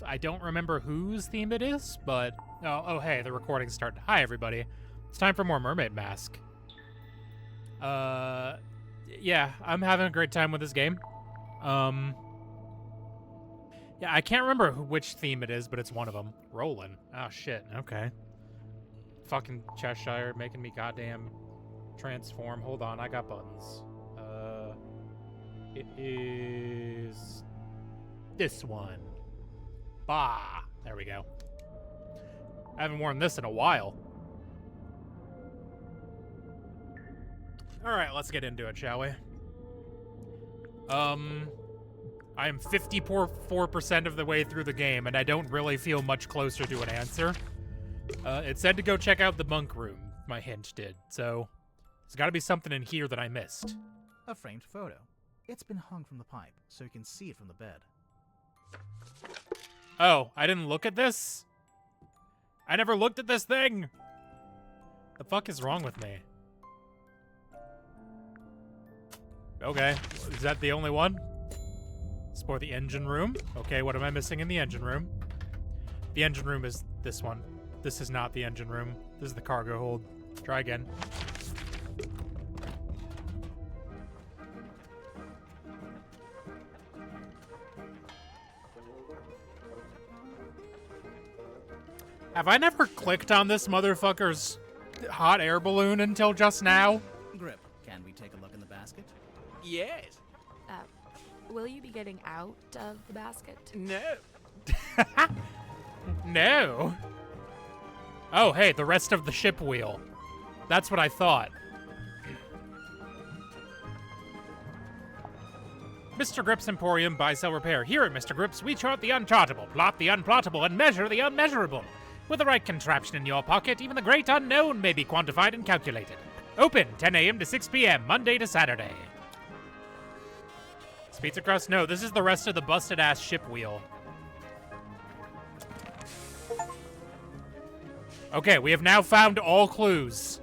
I don't remember whose theme it is, but... Oh, hey, the recording's starting. Hi, everybody. It's time for more Mermaid Mask. Yeah, I'm having a great time with this game. Yeah, I can't remember which theme it is, but it's one of them. Rollin'. Oh, shit. Okay. Fucking Cheshire making me goddamn transform. Hold on, I got buttons. It is this one. Bah. There we go. I haven't worn this in a while. All right, let's get into it, shall we? I am 54% of the way through the game, and I don't really feel much closer to an answer. It said to go check out the monk room, my hint did, so there's gotta be something in here that I missed. A framed photo. It's been hung from the pipe, so you can see it from the bed. Oh, I didn't look at this? I never looked at this thing! The fuck is wrong with me? Okay, is that the only one? Explore the engine room. Okay, what am I missing in the engine room? The engine room is this one. This is not the engine room. This is the cargo hold. Try again. Have I never clicked on this motherfucker's hot air balloon until just now? Grip, can we take a look in the basket? Yes. Will you be getting out of the basket? No. No. Oh, hey, the rest of the ship wheel. That's what I thought. Mr. Grip's Emporium Buy Sell Repair. Here at Mr. Grip's, we chart the unchartable, plot the unplottable, and measure the unmeasurable. With the right contraption in your pocket, even the great unknown may be quantified and calculated. Open 10 a.m. to 6 p.m., Monday to Saturday. Pizza crust? No, this is the rest of the busted-ass ship wheel. Okay, we have now found all clues.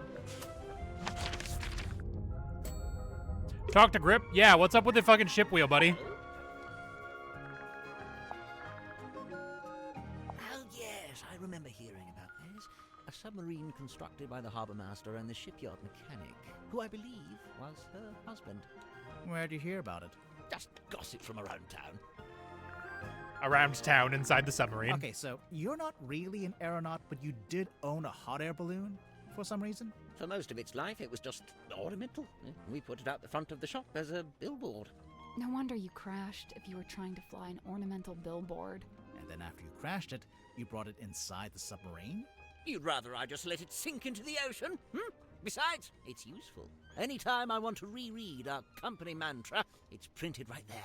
Talk to Grip? Yeah, what's up with the fucking ship wheel, buddy? Oh, yes, I remember hearing about this. A submarine constructed by the harbour master and the shipyard mechanic, who I believe was her husband. Where'd you hear about it? Just gossip from around town. Around town, inside the submarine. Okay, so you're not really an aeronaut, but you did own a hot air balloon for some reason? For most of its life, it was just ornamental. We put it out the front of the shop as a billboard. No wonder you crashed if you were trying to fly an ornamental billboard. And then after you crashed it, you brought it inside the submarine? You'd rather I just let it sink into the ocean? Besides, it's useful. Anytime I want to reread our company mantra, it's printed right there.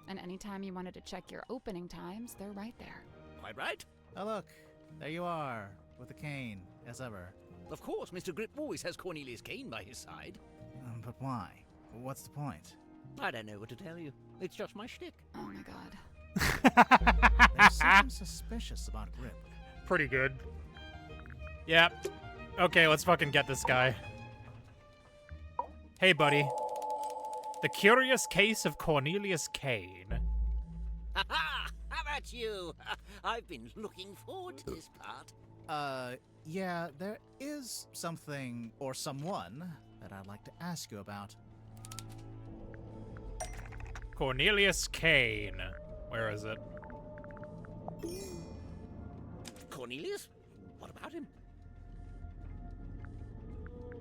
And anytime you wanted to check your opening times, they're right there. Quite right. Oh look, there you are, with the cane, as ever. Of course, Mr. Grip always has Cornelius Kane by his side. But why? What's the point? I don't know what to tell you. It's just my shtick. Oh my god. There's something suspicious about Grip. Pretty good. Yep. Okay, let's fucking get this guy. Hey, buddy. The Curious Case of Cornelius Kane. Ha ha! How about you? I've been looking forward to this part. Yeah, there is something, or someone, that I'd like to ask you about. Cornelius Kane. Where is it? Cornelius? What about him?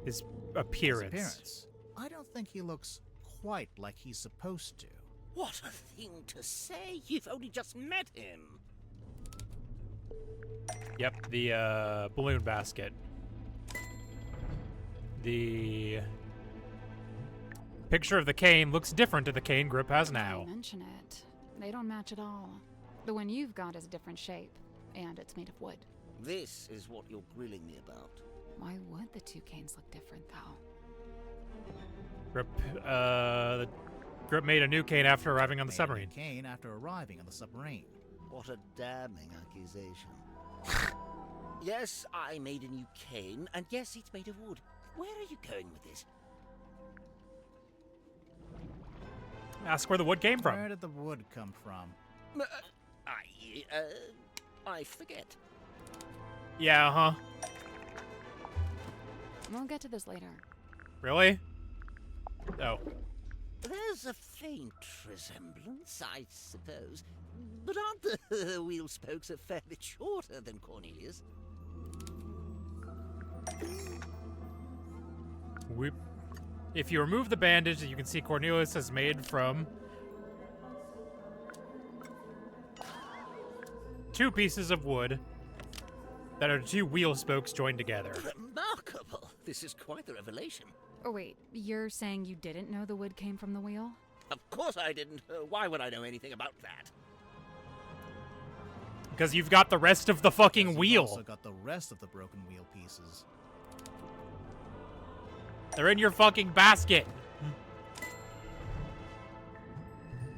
His appearance. His appearance. I don't think he looks quite like he's supposed to. What a thing to say! You've only just met him. Yep, the balloon basket. The picture of the cane looks different to the cane Grip has now. Mention it. They don't match at all. The one you've got is a different shape, and it's made of wood. This is what you're grilling me about. Why would the two canes look different, though? Grip made a new cane after arriving on the Made a submarine. new cane after arriving on the submarine. What a damning accusation. Yes, I made a new cane, and yes, it's made of wood. Where are you going with this? Ask where the wood came from. Where did the wood come from? I forget. Yeah, huh? We'll get to this later. Really? Oh. There's a faint resemblance, I suppose. But aren't the wheel spokes a fair bit shorter than Cornelius? Whoop. If you remove the bandage, you can see Cornelius is made from 2 pieces of wood that are 2 wheel spokes joined together. Remarkable! This is quite the revelation. Oh, wait. You're saying you didn't know the wood came from the wheel? Of course I didn't. Why would I know anything about that? Because you've got the rest of the fucking You've wheel. also got the rest of the broken wheel pieces. They're in your fucking basket.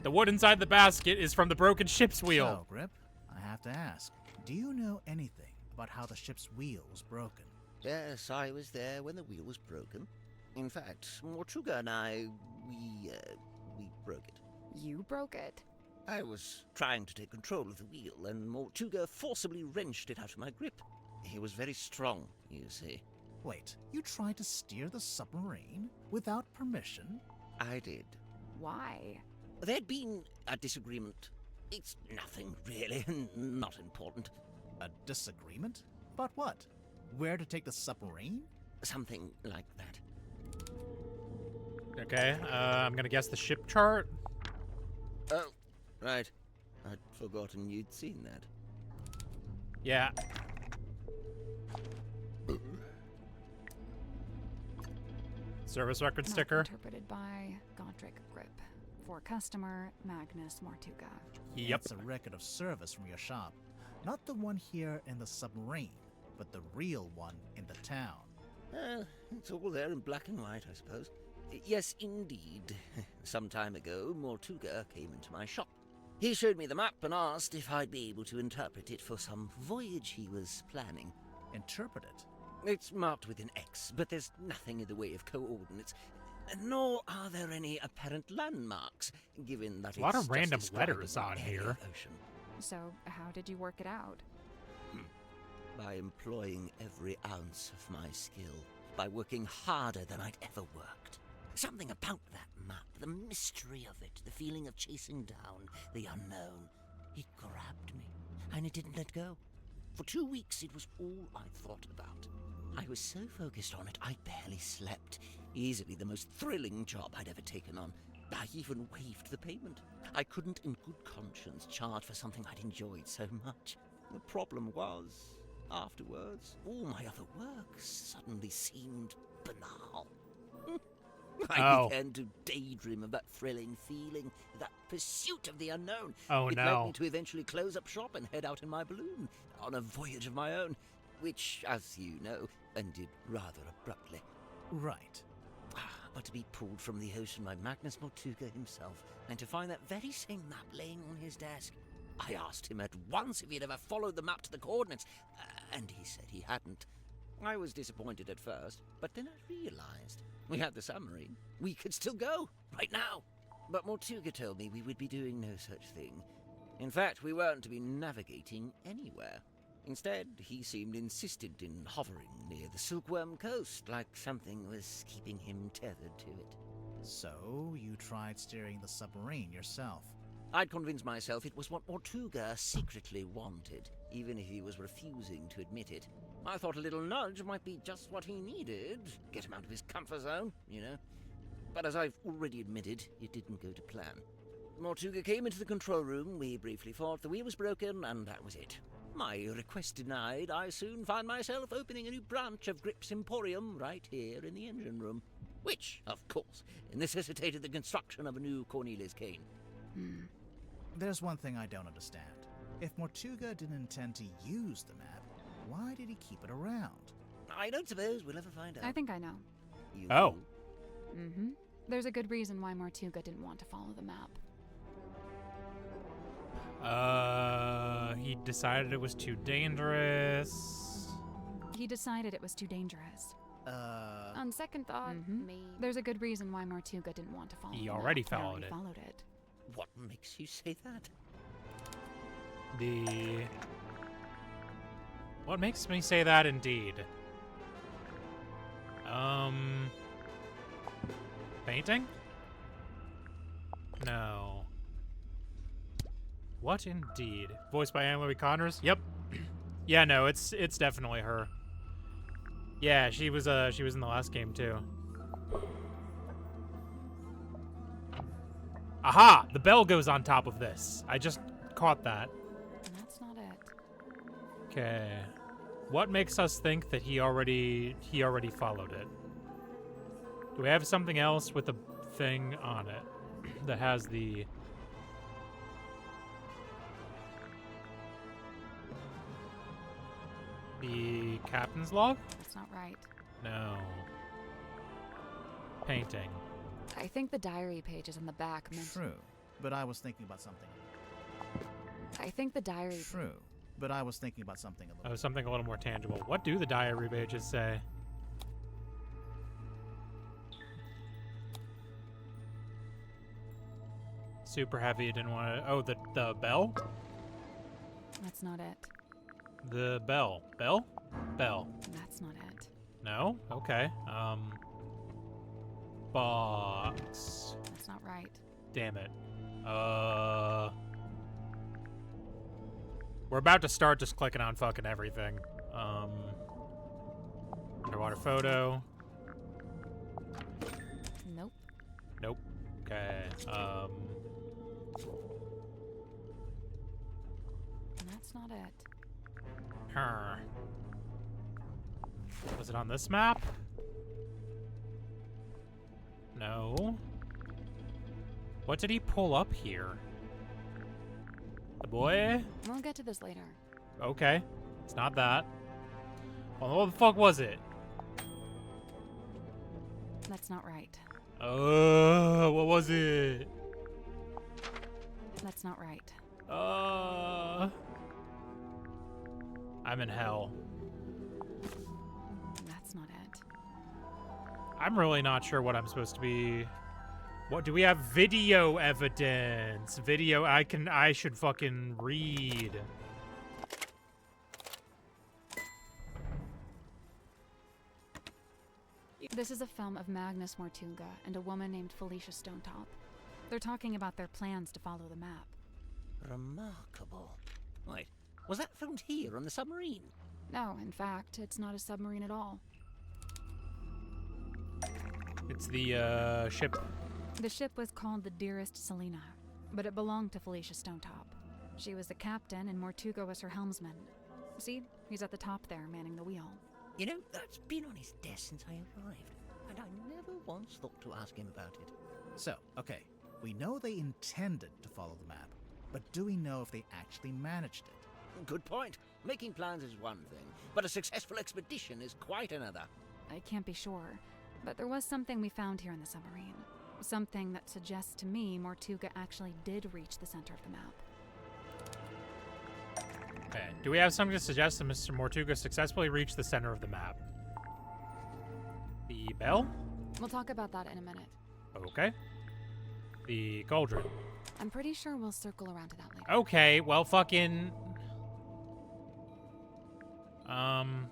The wood inside the basket is from the broken ship's wheel. So, Grip, I have to ask, do you know anything about how the ship's wheel was broken? Yes, I was there when the wheel was broken. In fact, Mortuga and I, we broke it. You broke it? I was trying to take control of the wheel, and Mortuga forcibly wrenched it out of my grip. He was very strong, you see. Wait, you tried to steer the submarine without permission? I did. Why? There'd been a disagreement. It's nothing, really, and not important. A disagreement? About what? Where to take the submarine? Something like that. Okay, I'm gonna guess the ship chart. Oh, right. I'd forgotten you'd seen that. Yeah. Service record Map sticker. Interpreted by Godric Grip. For customer, Magnus Mortuga. Yep. It's a record of service from your shop. Not the one here in the submarine, but the real one in the town. It's all there in black and white, I suppose. Yes, indeed. Some time ago, Mortuga came into my shop. He showed me the map and asked if I'd be able to interpret it for some voyage he was planning. Interpret it. It's marked with an X, but there's nothing in the way of coordinates. Nor are there any apparent landmarks, given that A lot it's of random just described letters as an on area here. of Ocean. So, how did you work it out? By employing every ounce of my skill, by working harder than I'd ever worked. Something about that map, the mystery of it, the feeling of chasing down the unknown. It grabbed me, and it didn't let go. For 2 weeks, it was all I thought about. I was so focused on it, I barely slept. Easily the most thrilling job I'd ever taken on. I even waived the payment. I couldn't in good conscience charge for something I'd enjoyed so much. The problem was, afterwards, all my other work suddenly seemed banal. I began to daydream of that thrilling feeling, that pursuit of the unknown. Oh, it no. led me to eventually close up shop and head out in my balloon on a voyage of my own, which, as you know, ended rather abruptly. Right. But to be pulled from the ocean by Magnus Mortuga himself, and to find that very same map laying on his desk. I asked him at once if he'd ever followed the map to the coordinates, and he said he hadn't. I was disappointed at first, but then I realized we had the submarine. We could still go, right now. But Mortuga told me we would be doing no such thing. In fact, we weren't to be navigating anywhere. Instead, he seemed insistent in hovering near the Silkworm Coast, like something was keeping him tethered to it. So, you tried steering the submarine yourself. I'd convinced myself it was what Mortuga secretly wanted, even if he was refusing to admit it. I thought a little nudge might be just what he needed, get him out of his comfort zone, you know. But as I've already admitted, it didn't go to plan. Mortuga came into the control room, we briefly thought the wheel was broken, and that was it. My request denied, I soon found myself opening a new branch of Grip's Emporium right here in the engine room, which, of course, necessitated the construction of a new Cornelius cane. There's one thing I don't understand. If Mortuga didn't intend to use the map, why did he keep it around? I don't suppose we'll ever find out. I think I know. You Oh. will? Mm-hmm. There's a good reason why Mortuga didn't want to follow the map. He decided it was too dangerous. He decided it was too dangerous. On second thought, there's a good reason why Mortuga didn't want to follow He the already map. followed it. Followed it. What makes you say that? What makes me say that indeed? Painting? No. What indeed? Voiced by Anne-Louis Connors? Yep. Yeah, no, it's definitely her. Yeah, she was in the last game too. Aha! The bell goes on top of this. I just caught that. That's not it. Okay. What makes us think that he already followed it? Do we have something else with the thing on it that has the captain's log? That's not right. No. Painting. I think the diary pages in the back meant... True, but I was thinking about something. I think the diary... True, but I was thinking about something a little... Oh, something a little more tangible. What do the diary pages say? Super heavy, didn't want to... Oh, the bell? That's not it. The bell. Bell? Bell. That's not it. No? Okay. Box. That's not right. Damn it. We're about to start just clicking on fucking everything. Underwater photo. Nope. Nope. Okay. That's not it. Huh. Was it on this map? No. What did he pull up here? The boy? We'll get to this later. Okay. It's not that. Well, what the fuck was it? That's not right. What was it? That's not right. I'm in hell. That's not it. I'm really not sure what I'm supposed to be. What do we have? Video evidence. Video. I should fucking read. This is a film of Magnus Mortuga and a woman named Felicia Stonetop. They're talking about their plans to follow the map. Remarkable. Wait, was that filmed here on the submarine? No, in fact, it's not a submarine at all. It's the ship. The ship was called the Dearest Selena, but it belonged to Felicia Stonetop. She was the captain and Mortuga was her helmsman. See, he's at the top there, manning the wheel. You know, that's been on his desk since I arrived, and I never once thought to ask him about it. So, okay, we know they intended to follow the map, but do we know if they actually managed it? Good point. Making plans is one thing, but a successful expedition is quite another. I can't be sure, but there was something we found here in the submarine. Something that suggests to me Mortuga actually did reach the center of the map. Okay. Do we have something to suggest that Mr. Mortuga successfully reached the center of the map? The bell? We'll talk about that in a minute. Okay. The cauldron. I'm pretty sure we'll circle around to that later. Okay, well fucking...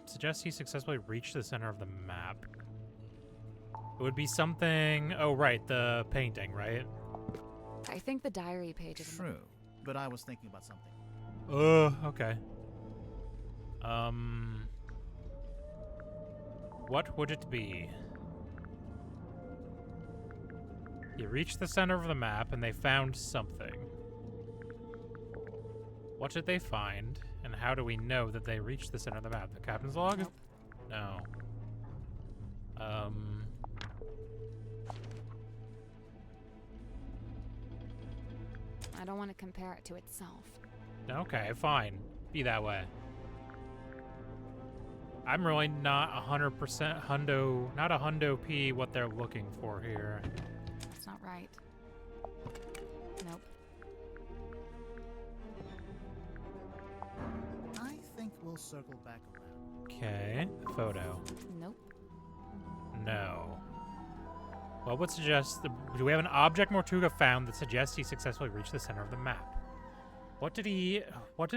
Suggest he successfully reached the center of the map. It would be something... Oh, right, the painting, right? I think the diary page is... True, but I was thinking about something. Okay. What would it be? You reached the center of the map and they found something. What did they find? And how do we know that they reached the center of the map? The captain's log? Nope. No. I don't want to compare it to itself. Okay, fine. Be that way. I'm really not 100% hundo, not a hundo P what they're looking for here. That's not right. Nope. I think we'll circle back around. Okay, photo. Nope. No. Well, what suggests... do we have an object Mortuga found that suggests he successfully reached the center of the map? What did he... What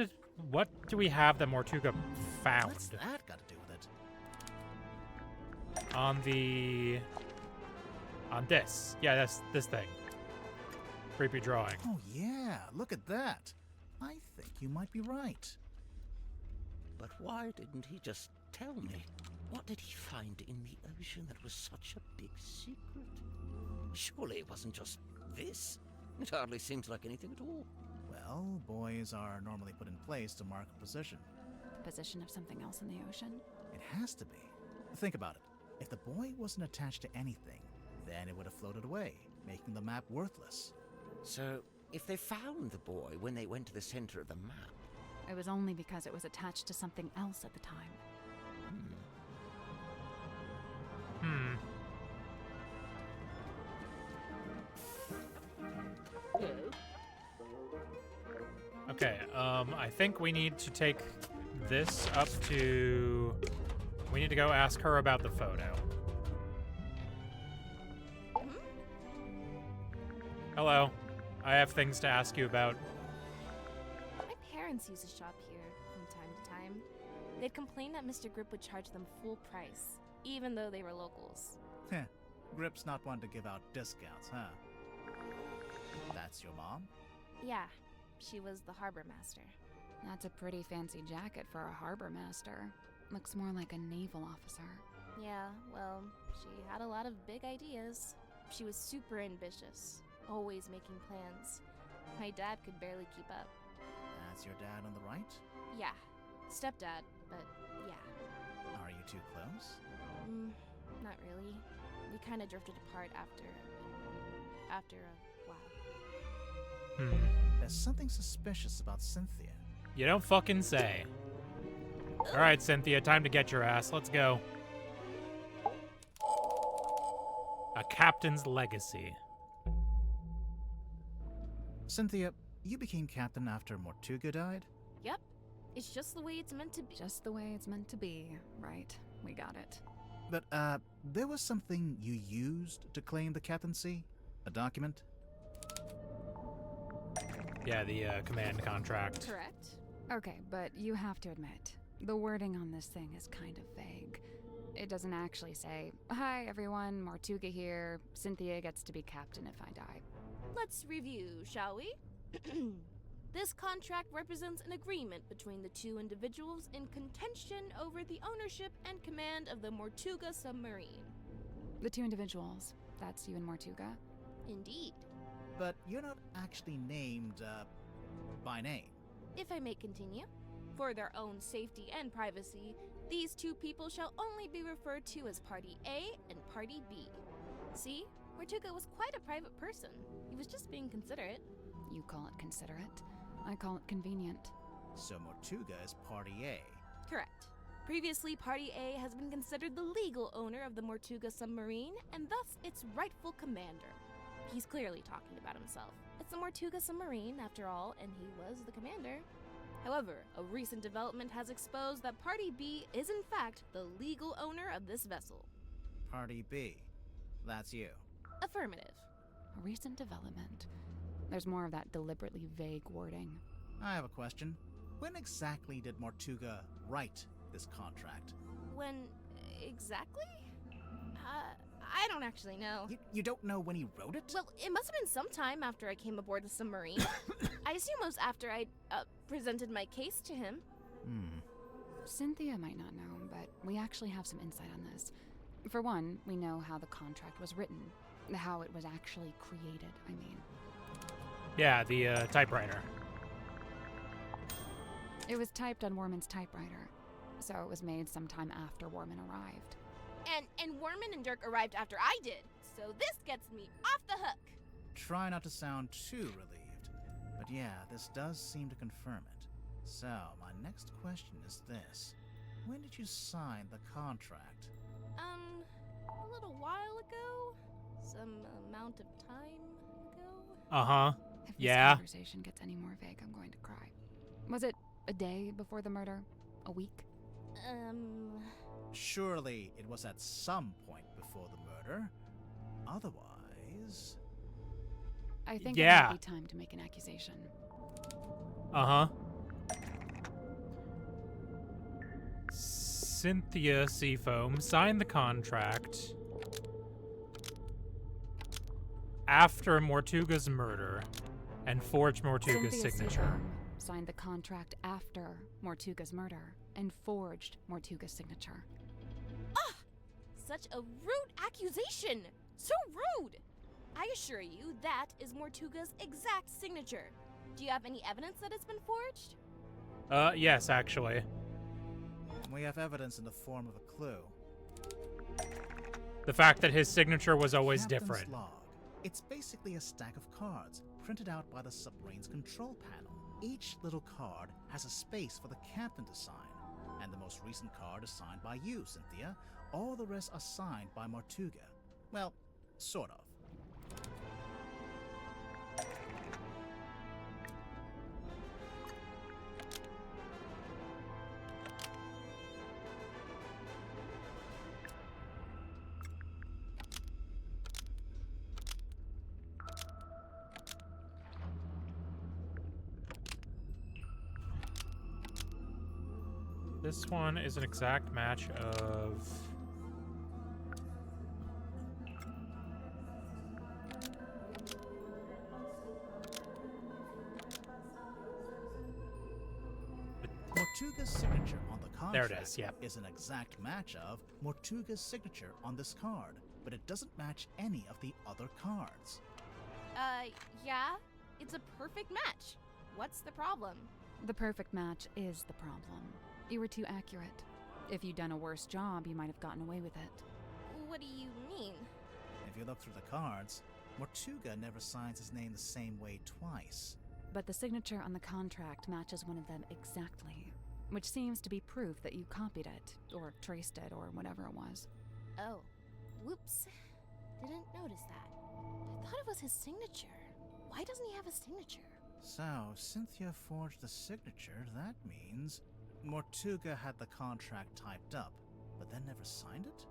do we have that Mortuga found? What's that got to do with it? On the... On this. Yeah, that's this thing. Creepy drawing. Oh yeah, look at that. I think you might be right. But why didn't he just tell me? What did he find in the ocean that was such a big secret? Surely it wasn't just this. It hardly seems like anything at all. Well, buoys are normally put in place to mark a position. The position of something else in the ocean? It has to be. Think about it. If the buoy wasn't attached to anything, then it would have floated away, making the map worthless. So, if they found the boy when they went to the center of the map... It was only because it was attached to something else at the time. Okay, I think we need to take this up to... We need to go ask her about the photo. Hello. I have things to ask you about. My parents used to shop here from time to time. They'd complain that Mr. Grip would charge them full price, even though they were locals. Heh, Grip's not one to give out discounts, huh? That's your mom? Yeah, she was the harbor master. That's a pretty fancy jacket for a harbor master. Looks more like a naval officer. Yeah, well, she had a lot of big ideas. She was super ambitious, always making plans. My dad could barely keep up. That's your dad on the right? Yeah, stepdad, but yeah. Are you too close? Not really. We kind of drifted apart after a while. There's something suspicious about Cynthia. You don't fucking say. Alright, Cynthia, time to get your ass. Let's go. A captain's legacy. Cynthia, you became captain after Mortuga died? Yep, it's just the way it's meant to be. Just the way it's meant to be. Right, we got it. But, there was something you used to claim the captaincy? A document? Yeah, the command contract. Correct. Okay, but you have to admit, the wording on this thing is kind of vague. It doesn't actually say, "Hi everyone, Mortuga here. Cynthia gets to be captain if I die." Let's review, shall we? This contract represents an agreement between the two individuals in contention over the ownership and command of the Mortuga submarine. The two individuals, that's you and Mortuga? Indeed. But you're not actually named, by name. If I may continue, for their own safety and privacy, these two people shall only be referred to as Party A and Party B. See, Mortuga was quite a private person. He was just being considerate. You call it considerate. I call it convenient. So Mortuga is Party A. Correct. Previously, Party A has been considered the legal owner of the Mortuga submarine, and thus its rightful commander. He's clearly talking about himself. It's the Mortuga submarine, after all, and he was the commander. However, a recent development has exposed that Party B is in fact the legal owner of this vessel. Party B. That's you. Affirmative. A recent development. There's more of that deliberately vague wording. I have a question. When exactly did Mortuga write this contract? When exactly? I don't actually know. You don't know when he wrote it? Well, it must have been sometime after I came aboard the submarine. I assume it was after I presented my case to him. Cynthia might not know, but we actually have some insight on this. For one, we know how the contract was written. How it was actually created, I mean. Yeah, the typewriter. It was typed on Worman's typewriter, so it was made sometime after Worman arrived. And Worman and Dirk arrived after I did, so this gets me off the hook. Try not to sound too relieved. But yeah, this does seem to confirm it. So, my next question is this. When did you sign the contract? A little while ago? Some amount of time ago? Uh-huh. If Yeah. this conversation gets any more vague, I'm going to cry. Was it a day before the murder? A week? Surely it was at some point before the murder. Otherwise... I think Yeah. it might be time to make an accusation. Uh-huh. Cynthia Seafoam signed the contract after Mortuga's murder and forged Mortuga's Cynthia signature. Seafoam signed the contract after Mortuga's murder and forged Mortuga's signature. Such a rude accusation! So rude! I assure you, that is Mortuga's exact signature. Do you have any evidence that it's been forged? Yes, actually. We have evidence in the form of a clue. The fact that his signature was always Captain's different. log. It's basically a stack of cards printed out by the submarine's control panel. Each little card has a space for the captain to sign, and the most recent card is signed by you, Cynthia. All the rest are signed by Mortuga. Well, sort of. This one is an exact match of... Mortuga's signature on the There contract it is, yep. is an exact match of Mortuga's signature on this card, but it doesn't match any of the other cards. Yeah? It's a perfect match. What's the problem? The perfect match is the problem. You were too accurate. If you'd done a worse job, you might have gotten away with it. What do you mean? If you look through the cards, Mortuga never signs his name the same way twice. But the signature on the contract matches one of them exactly, which seems to be proof that you copied it, or traced it, or whatever it was. Oh. Whoops. Didn't notice that. I thought it was his signature. Why doesn't he have a signature? So, Cynthia forged the signature. That means Mortuga had the contract typed up, but then never signed it?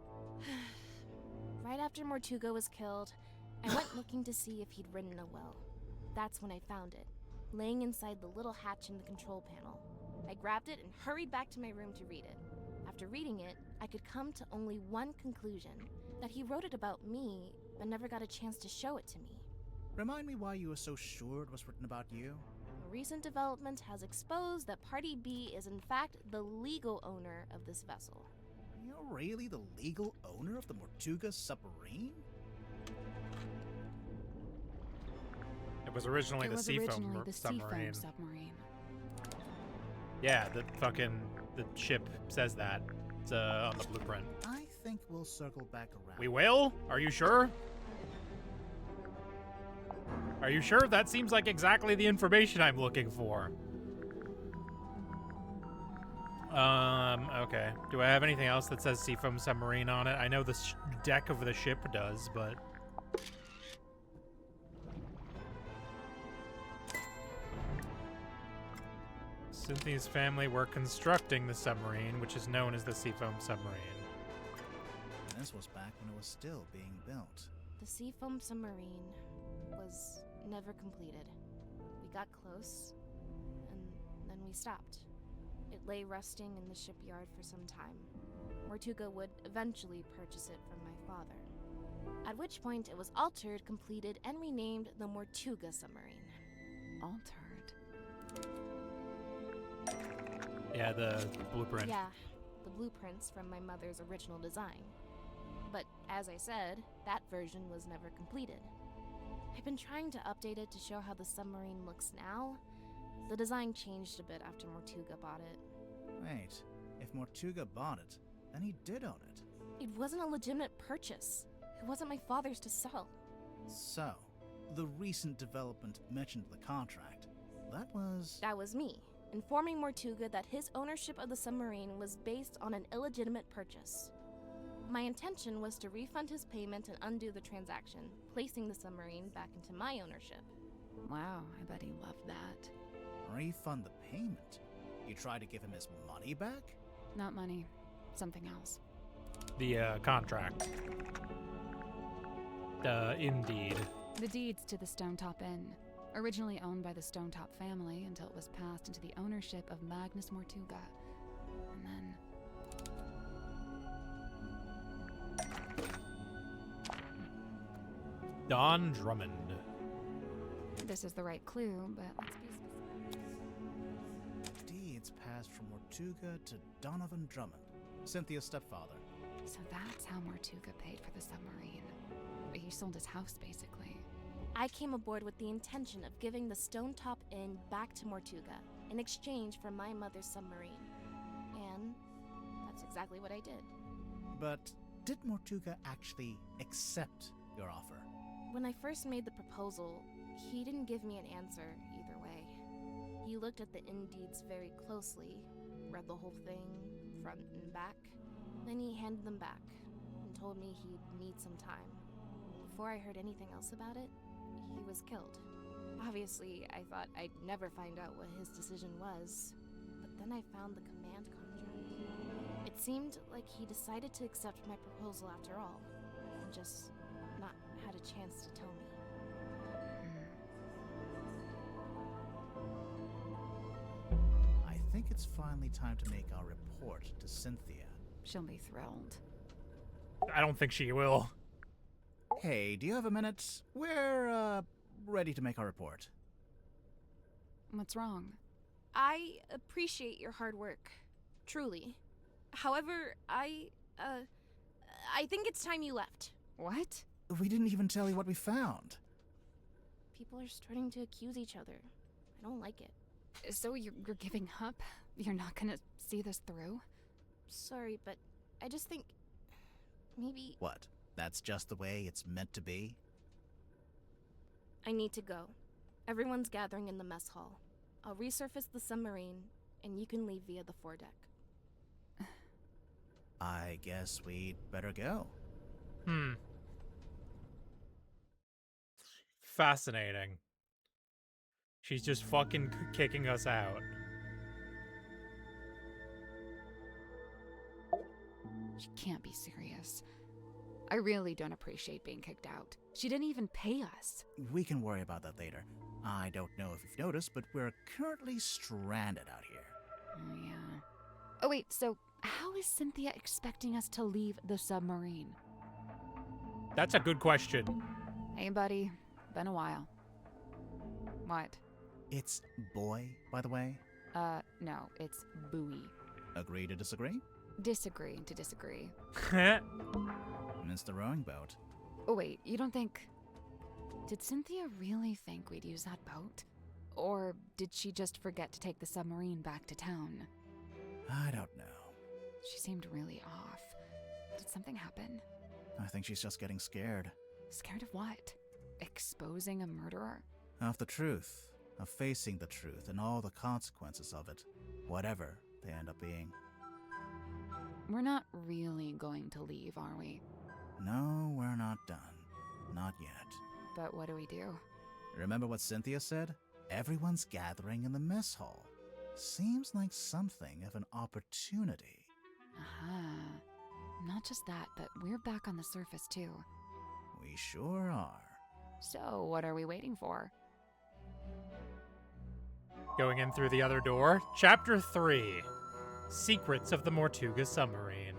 Right after Mortuga was killed, I went looking to see if he'd written a will. That's when I found it, laying inside the little hatch in the control panel. I grabbed it and hurried back to my room to read it. After reading it, I could come to only one conclusion, that he wrote it about me, but never got a chance to show it to me. Remind me why you were so sure it was written about you? A recent development has exposed that Party B is in fact the legal owner of this vessel. You're really the legal owner of the Mortuga submarine? It was originally the Seafoam submarine. submarine. Yeah, the ship says that. It's on the blueprint. I think we'll circle back around. We will? Are you sure? Are you sure? That seems like exactly the information I'm looking for. Okay. Do I have anything else that says Seafoam submarine on it? I know the deck of the ship does, but... Cynthia's family were constructing the submarine, which is known as the Seafoam submarine. And this was back when it was still being built. The Seafoam submarine was never completed. We got close, and then we stopped. It lay rusting in the shipyard for some time. Mortuga would eventually purchase it from my father. At which point it was altered, completed, and renamed the Mortuga submarine. Altered. Yeah, the blueprint. Yeah, the blueprints from my mother's original design. But as I said, that version was never completed. I've been trying to update it to show how the submarine looks now. The design changed a bit after Mortuga bought it. Wait, if Mortuga bought it, then he did own it. It wasn't a legitimate purchase. It wasn't my father's to sell. So, the recent development mentioned in the contract, that was me, informing Mortuga that his ownership of the submarine was based on an illegitimate purchase. My intention was to refund his payment and undo the transaction, placing the submarine back into my ownership. Wow, I bet he loved that. refund the payment. You tried to give him his money back? Not money. Something else. The contract. Indeed. The deeds to the Stonetop Inn. Originally owned by the Stonetop family until it was passed into the ownership of Magnus Mortuga. And then... Don Drummond. This is the right clue, but let's be specific. Deeds passed from Mortuga to Donovan Drummond, Cynthia's stepfather. So that's how Mortuga paid for the submarine. He sold his house, basically. I came aboard with the intention of giving the Stonetop Inn back to Mortuga in exchange for my mother's submarine. And that's exactly what I did. But did Mortuga actually accept your offer? When I first made the proposal, he didn't give me an answer either way. He looked at the inn deeds very closely, read the whole thing, front and back. Then he handed them back and told me he'd need some time. Before I heard anything else about it, he was killed. Obviously, I thought I'd never find out what his decision was, but then I found the command contract. It seemed like he decided to accept my proposal after all, and just not had a chance to tell me. I think it's finally time to make our report to Cynthia. She'll be thrilled. I don't think she will. Hey, do you have a minute? We're, ready to make our report. What's wrong? I appreciate your hard work, truly. However, I think it's time you left. What? We didn't even tell you what we found. People are starting to accuse each other. I don't like it. So you're giving up? You're not gonna see this through? Sorry, but I just think maybe What? That's just the way it's meant to be? I need to go. Everyone's gathering in the mess hall. I'll resurface the submarine, and you can leave via the foredeck. I guess we'd better go. Fascinating. She's just fucking kicking us out. She can't be serious. I really don't appreciate being kicked out. She didn't even pay us. We can worry about that later. I don't know if you've noticed, but we're currently stranded out here. Oh, yeah. Oh, wait, so how is Cynthia expecting us to leave the submarine? That's a good question. Hey, buddy. Been a while. What? It's boy, by the way. No, it's buoy. Agree to disagree? Disagree to disagree. Missed the rowing boat. Oh, wait, you don't think... Did Cynthia really think we'd use that boat? Or did she just forget to take the submarine back to town? I don't know. She seemed really off. Did something happen? I think she's just getting scared. Scared of what? Exposing a murderer? Of the truth. Of facing the truth and all the consequences of it. Whatever they end up being. We're not really going to leave, are we? No, we're not done. Not yet. But what do we do? Remember what Cynthia said? Everyone's gathering in the mess hall. Seems like something of an opportunity. Aha. Not just that, but we're back on the surface too. We sure are. So, what are we waiting for? Going in through the other door. Chapter 3. Secrets of the Mortuga Submarine.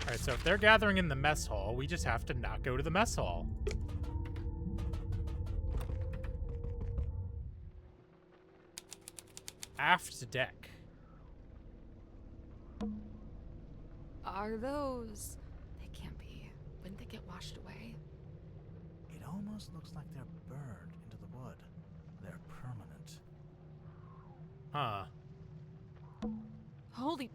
Alright, so if they're gathering in the mess hall, we just have to not go to the mess hall. Aft deck. Are those... They can't be. Wouldn't they get washed away? It almost looks like they're burned into the wood. They're permanent. Huh. Holy...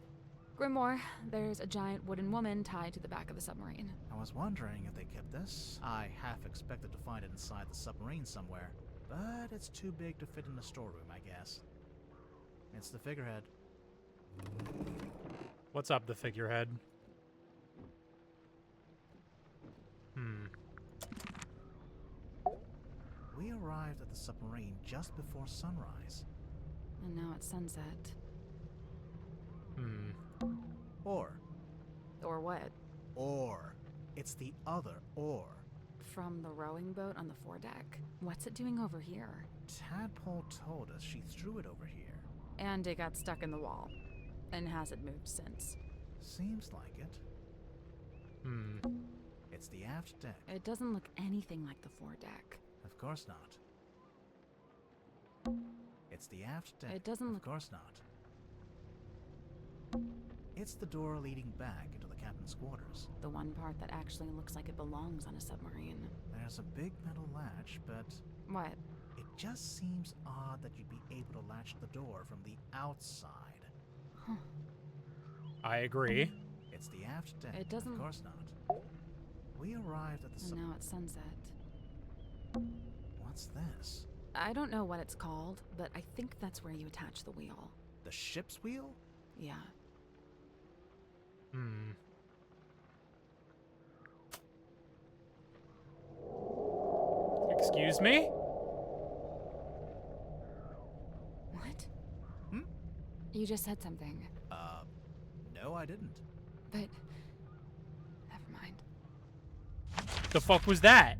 Grimoire, there's a giant wooden woman tied to the back of the submarine. I was wondering if they kept this. I half expected to find it inside the submarine somewhere, but it's too big to fit in the storeroom, I guess. It's the figurehead. What's up, the figurehead? We arrived at the submarine just before sunrise. And now it's sunset. Or, Or what? It's the other oar. From the rowing boat on the foredeck? What's it doing over here? Tadpole told us she threw it over here. And it got stuck in the wall. And hasn't moved since. Seems like it. It's the aft deck. It doesn't look anything like the foredeck. Of course not. It's the aft deck. It doesn't Of look- course not. It's the door leading back into the captain's quarters. The one part that actually looks like it belongs on a submarine. There's a big metal latch, but What? it just seems odd that you'd be able to latch the door from the outside. I agree. It's the aft deck. It doesn't- Of course not. We arrived at the And now it's sunset. What's this? I don't know what it's called, but I think that's where you attach the wheel. The ship's wheel? Yeah. Excuse me? What? Hmm? You just said something, No, I didn't. but never mind. The fuck was that?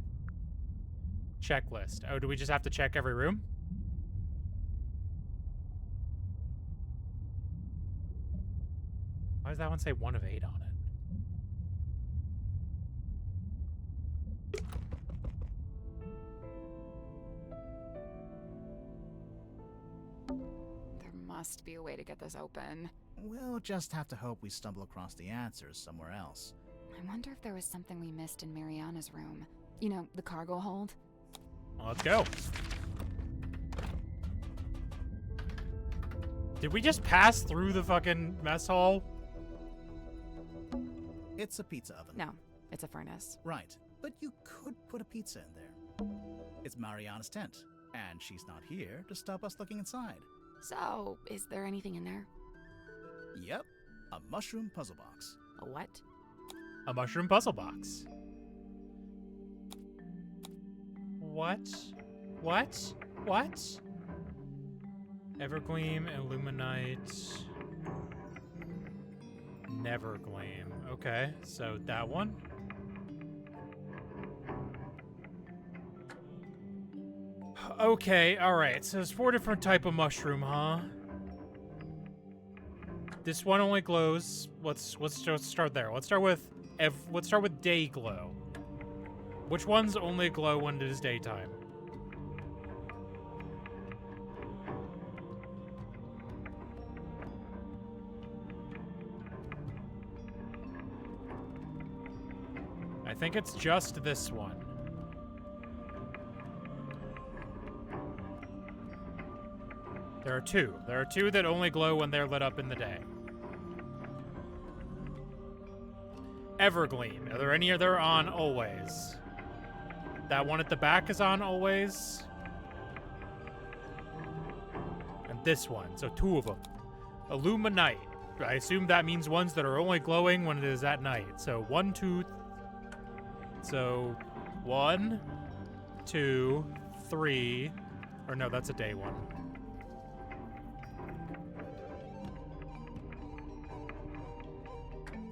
Checklist. Oh, do we just have to check every room? Why does that one say 1 of 8 on it? There must be a way to get this open. We'll just have to hope we stumble across the answers somewhere else. I wonder if there was something we missed in Mariana's room. You know, the cargo hold? Well, let's go. Did we just pass through the fucking mess hall? It's a pizza oven. No, it's a furnace. Right, but you could put a pizza in there. It's Mariana's tent, and she's not here to stop us looking inside. So, is there anything in there? Yep, a mushroom puzzle box. A what? A mushroom puzzle box. What? What? What? Evergleam, Illuminite, Nevergleam. Okay, so that one. Okay, alright, so there's 4 different type of mushroom, huh? This one only glows. Let's start there. Let's start with day glow. Which ones only glow when it is daytime? I think it's just this one. There are 2. There are 2 that only glow when they're lit up in the day. Evergleam. Are there any that are on always? That one at the back is on always. And this one. So 2 of them. Illuminite. I assume that means ones that are only glowing when it is at night. So 1, 2. So 1, 2, 3. Or no, that's a day one.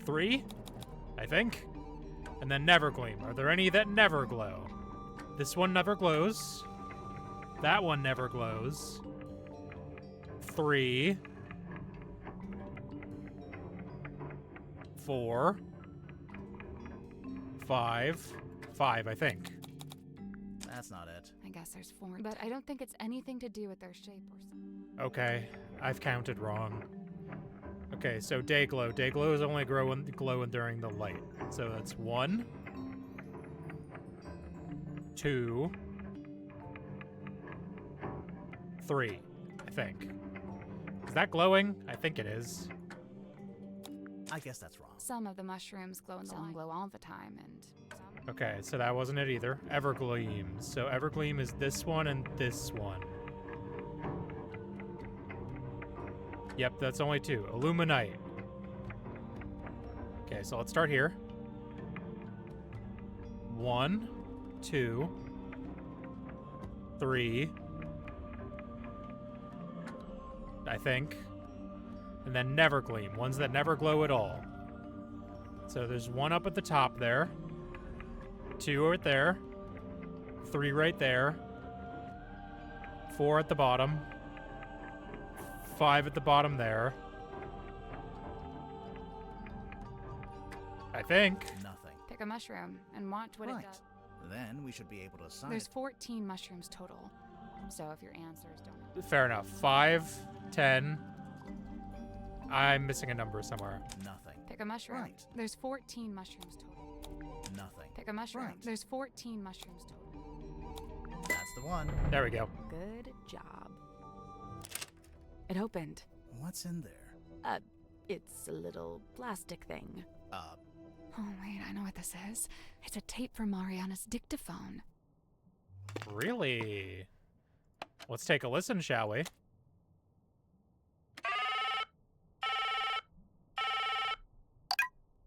Three, I think. And then Nevergleam. Are there any that never glow? This one never glows. That one never glows. 3. 4. 5. 5, I think. That's not it. I guess there's 4, but I don't think it's anything to do with their shape or something. Okay, I've counted wrong. Okay, so day glow. Day glow is only glowing during the light. So that's 1, 2, 3, I think. Is that glowing? I think it is. I guess that's wrong. Some of the mushrooms glow in the light. Some glow all the time, and some... Okay, so that wasn't it either. Evergleam. So Evergleam is this one and this one. Yep, that's only 2. Illuminite. Okay, so let's start here. 1, 2, 3. I think. And then Nevergleam. Ones that never glow at all. So there's one up at the top there. 2 right there. 3 right there. 4 at the bottom. 5 at the bottom there. I think. Nothing. Pick a mushroom and watch what Right. it does. Then we should be able to assign There's it. 14 mushrooms total. So if your answers don't... Fair enough. 5, 10. I'm missing a number somewhere. Nothing. Pick a mushroom. Right. There's 14 mushrooms total. Nothing. Pick a mushroom. Right. There's 14 mushrooms total. That's the one. There we go. Good job. It opened. What's in there? It's a little plastic thing. Oh, wait, I know what this is. It's a tape from Mariana's dictaphone. Really? Let's take a listen, shall we?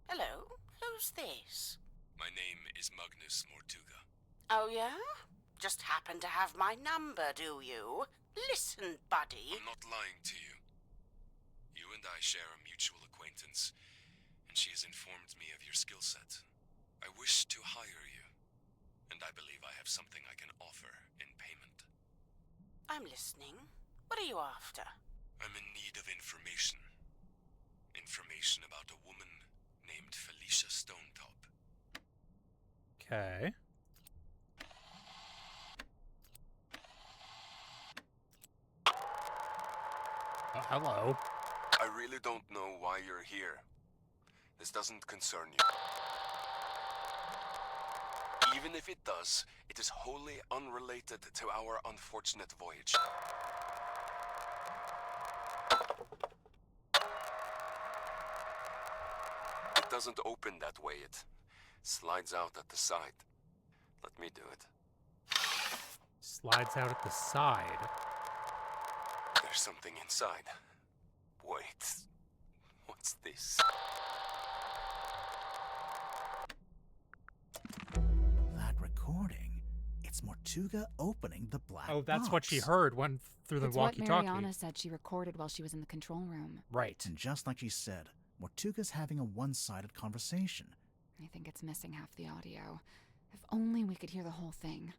Hello, who's this? My name is Magnus Mortuga. Oh, yeah? Just happen to have my number, do you? Listen, buddy. I'm not lying to you. You and I share a mutual acquaintance, and she has informed me of your skill set. I wish to hire you, and I believe I have something I can offer in payment. I'm listening. What are you after? I'm in need of information. Information about a woman named Felicia Stonetop. Okay. Oh, hello. I really don't know why you're here. This doesn't concern you. Even if it does, it is wholly unrelated to our unfortunate voyage. It doesn't open that way, it slides out at the side. Let me do it. Slides out at the side. There's something inside. Wait. What's this? That recording. It's Mortuga opening the black Oh, that's box. what she heard when through the It's what walkie-talkie. Mariana said she recorded while she was in the control room. Right. And just like she said, Mortuga's having a one-sided conversation. I think it's missing half the audio. If only we could hear the whole thing.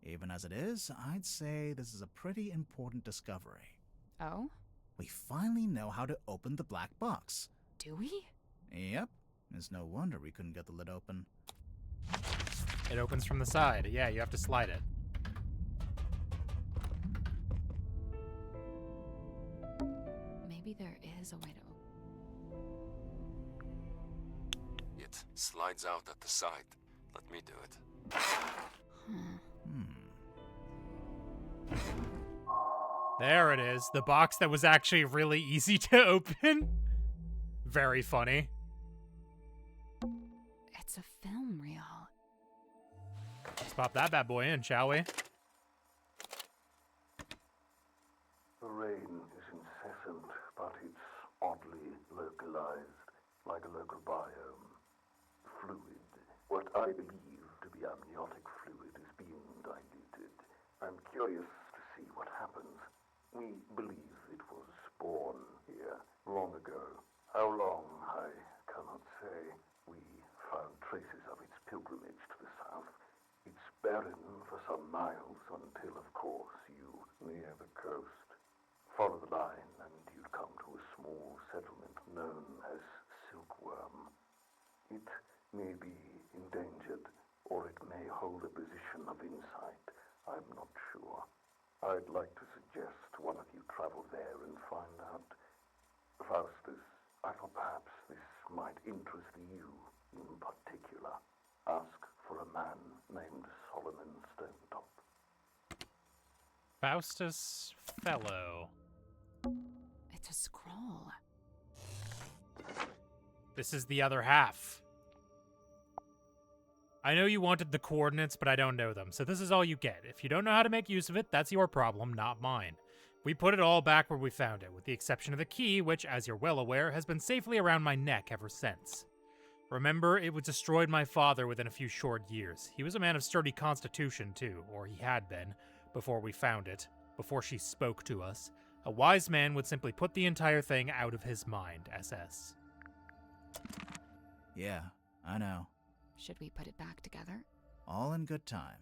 Even as it is, I'd say this is a pretty important discovery. Oh? We finally know how to open the black box. Do we? Yep. It's no wonder we couldn't get the lid open. It opens from the side. Yeah, you have to slide it. Maybe there is a way to It slides out at the side. Let me do it. There it is. The box that was actually really easy to open. Very funny. It's a film reel. Let's pop that bad boy in, shall we? The rain is incessant, but it's oddly localized, like a local biome. Fluid. What I believe to be amniotic fluid is being diluted. I'm curious to see what happens. We believe it was born here long ago. How long, I cannot say. We found traces of its pilgrimage to the south. It's barren for some miles until, of course, you near the coast. Follow the line and you'd come to a small settlement known as Silkworm. It may be endangered, or it may hold a position of insight. I'm not sure. I'd like to suggest one of you travel there and find out. Faustus, I thought perhaps this might interest you in particular. Ask for a man named Solomon Stonetop. Faustus Fellow. It's a scroll. This is the other half. I know you wanted the coordinates, but I don't know them, so this is all you get. If you don't know how to make use of it, that's your problem, not mine. We put it all back where we found it, with the exception of the key, which, as you're well aware, has been safely around my neck ever since. Remember, it was destroyed my father within a few short years. He was a man of sturdy constitution, too, or he had been, before we found it, before she spoke to us. A wise man would simply put the entire thing out of his mind, SS. Yeah, I know. Should we put it back together? All in good time.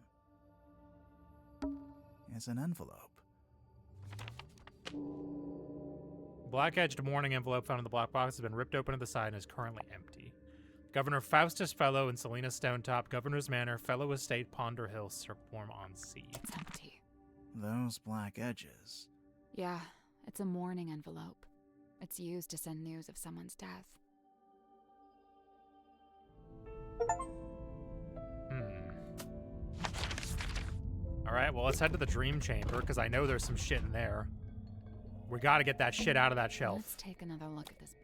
It's an envelope. Black-edged mourning envelope found in the black box has been ripped open at the side and is currently empty. Governor Faustus Fellow in Selena Stonetop, Governor's Manor, Fellow Estate, Ponder Hill, Silkworm on Sea. It's empty. Those black edges. Yeah, it's a mourning envelope. It's used to send news of someone's death. Alright, well, let's head to the dream chamber, because I know there's some shit in there. We gotta get that shit out of that shelf. Let's take another look at this.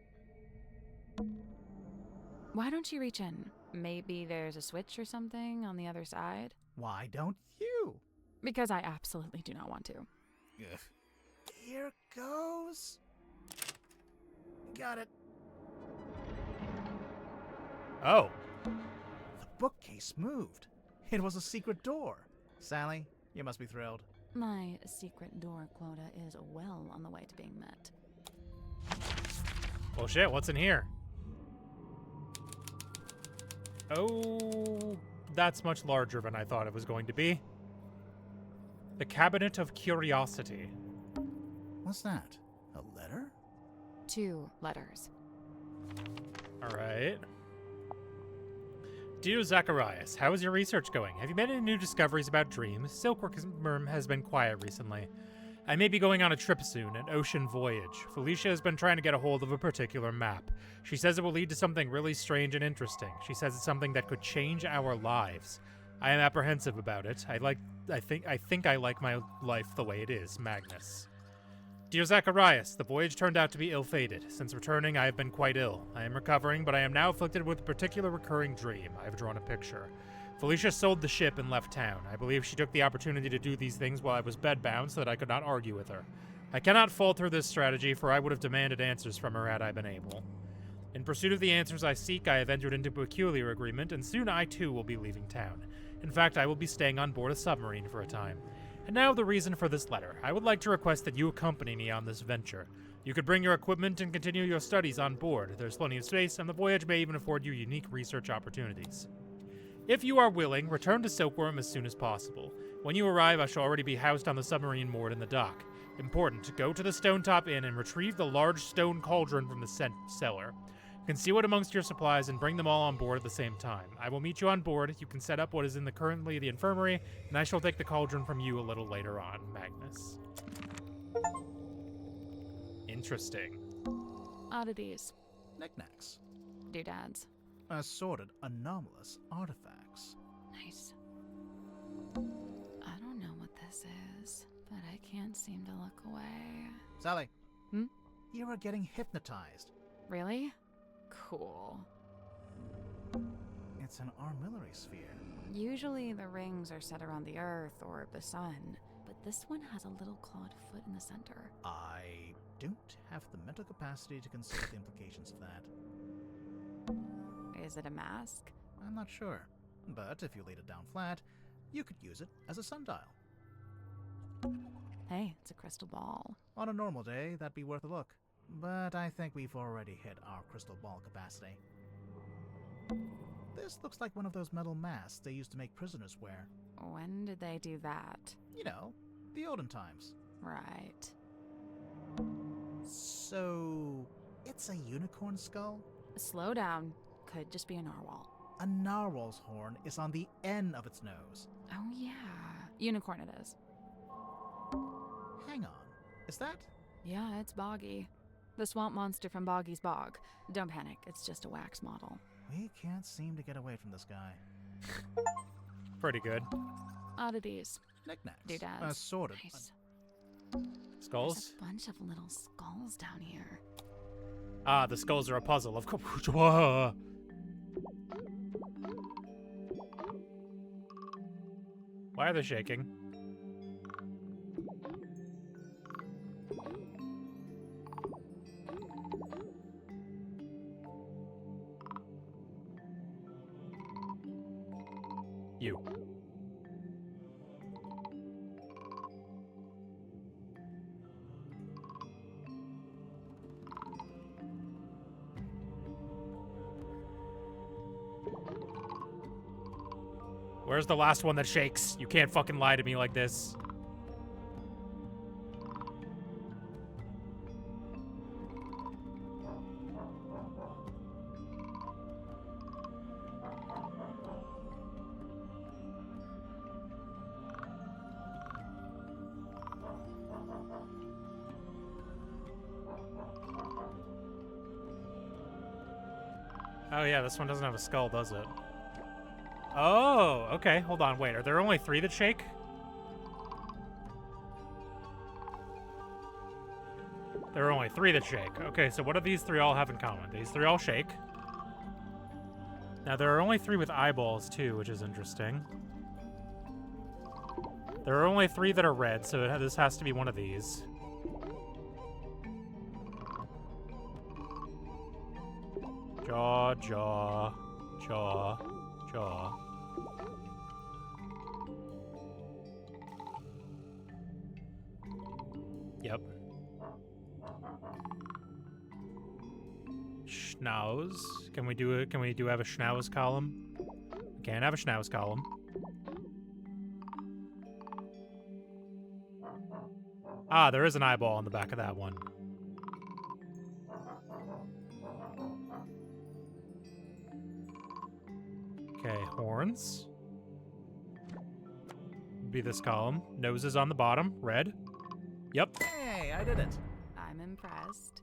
Why don't you reach in? Maybe there's a switch or something on the other side? Why don't you? Because I absolutely do not want to. Ugh. Here goes. Got it. Oh. The bookcase moved. It was a secret door. Sally, you must be thrilled. My secret door quota is well on the way to being met. Well, shit, what's in here? Oh, that's much larger than I thought it was going to be. The Cabinet of Curiosity. What's that? A letter? 2 letters. All right. Dear Zacharias, how is your research going? Have you made any new discoveries about dreams? Silkworm has been quiet recently. I may be going on a trip soon, an ocean voyage. Felicia has been trying to get a hold of a particular map. She says it will lead to something really strange and interesting. She says it's something that could change our lives. I am apprehensive about it. I think I like my life the way it is, Magnus. Dear Zacharias, the voyage turned out to be ill-fated. Since returning, I have been quite ill. I am recovering, but I am now afflicted with a particular recurring dream. I have drawn a picture. Felicia sold the ship and left town. I believe she took the opportunity to do these things while I was bedbound so that I could not argue with her. I cannot fault her this strategy, for I would have demanded answers from her had I been able. In pursuit of the answers I seek, I have entered into a peculiar agreement, and soon I too will be leaving town. In fact, I will be staying on board a submarine for a time. And now the reason for this letter. I would like to request that you accompany me on this venture. You could bring your equipment and continue your studies on board. There's plenty of space, and the voyage may even afford you unique research opportunities. If you are willing, return to Silkworm as soon as possible. When you arrive, I shall already be housed on the submarine moored in the dock. Important, go to the Stonetop Inn and retrieve the large stone cauldron from the cellar. Conceal it amongst your supplies and bring them all on board at the same time. I will meet you on board. You can set up what is currently the infirmary, and I shall take the cauldron from you a little later on, Magnus. Interesting. Oddities. Knickknacks. Doodads. Assorted anomalous artifacts. Nice. I don't know what this is, but I can't seem to look away. Sally. Hmm? You are getting hypnotized. Really? Cool. It's an armillary sphere. Usually the rings are set around the Earth or the Sun, but this one has a little clawed foot in the center. I don't have the mental capacity to consider the implications of that. Is it a mask? I'm not sure, but if you laid it down flat, you could use it as a sundial. Hey, it's a crystal ball. On a normal day, that'd be worth a look. But I think we've already hit our crystal ball capacity. This looks like one of those metal masks they used to make prisoners wear. When did they do that? You know, the olden times. Right. So, it's a unicorn skull? Slow down. Could just be a narwhal. A narwhal's horn is on the end of its nose. Oh yeah. Unicorn it is. Hang on. Is that? Yeah, it's Boggy. The swamp monster from Boggy's Bog. Don't panic, it's just a wax model. We can't seem to get away from this guy. Pretty good. Oddities. Knickknacks. Doodads. Assorted. Nice. Skulls? There's a bunch of little skulls down here. Ah, the skulls are a puzzle, of course. Whoa. Why are they shaking? You. Where's the last one that shakes? You can't fucking lie to me like this. Oh yeah, this one doesn't have a skull, does it? Oh, okay. Hold on, wait. Are there only 3 that shake? There are only 3 that shake. Okay, so what do these 3 all have in common? These 3 all shake. Now, there are only 3 with eyeballs, too, which is interesting. There are only 3 that are red, so this has to be one of these. Jaw, jaw, jaw, jaw. Yep. Schnauz. Can we do have a schnauz column? We can't have a schnauz column. Ah, there is an eyeball on the back of that one. Okay, horns. Be this column. Noses on the bottom, red. Yep. Hey, I did it. I'm impressed.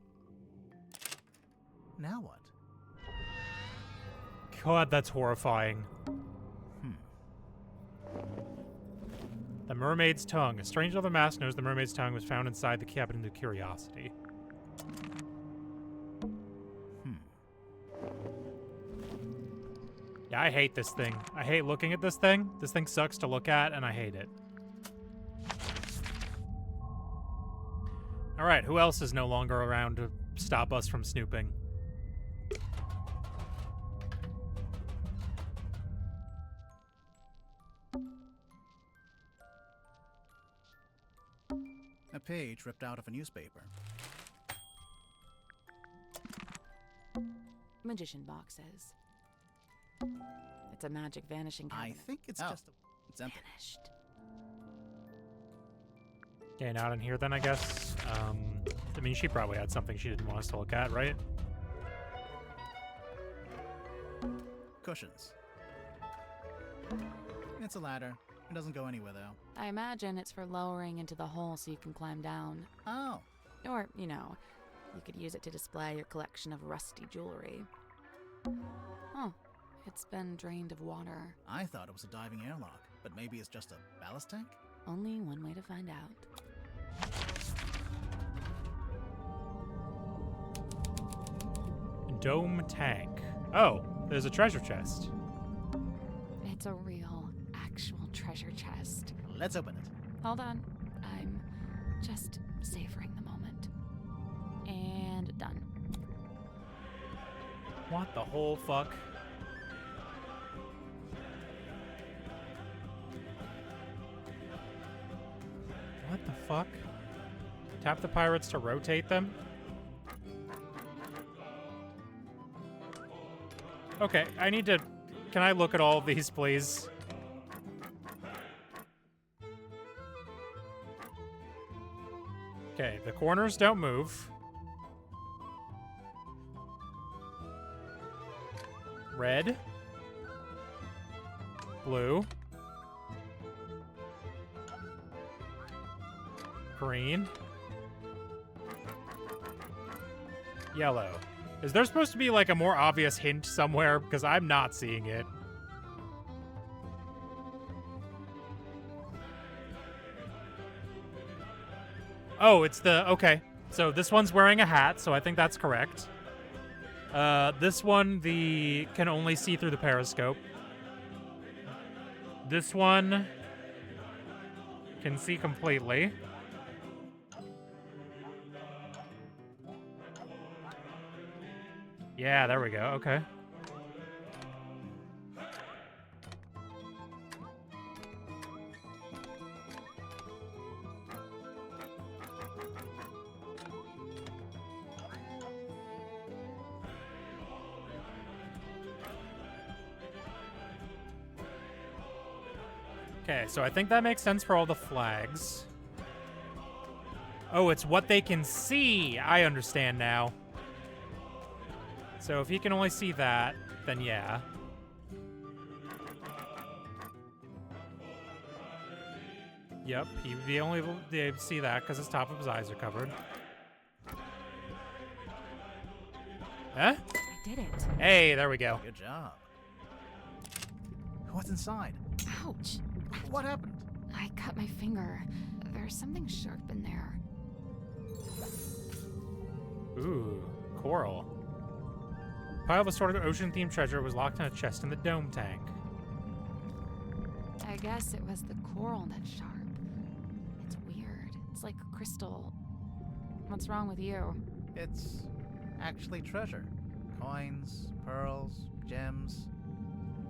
Now what? God, that's horrifying. The mermaid's tongue. A strange leather mask knows the mermaid's tongue was found inside the cabin of curiosity. Yeah, I hate this thing. I hate looking at this thing. This thing sucks to look at, and I hate it. Alright, who else is no longer around to stop us from snooping? A page ripped out of a newspaper. Magician boxes. It's a magic vanishing I cabinet. think it's just it's empty. Vanished. Okay, not in here then, I guess. I mean, she probably had something she didn't want us to look at, right? Cushions. It's a ladder. It doesn't go anywhere, though. I imagine it's for lowering into the hole so you can climb down. Oh. Or, you know, you could use it to display your collection of rusty jewelry. Oh, it's been drained of water. I thought it was a diving airlock, but maybe it's just a ballast tank? Only one way to find out. Dome tank. Oh, there's a treasure chest. It's a real, actual treasure chest. Let's open it. Hold on. I'm just savoring the moment. And done. What the whole fuck? What the fuck? Tap the pirates to rotate them? Okay, I need to... Can I look at all of these, please? Okay, the corners don't move. Red. Blue. Green. Yellow. Is there supposed to be like a more obvious hint somewhere? Because I'm not seeing it. Oh, it's the... Okay. So this one's wearing a hat, so I think that's correct. This one, the can only see through the periscope. This one can see completely. Yeah, there we go. Okay. Okay, so I think that makes sense for all the flags. Oh, it's what they can see. I understand now. So if he can only see that, then yeah. Yep, he would be only able to see that because his top of his eyes are covered. Huh? I did it. Hey, there we go. Good job. What's inside? Ouch. What happened? I cut my finger. There's something sharp in there. Ooh, coral. Pile of assorted ocean-themed treasure was locked in a chest in the dome tank. I guess it was the coral that's sharp. It's weird. It's like crystal. What's wrong with you? It's actually treasure. Coins, pearls, gems.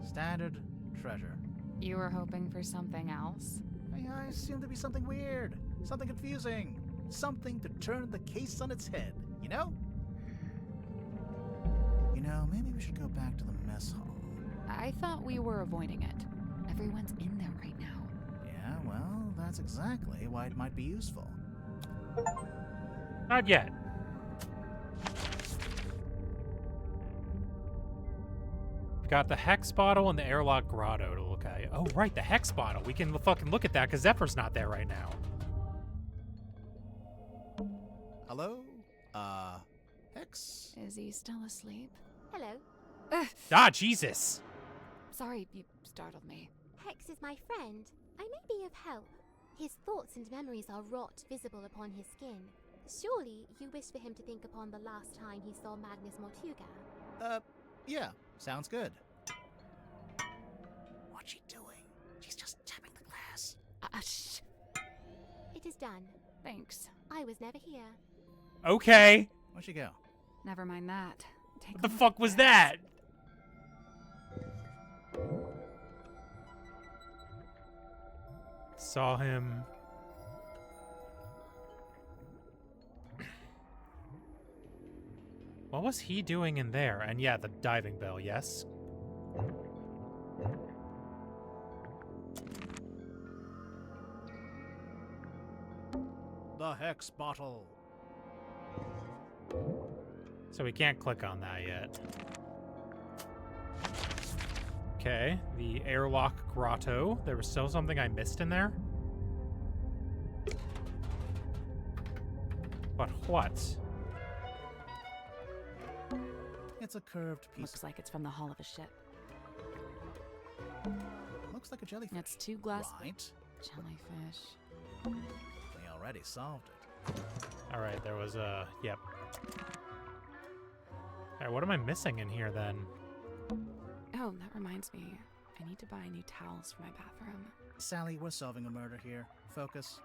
Standard treasure. You were hoping for something else? I assumed it'd be something weird, something confusing, something to turn the case on its head, you know? You know, maybe we should go back to the mess hall. I thought we were avoiding it. Everyone's in there right now. Yeah, well, that's exactly why it might be useful. Not yet. We've got the hex bottle and the airlock grotto to look at. Oh, right, the hex bottle. We can fucking look at that because Zephyr's not there right now. Hello? Hex? Is he still asleep? Hello. Ah, Jesus. Sorry, you startled me. Hex is my friend. I may be of help. His thoughts and memories are wrought visible upon his skin. Surely you wish for him to think upon the last time he saw Magnus Mortuga. Yeah, sounds good. What's she doing? She's just tapping the glass. Shh. It is done. Thanks. I was never here. Okay. Where'd she go? Never mind that. Take What the a look fuck at was this. that? Saw him. What was he doing in there? And yeah, the diving bell, yes. The hex bottle. So we can't click on that yet. Okay, the airlock grotto. There was still something I missed in there. But what? It's a curved piece. Looks like it's from the hull of a ship. Looks like a jellyfish. It's 2 glass Right. jellyfish. We already solved it. All right, there was a... Yep. All right, what am I missing in here then? Oh, that reminds me. I need to buy new towels for my bathroom. Sally, we're solving a murder here. Focus.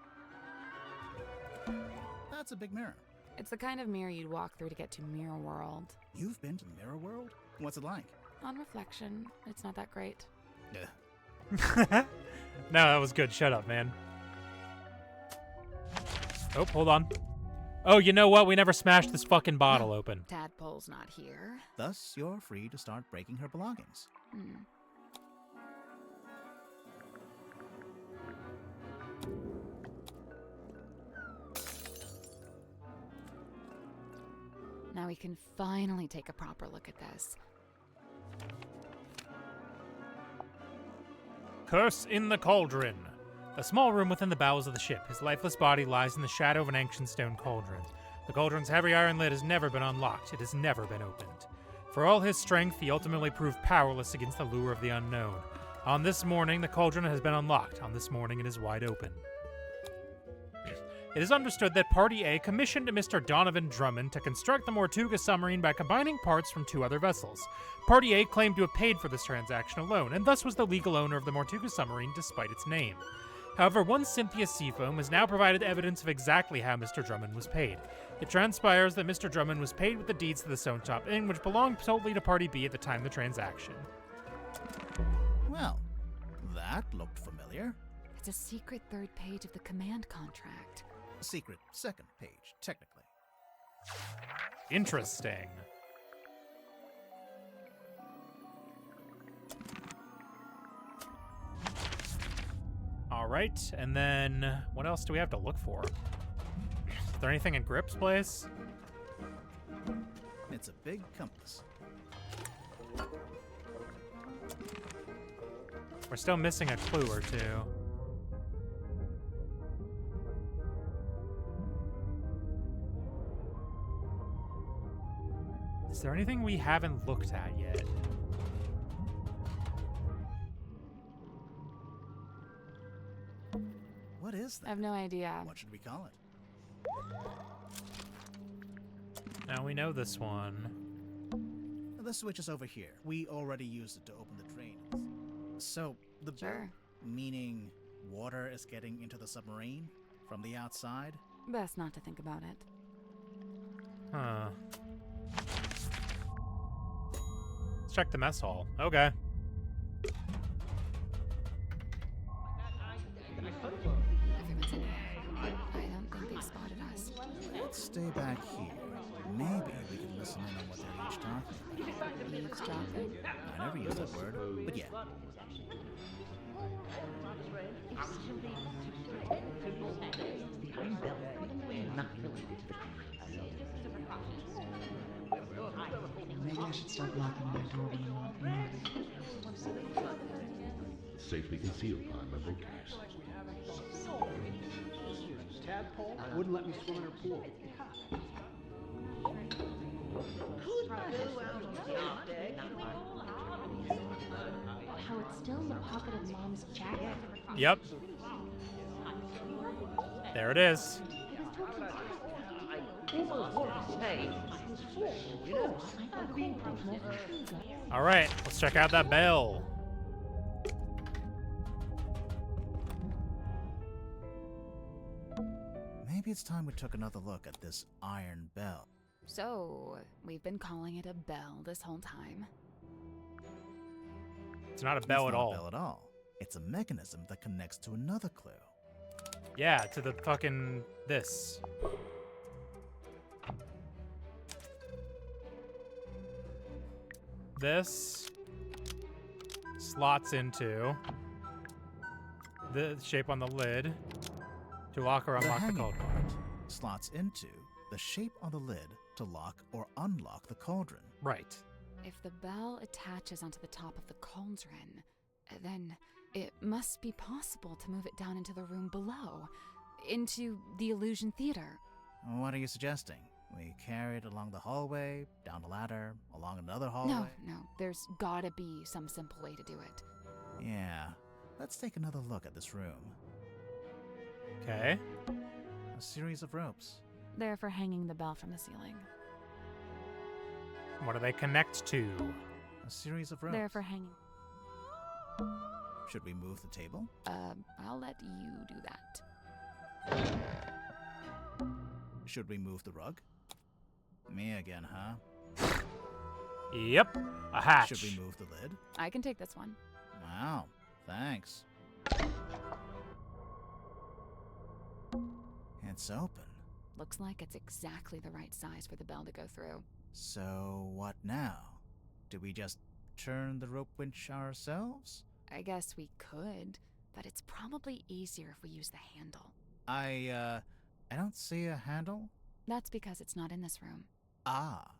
That's a big mirror. It's the kind of mirror you'd walk through to get to Mirror World. You've been to the mirror world? What's it like? On reflection, it's not that great. Ugh. No, that was good. Shut up, man. Oh, hold on. Oh, you know what? We never smashed this fucking bottle open. Tadpole's not here. Thus, you're free to start breaking her belongings. Now we can finally take a proper look at this. Curse in the Cauldron. A small room within the bowels of the ship. His lifeless body lies in the shadow of an ancient stone cauldron. The cauldron's heavy iron lid has never been unlocked. It has never been opened. For all his strength, he ultimately proved powerless against the lure of the unknown. On this morning, the cauldron has been unlocked. On this morning, it is wide open. It is understood that Party A commissioned Mr. Donovan Drummond to construct the Mortuga submarine by combining parts from 2 other vessels. Party A claimed to have paid for this transaction alone, and thus was the legal owner of the Mortuga submarine despite its name. However, one Cynthia Seafoam has now provided evidence of exactly how Mr. Drummond was paid. It transpires that Mr. Drummond was paid with the deeds to the Stone Top Inn, which belonged solely to Party B at the time of the transaction. Well, that looked familiar. It's a secret 3rd page of the command contract. Secret 2nd page, technically. Interesting. right. And then, what else do we have to look for? Is there anything in Grip's place? It's a big compass. We're still missing a clue or two. Is there anything we haven't looked at yet? What is that? I have no idea. What should we call it? Now we know this one. The switch is over here. We already used it to open the drain. So, the Sure. meaning water is getting into the submarine from the outside? Best not to think about it. Huh. Let's check the mess hall. Okay. Everyone's in here. I don't think they spotted us. Let's stay back here. Maybe we can listen in on what they're each talking about. Eavesdropping? I never used that word, but yeah. Maybe I should start locking my door when I'm not in. Safely concealed behind my bookcase. Tadpole wouldn't let me swim in her pool. How it's still in the pocket of Mom's jacket. Yep. There it is. All right, let's check out that bell. Maybe it's time we took another look at this iron bell. So, we've been calling it a bell this whole time. It's not a bell It's at not all. a bell at all. It's a mechanism that connects to another clue. Yeah, to the fucking this. This slots into the shape on the lid to lock or The unlock the hanging cauldron. part slots into the shape on the lid to lock or unlock the cauldron. Right. If the bell attaches onto the top of the cauldron, then it must be possible to move it down into the room below, into the illusion theater. What are you suggesting? We carry it along the hallway, down a ladder, along another hallway? No, there's gotta be some simple way to do it. Yeah. Let's take another look at this room. Okay. A series of ropes. They're for hanging the bell from the ceiling. What do they connect to? A series of ropes. They're for hanging. Should we move the table? I'll let you do that. Should we move the rug? Me again, huh? Yep. A hatch. Should we move the lid? I can take this one. Wow. Thanks. It's open. Looks like it's exactly the right size for the bell to go through. So what now? Do we just turn the rope winch ourselves? I guess we could, but it's probably easier if we use the handle. I don't see a handle. That's because it's not in this room. Ah.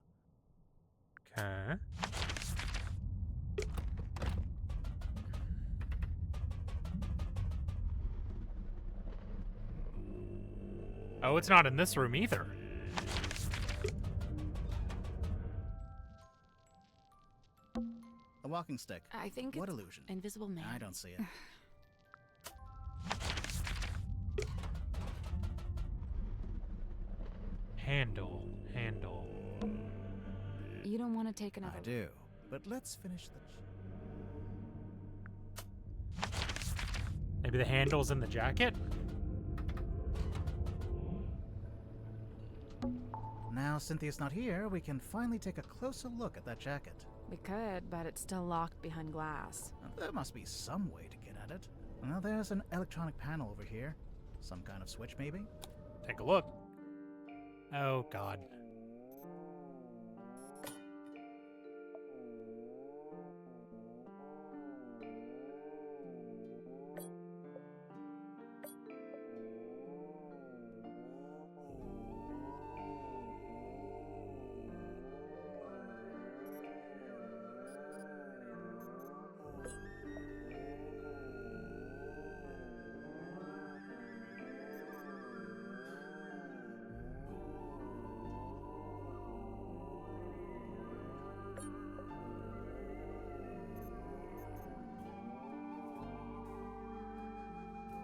Okay. Oh, it's not in this room either. A walking stick. I think What it's illusion? Invisible Man. I don't see it. Handle. You don't want to take another. I do. But let's finish the... Maybe the handle's in the jacket? Now Cynthia's not here, we can finally take a closer look at that jacket. We could, but it's still locked behind glass. There must be some way to get at it. Well, there's an electronic panel over here. Some kind of switch, maybe? Take a look. Oh, God.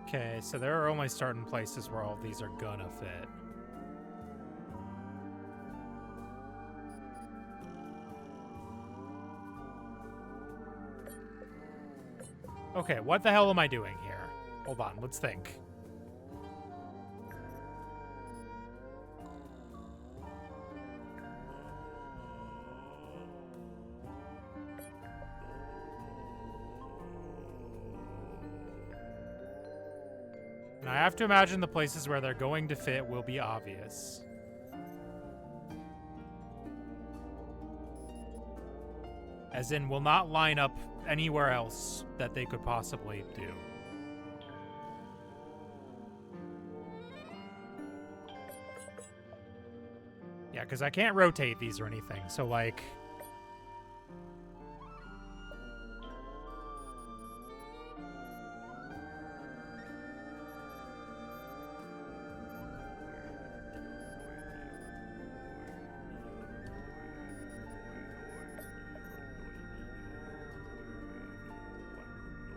Okay, so there are only certain places where all of these are gonna fit. Okay, what the hell am I doing here? Hold on, let's think. And I have to imagine the places where they're going to fit will be obvious. As in, will not line up anywhere else that they could possibly do. Yeah, because I can't rotate these or anything, so like...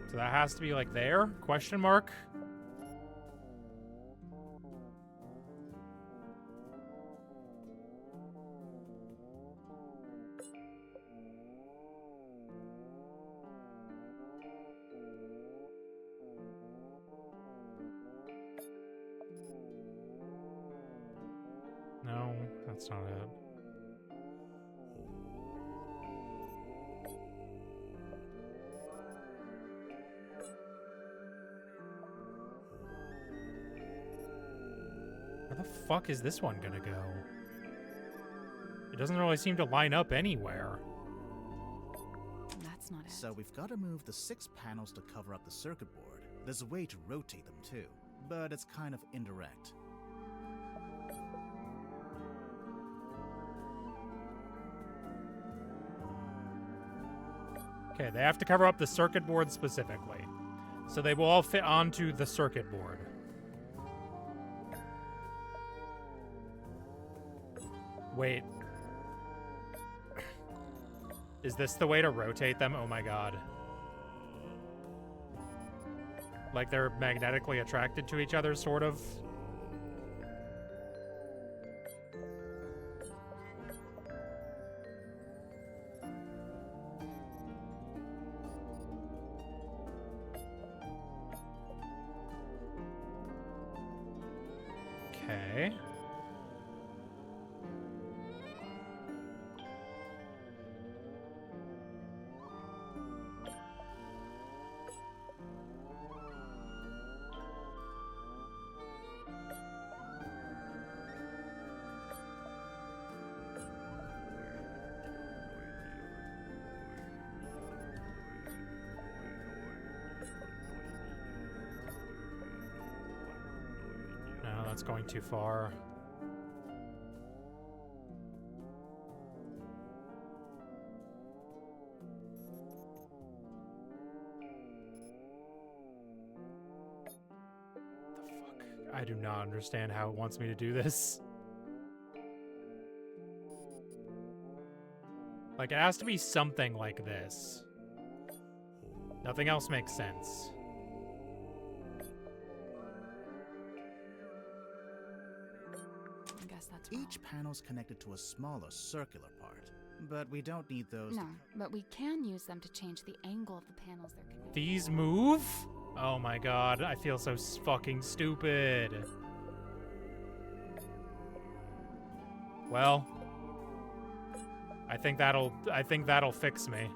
So that has to be like there? Question mark? No, that's not it. Where the fuck is this one gonna go? It doesn't really seem to line up anywhere. That's not it. So we've got to move the 6 panels to cover up the circuit board. There's a way to rotate them too, but it's kind of indirect. Okay, they have to cover up the circuit board specifically. So they will all fit onto the circuit board. Wait. Is this the way to rotate them? Oh my god. Like they're magnetically attracted to each other, sort of? Okay. No, that's going too far. I do not understand how it wants me to do this. Like, it has to be something like this. Nothing else makes sense. I guess that's wrong. Each panel's connected to a smaller circular part, but we don't need those. No, but we can use them to change the angle of the panels they're connected. These move? Oh my god, I feel so fucking stupid. Well, I think that'll fix me.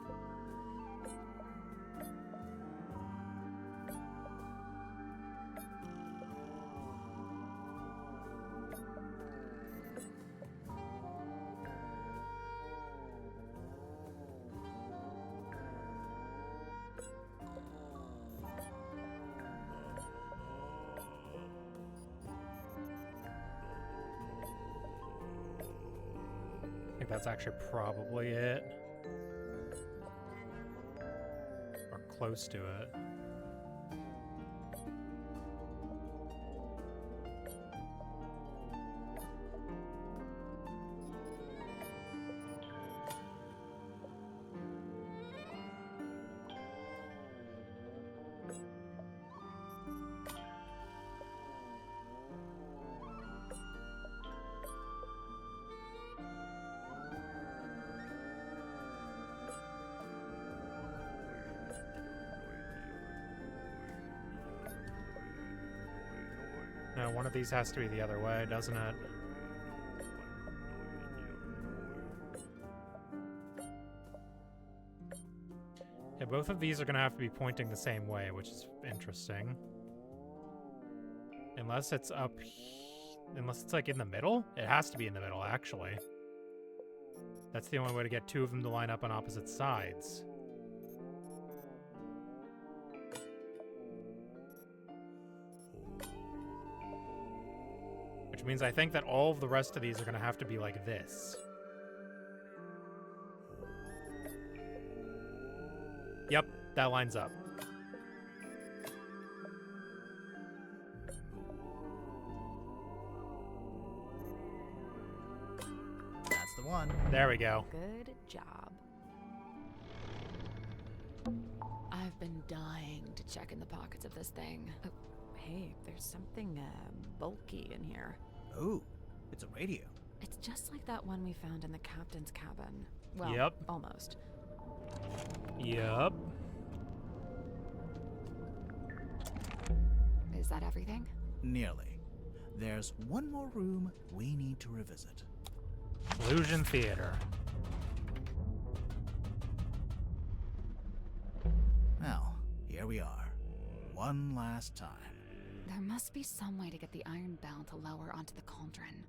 I think that's actually probably it. Or close to it. One of these has to be the other way, doesn't it? Yeah, both of these are gonna have to be pointing the same way, which is interesting. Unless it's unless it's like in the middle? It has to be in the middle, actually. That's the only way to get two of them to line up on opposite sides. Which means I think that all of the rest of these are gonna have to be like this. Yep, that lines up. That's the one. There we go. Good job. I've been dying to check in the pockets of this thing. Oh, hey, there's something bulky in here. Ooh, it's a radio. It's just like that one we found in the captain's cabin. Well, Yep. Almost. Yep. Is that everything? Nearly. There's one more room we need to revisit. Illusion Theater. Well, here we are. One last time. There must be some way to get the iron bell to lower onto the cauldron.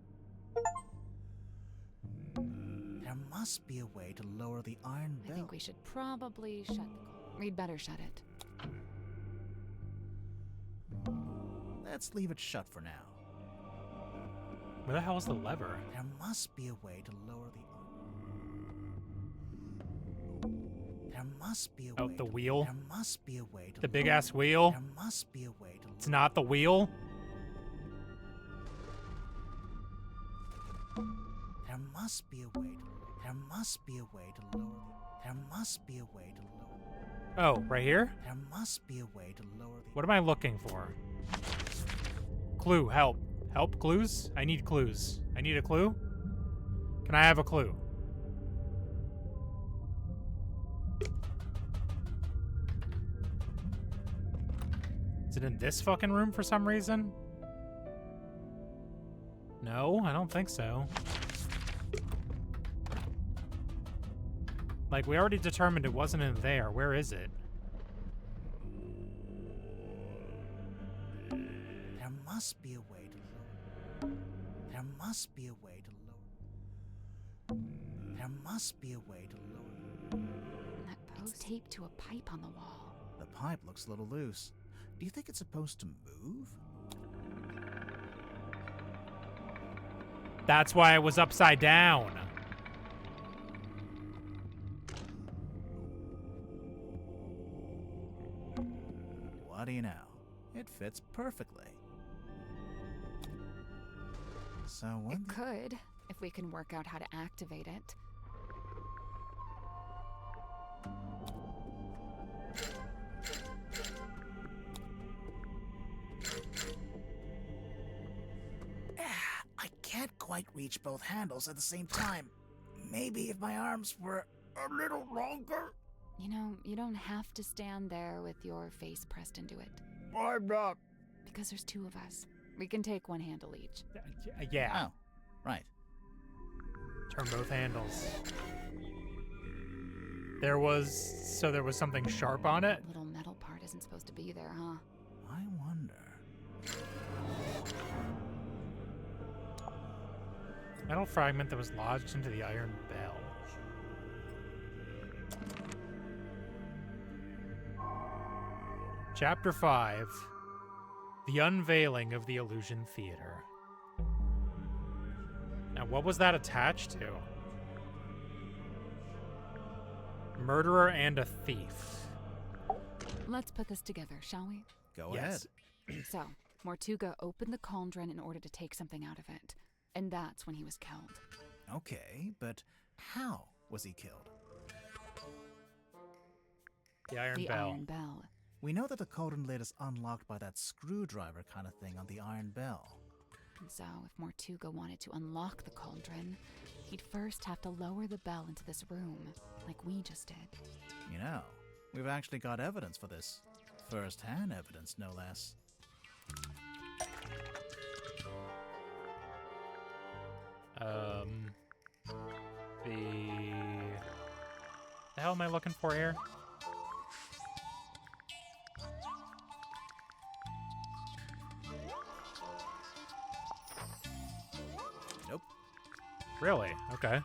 There must be a way to lower the iron I bell. think we should probably shut the cauldron. We'd better shut it. Let's leave it shut for now. Where the hell is the lever? There must be a way to lower the There must be a Oh, way the to- wheel? There must be a way to The big lower- ass wheel? There must be a way to It's not the wheel? There must be a way to There must be a way to lower the There must be a way to lower Oh, right here? There must be a way to lower the What am I looking for? Clue, help. Help, clues? I need clues. I need a clue? Can I have a clue? Is it in this fucking room for some reason? No, I don't think so. Like, we already determined it wasn't in there. Where is it? There must be a way to lower There must be a way to lower There must be a way to lower That post taped to a pipe on the wall. The pipe looks a little loose. Do you think it's supposed to move? That's why it was upside down. What do you know? It fits perfectly. So what? It could, if we can work out how to activate it. I can't quite reach both handles at the same time. Maybe if my arms were a little longer. You know, you don't have to stand there with your face pressed into it. I'm not. Because there's two of us. We can take one handle each. Yeah. Oh, right. Turn both handles. There was something sharp on it? That little metal part isn't supposed to be there, huh? I wonder. Metal fragment that was lodged into the iron bell. Chapter 5. The Unveiling of the Illusion Theater. Now, what was that attached to? Murderer and a thief. Let's put this together, shall we? Go Yes. ahead. So, Mortuga opened the cauldron in order to take something out of it. And that's when he was killed. Okay, but how was he killed? The iron The bell. iron bell. We know that the cauldron lid is unlocked by that screwdriver kind of thing on the iron bell. And so, if Mortuga wanted to unlock the cauldron, he'd first have to lower the bell into this room, like we just did. You know, we've actually got evidence for this. First-hand evidence, no less. The hell am I looking for here? Nope. Really? Okay.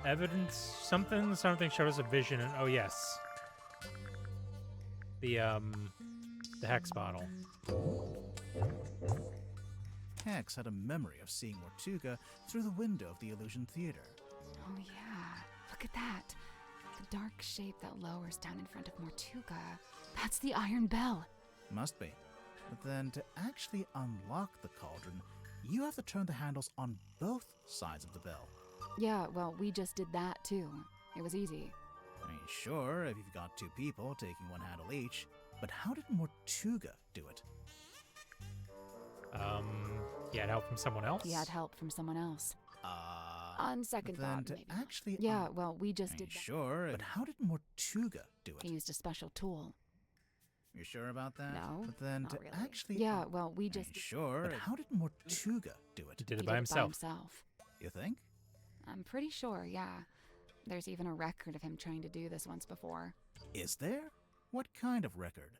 Evidence, something showed us a vision, and oh yes. The Hex bottle. Hex had a memory of seeing Mortuga through the window of the Illusion Theater. Oh yeah, look at that. The dark shape that lowers down in front of Mortuga. That's the Iron Bell. Must be. But then to actually unlock the cauldron, you have to turn the handles on both sides of the bell. Yeah, well, we just did that too. It was easy. I mean, sure, if you've got two people taking one handle each, but how did Mortuga do it? He had help from someone else? He had help from someone else. On second then thought, to maybe. actually Yeah, well, we just did that. Sure, but how did Mortuga do it? He used a special tool. You sure about that? No, But then not to really. actually Yeah, well, we just did sure, but how did Mortuga do it? He did it He by did himself. You think? I'm pretty sure, yeah. There's even a record of him trying to do this once before. Is there? What kind of record?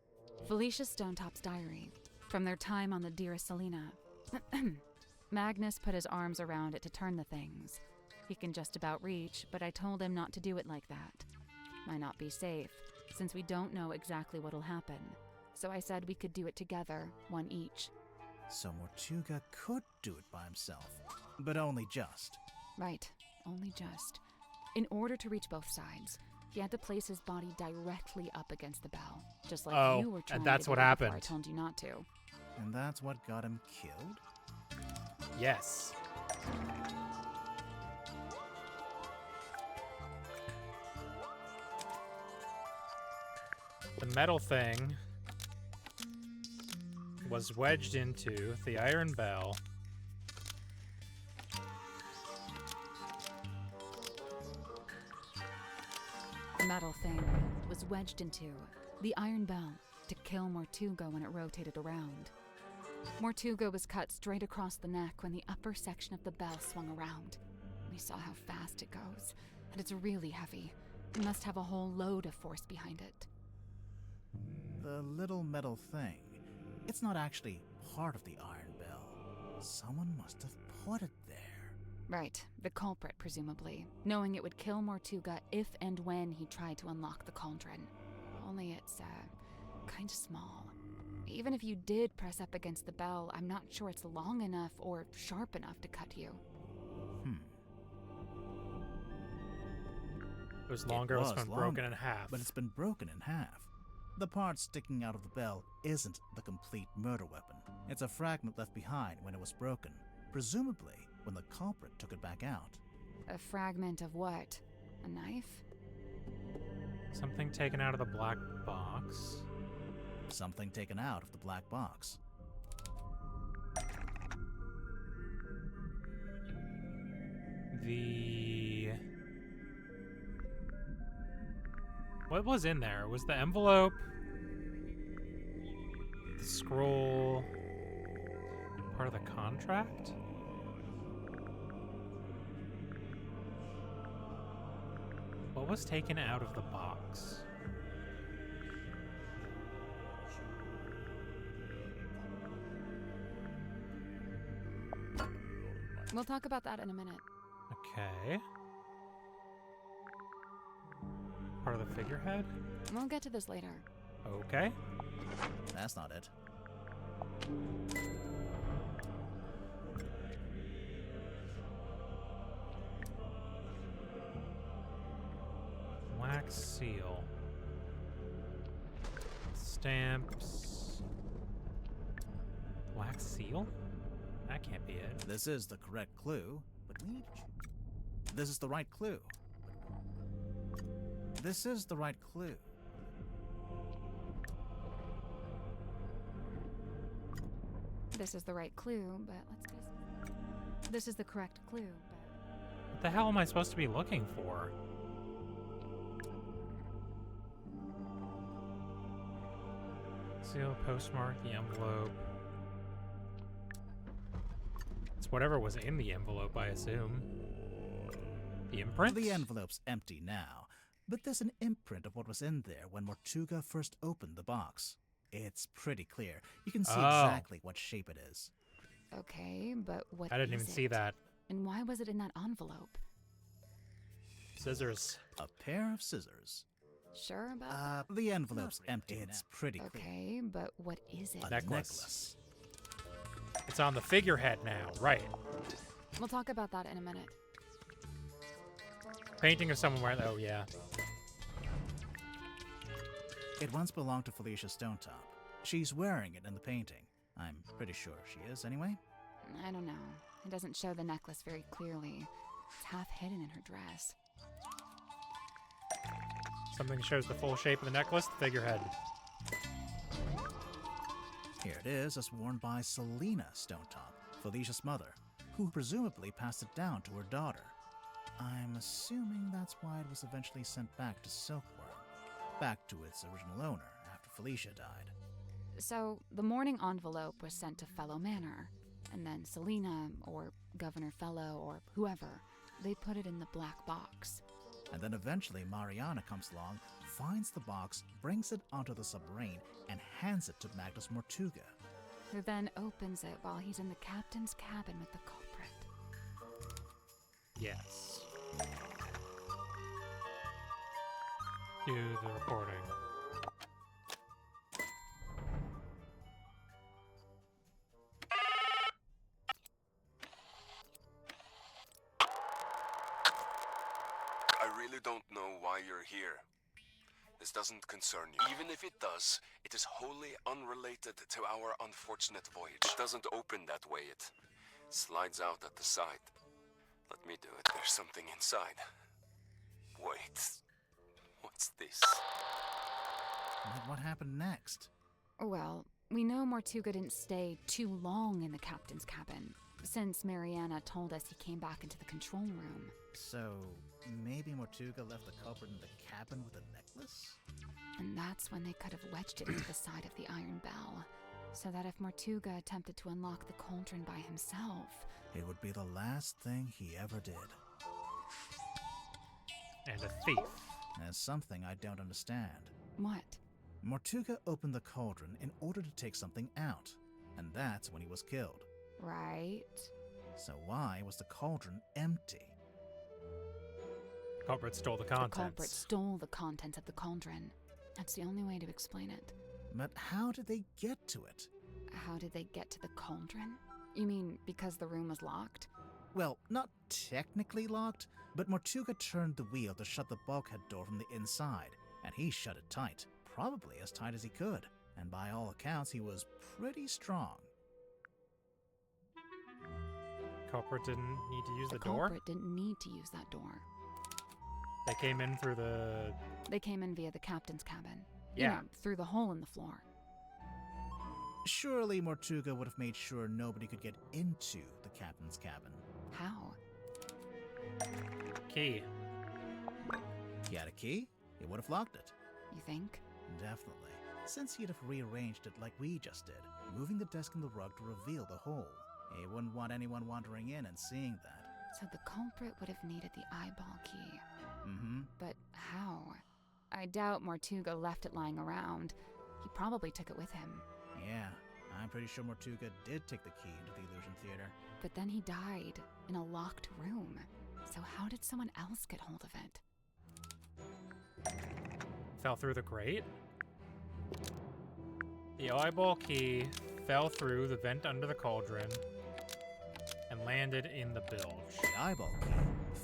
Felicia Stonetop's diary, from their time on the Dearest Selena. Magnus put his arms around it to turn the things. He can just about reach, but I told him not to do it like that. Might not be safe, since we don't know exactly what'll happen. So I said we could do it together, one each. So Mortuga could do it by himself, but only just. Right, only just. In order to reach both sides, he had to place his body directly up against the bell, just like Oh, you were trying and that's to what do before happened. I told you not to. And that's what got him killed? Yes. The metal thing was wedged into the iron bell. The metal thing was wedged into the iron bell to kill Mortuga when it rotated around. Mortuga was cut straight across the neck when the upper section of the bell swung around. We saw how fast it goes, and it's really heavy. It must have a whole load of force behind it. The little metal thing, it's not actually part of the iron bell. Someone must have put it there. Right, the culprit, presumably, knowing it would kill Mortuga if and when he tried to unlock the cauldron. Only it's, kind of small. Even if you did press up against the bell, I'm not sure it's long enough or sharp enough to cut you. It was longer, it's been broken in half. But it's been broken in half. The part sticking out of the bell isn't the complete murder weapon. It's a fragment left behind when it was broken, presumably when the culprit took it back out. A fragment of what? A knife? Something taken out of the black box. Something taken out of the black box. What was in there? Was the envelope, the scroll, part of the contract? What was taken out of the box? We'll talk about that in a minute. Okay. Part of the figurehead? We'll get to this later. Okay. That's not it. Wax seal. Stamps. Wax seal? That can't be it. This is the correct clue, but we need to This is the right clue. This is the right clue. This is the right clue, but let's be... This is the correct clue, but... What the hell am I supposed to be looking for? Seal, postmark, the envelope. It's whatever was in the envelope, I assume. The imprint? The envelope's empty now, but there's an imprint of what was in there when Mortuga first opened the box. It's pretty clear. You can see exactly what shape it is. Okay, but what I didn't is even see it? that. And why was it in that envelope? Scissors. A pair of scissors. Sure about The envelope's empty. It's pretty clear. Okay, but what is it? A Necklace. It's on the figurehead now, right. We'll talk about that in a minute. Painting of someone wearing... Oh, yeah. It once belonged to Felicia Stonetop. She's wearing it in the painting. I'm pretty sure she is, anyway. I don't know. It doesn't show the necklace very clearly. It's half hidden in her dress. Something shows the full shape of the necklace, the figurehead. Here it is, as worn by Selena Stonetop, Felicia's mother, who presumably passed it down to her daughter. I'm assuming that's why it was eventually sent back to Silkworm, back to its original owner after Felicia died. So, the morning envelope was sent to Fellow Manor, and then Selena, or Governor Fellow, or whoever, they put it in the black box. And then eventually Mariana comes along, finds the box, brings it onto the submarine, and hands it to Magnus Mortuga. Who then opens it while he's in the captain's cabin with the culprit. Yes. Do the recording. I really don't know why you're here. This doesn't concern you. Even if it does, it is wholly unrelated to our unfortunate voyage. It doesn't open that way. It slides out at the side. Let me do it. There's something inside. Wait. What's this? But what happened next? Well, we know Mortuga didn't stay too long in the captain's cabin, since Mariana told us he came back into the control room. So, maybe Mortuga left the culprit in the cabin with a necklace? And that's when they could have wedged it into the side of the iron bell, so that if Mortuga attempted to unlock the cauldron by himself... It would be the last thing he ever did. And a thief. There's something I don't understand. What? Mortuga opened the cauldron in order to take something out, and that's when he was killed. Right. So why was the cauldron empty? Culprit stole the The contents. culprit stole the contents of the cauldron. That's the only way to explain it. But how did they get to it? How did they get to the cauldron? You mean because the room was locked? Well, not technically locked, but Mortuga turned the wheel to shut the bulkhead door from the inside, and he shut it tight, probably as tight as he could, and by all accounts he was pretty strong. Culprit didn't need to use the The door? culprit didn't need to use that door. They came in through the... They came in via the captain's cabin. Yeah. You know, through the hole in the floor. Surely Mortuga would have made sure nobody could get into the captain's cabin. How? Key. He had a key, he would have locked it. You think? Definitely, since he'd have rearranged it like we just did, moving the desk and the rug to reveal the hole. He wouldn't want anyone wandering in and seeing that. So the culprit would have needed the eyeball key. Mm-hmm. But how? I doubt Mortuga left it lying around. He probably took it with him. Yeah, I'm pretty sure Mortuga did take the key into the Illusion Theater. But then he died in a locked room. So how did someone else get hold of it? Fell through the grate? The eyeball key fell through the vent under the cauldron and landed in the bilge. The eyeball key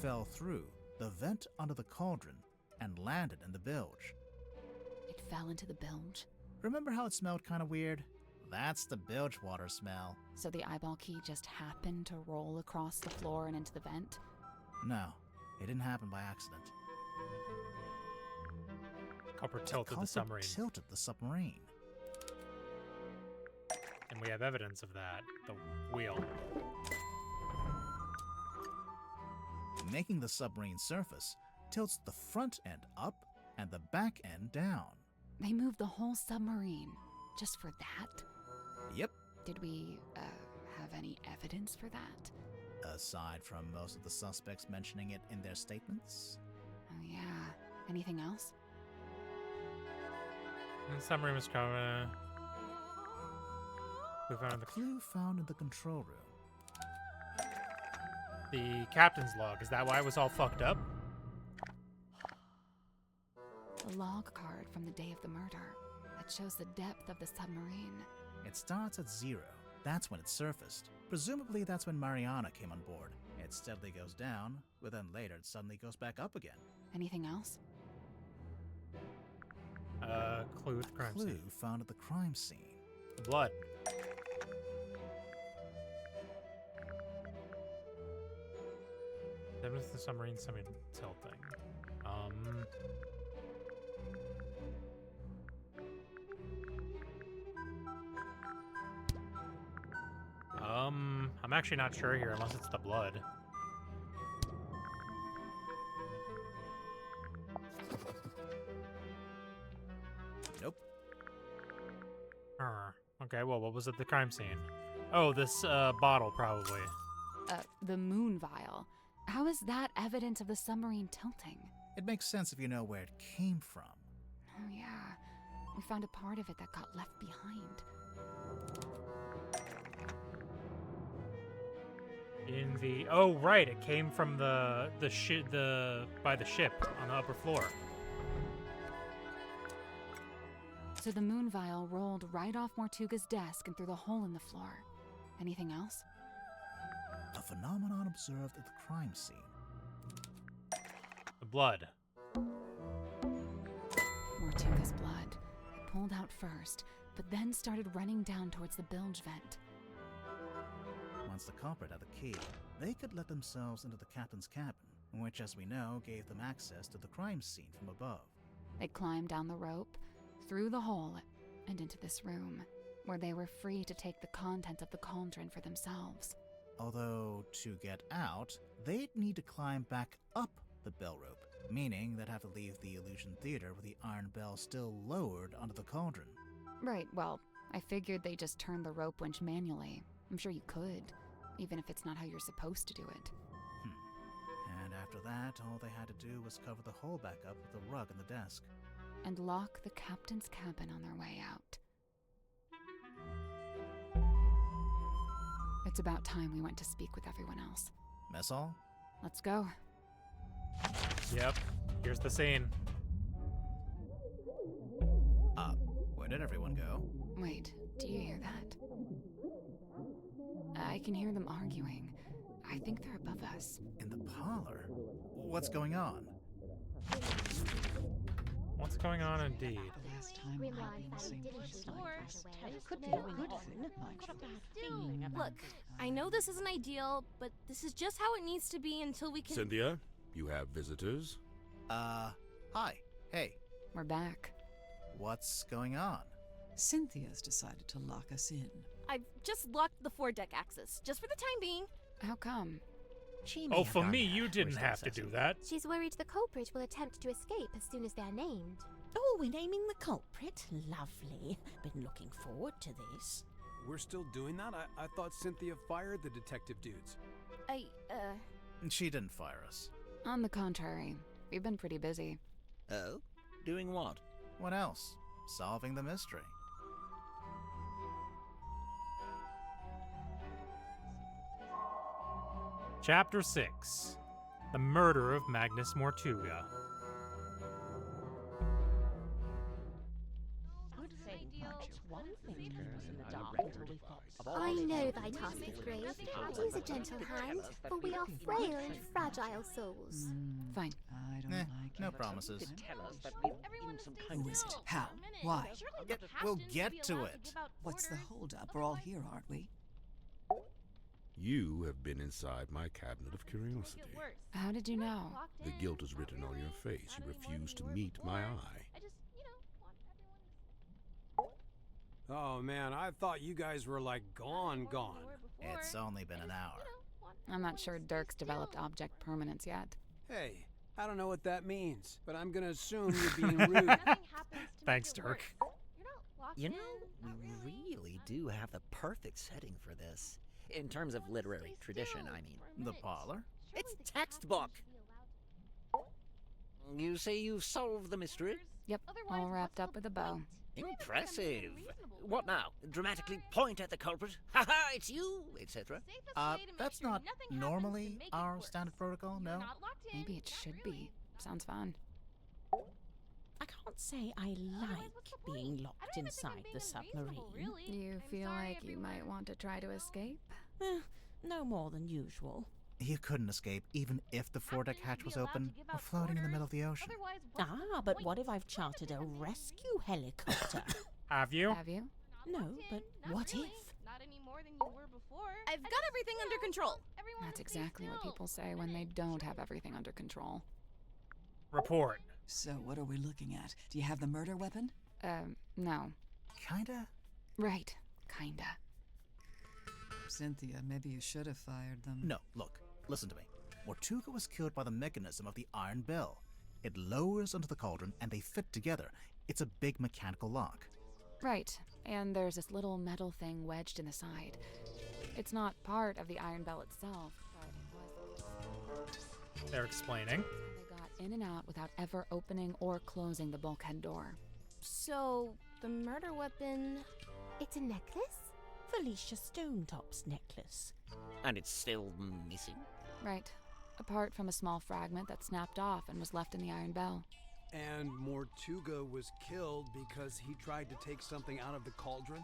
fell through the vent under the cauldron and landed in the bilge. It fell into the bilge? Remember how it smelled kind of weird? That's the bilge water smell. So the eyeball key just happened to roll across the floor and into the vent? No, it didn't happen by accident. Culprit tilted the submarine. Tilted the submarine. And we have evidence of that. The wheel. Making the submarine surface tilts the front end up and the back end down. They moved the whole submarine. Just for that? Yep. Did we, have any evidence for that? Aside from most of the suspects mentioning it in their statements. Oh, yeah. Anything else? Summary was covered. We found A clue found in the control room. the captain's log. Is that why it was all fucked up? The log card from the day of the murder. That shows the depth of the submarine. It starts at 0. That's when it surfaced. Presumably that's when Mariana came on board. It steadily goes down, but then later it suddenly goes back up again. Anything else? Clue at the crime Clue scene. found at the crime scene. Blood. That was the submarine semi-tilt thing. I'm actually not sure here unless it's the blood. Nope. Okay, well, what was at the crime scene? Oh, this bottle, probably. The moon vial. How is that evidence of the submarine tilting? It makes sense if you know where it came from. Oh, yeah. We found a part of it that got left behind. In the oh right, it came from by the ship on the upper floor. So the moon vial rolled right off Mortuga's desk and through the hole in the floor. Anything else? A phenomenon observed at the crime scene. The blood. Mortuga's blood. It pulled out first, but then started running down towards the bilge vent. Once the culprit had the key, they could let themselves into the captain's cabin, which, as we know, gave them access to the crime scene from above. They climbed down the rope, through the hole, and into this room, where they were free to take the contents of the cauldron for themselves. Although, to get out, they'd need to climb back up the bell rope, meaning they'd have to leave the illusion theater with the iron bell still lowered onto the cauldron. Right, well, I figured they just turned the rope winch manually. I'm sure you could, even if it's not how you're supposed to do it. And after that, all they had to do was cover the hole back up with the rug on the desk. And lock the captain's cabin on their way out. It's about time we went to speak with everyone else. Mess hall? Let's go. Yep. Here's the scene. Where did everyone go? Wait, do you hear that? I can hear them arguing. I think they're above us. In the parlor? What's going on? What's going on indeed? Last time I've been seen just like this. Could be a good thing. Look, I know this isn't ideal, but this is just how it needs to be until we can. Cynthia, you have visitors? Hi. Hey. We're back. What's going on? Cynthia's decided to lock us in. I've just locked the foredeck access, just for the time being. How come? Oh, for me, you didn't have to do that. She's worried the culprit will attempt to escape as soon as they're named. Oh, we're naming the culprit? Lovely. Been looking forward to this. We're still doing that? I thought Cynthia fired the detective dudes. She didn't fire us. On the contrary, we've been pretty busy. Oh? Doing what? What else? Solving the mystery. Chapter 6. The Murder of Magnus Mortuga. I know thy task is grave, but use a gentle hand, for we are frail and fragile souls. Fine. I don't like No it. promises. Who is it? How? Why? We'll get to it. What's the holdup? We're all here, aren't we? You have been inside my cabinet of curiosity. How did you know? The guilt is written on your face. You refuse to meet my eye. Oh man, I thought you guys were like gone. It's only been an hour. I'm not sure Dirk's developed object permanence yet. Hey, I don't know what that means, but I'm gonna assume you're being rude. Thanks, Dirk. You know, we really do have the perfect setting for this. In terms of literary tradition, I mean. The parlor? It's textbook! You say you've solved the mystery? Yep, all wrapped up with a bow. Impressive! What now? Dramatically point at the culprit? Ha ha, it's you! Etc. That's not normally our standard protocol, no? Maybe it should be. Sounds fun. I can't say I like being locked inside the submarine. You feel like you might want to try to escape? No more than usual. You couldn't escape even if the foredeck hatch was open or floating in the middle of the ocean. But what if I've chartered a rescue helicopter? Have you? Have you? No, but what if? Not any more than you were before. I've got everything under control. That's exactly what people say when they don't have everything under control. Report. So, what are we looking at? Do you have the murder weapon? No. Kinda? Right, kinda. Cynthia, maybe you should have fired them. No, look, listen to me. Mortuga was killed by the mechanism of the iron bell. It lowers onto the cauldron and they fit together. It's a big mechanical lock. Right, and there's this little metal thing wedged in the side. It's not part of the iron bell itself, but it was. They're explaining. They got in and out without ever opening or closing the bulkhead door. So, the murder weapon... It's a necklace? Felicia Stonetop's necklace. And it's still missing? Right. Apart from a small fragment that snapped off and was left in the iron bell. And Mortuga was killed because he tried to take something out of the cauldron?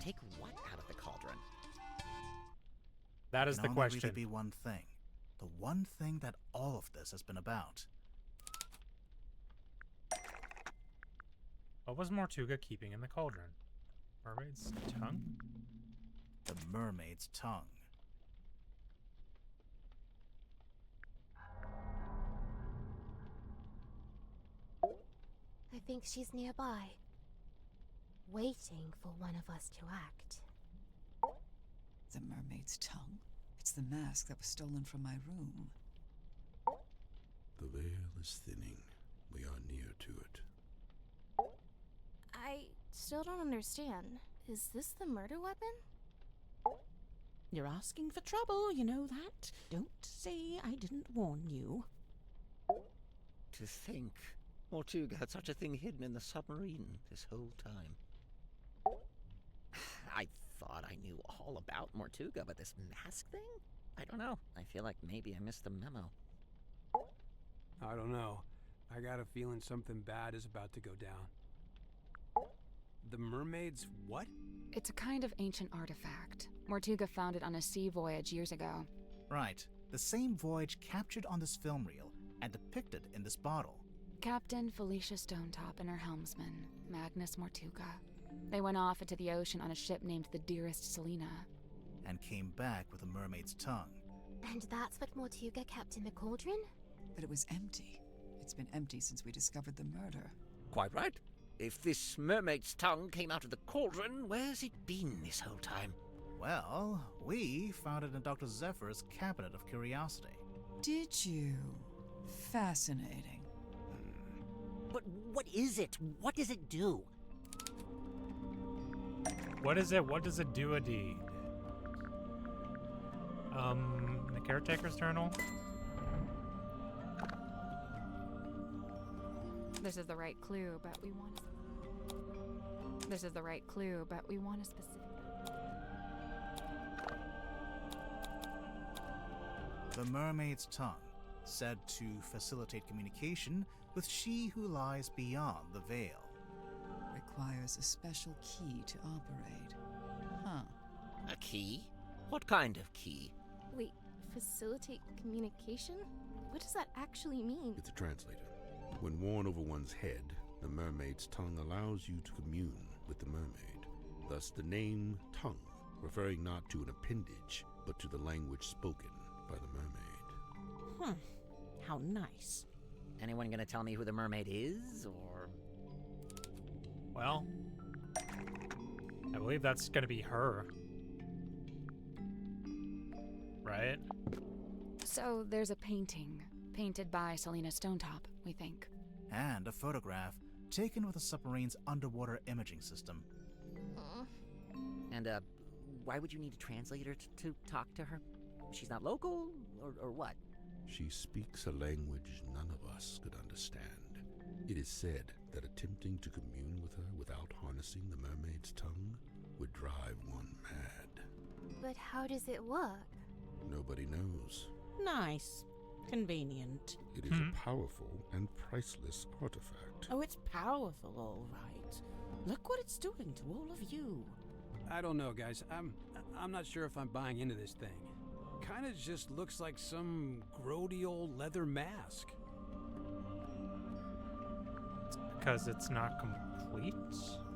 Take what out of the cauldron? That is the question. It can only really be one thing. The one thing that all of this has been about. What was Mortuga keeping in the cauldron? Mermaid's tongue? The mermaid's tongue. I think she's nearby, waiting for one of us to act. The mermaid's tongue? It's the mask that was stolen from my room. The veil is thinning. We are near to it. I still don't understand. Is this the murder weapon? You're asking for trouble, you know that. Don't say I didn't warn you. To think Mortuga had such a thing hidden in the submarine this whole time. I thought I knew all about Mortuga, but this mask thing? I don't know. I feel like maybe I missed the memo. I don't know. I got a feeling something bad is about to go down. The mermaid's what? It's a kind of ancient artifact. Mortuga found it on a sea voyage years ago. Right. The same voyage captured on this film reel and depicted in this bottle. Captain Felicia Stonetop and her helmsman, Magnus Mortuga. They went off into the ocean on a ship named the Dearest Selena. And came back with a mermaid's tongue. And that's what Mortuga kept in the cauldron? But it was empty. It's been empty since we discovered the murder. Quite right. If this mermaid's tongue came out of the cauldron, where's it been this whole time? Well, we found it in Dr. Zephyr's cabinet of curiosity. Did you? Fascinating. But what is it? What does it do? What is it? What does it do a deed? The caretaker's journal? This is the right clue, but we want This is the right clue, but we want a specific... The mermaid's tongue, said to facilitate communication with she who lies beyond the veil. Requires a special key to operate. Huh. A key? What kind of key? Wait, facilitate communication? What does that actually mean? It's a translator. When worn over one's head, the mermaid's tongue allows you to commune with the mermaid. Thus the name tongue, referring not to an appendage, but to the language spoken by the mermaid. How nice. Anyone gonna tell me who the mermaid is, or...? Well, I believe that's gonna be her. Right? So there's a painting, painted by Selena Stonetop, we think. And a photograph taken with the submarine's underwater imaging system. And, why would you need a translator to talk to her? She's not local, or what? She speaks a language none of us could understand. It is said that attempting to commune with her without harnessing the mermaid's tongue would drive one mad. But how does it work? Nobody knows. Nice. Convenient. It is a powerful and priceless artifact. Oh, it's powerful, all right. Look what it's doing to all of you. I don't know, guys. I'm not sure if I'm buying into this thing. Kinda just looks like some grody old leather mask. Because it's not complete?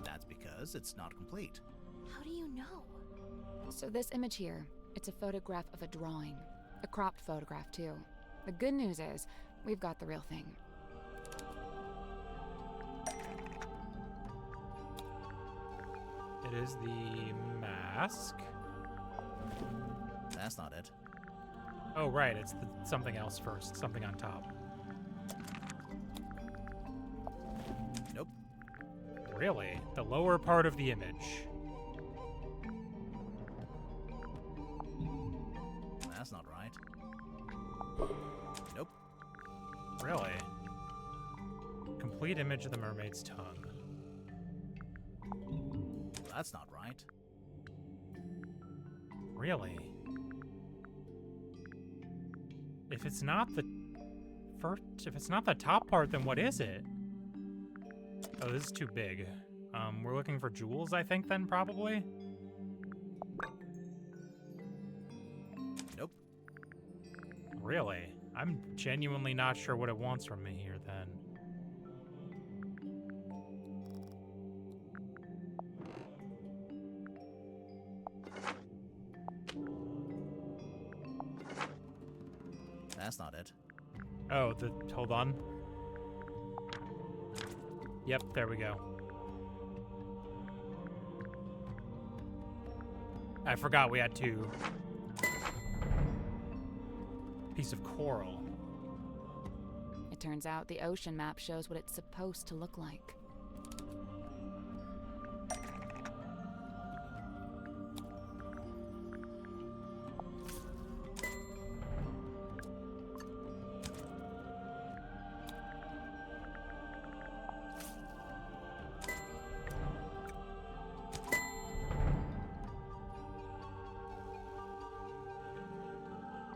That's because it's not complete. How do you know? So this image here, it's a photograph of a drawing. A cropped photograph, too. The good news is, we've got the real thing. It is the mask. That's not it. Oh, right, it's something else first. Something on top. Nope. Really? The lower part of the image. That's not right. Nope. Really? Complete image of the mermaid's tongue. That's not right. Really? If it's not the if it's not the top part, then what is it? Oh, this is too big. We're looking for jewels, I think, then, probably? Nope. Really? I'm genuinely not sure what it wants from me here, then. That's not it. Oh, hold on. Yep, there we go. I forgot we had to. Piece of coral. It turns out the ocean map shows what it's supposed to look like.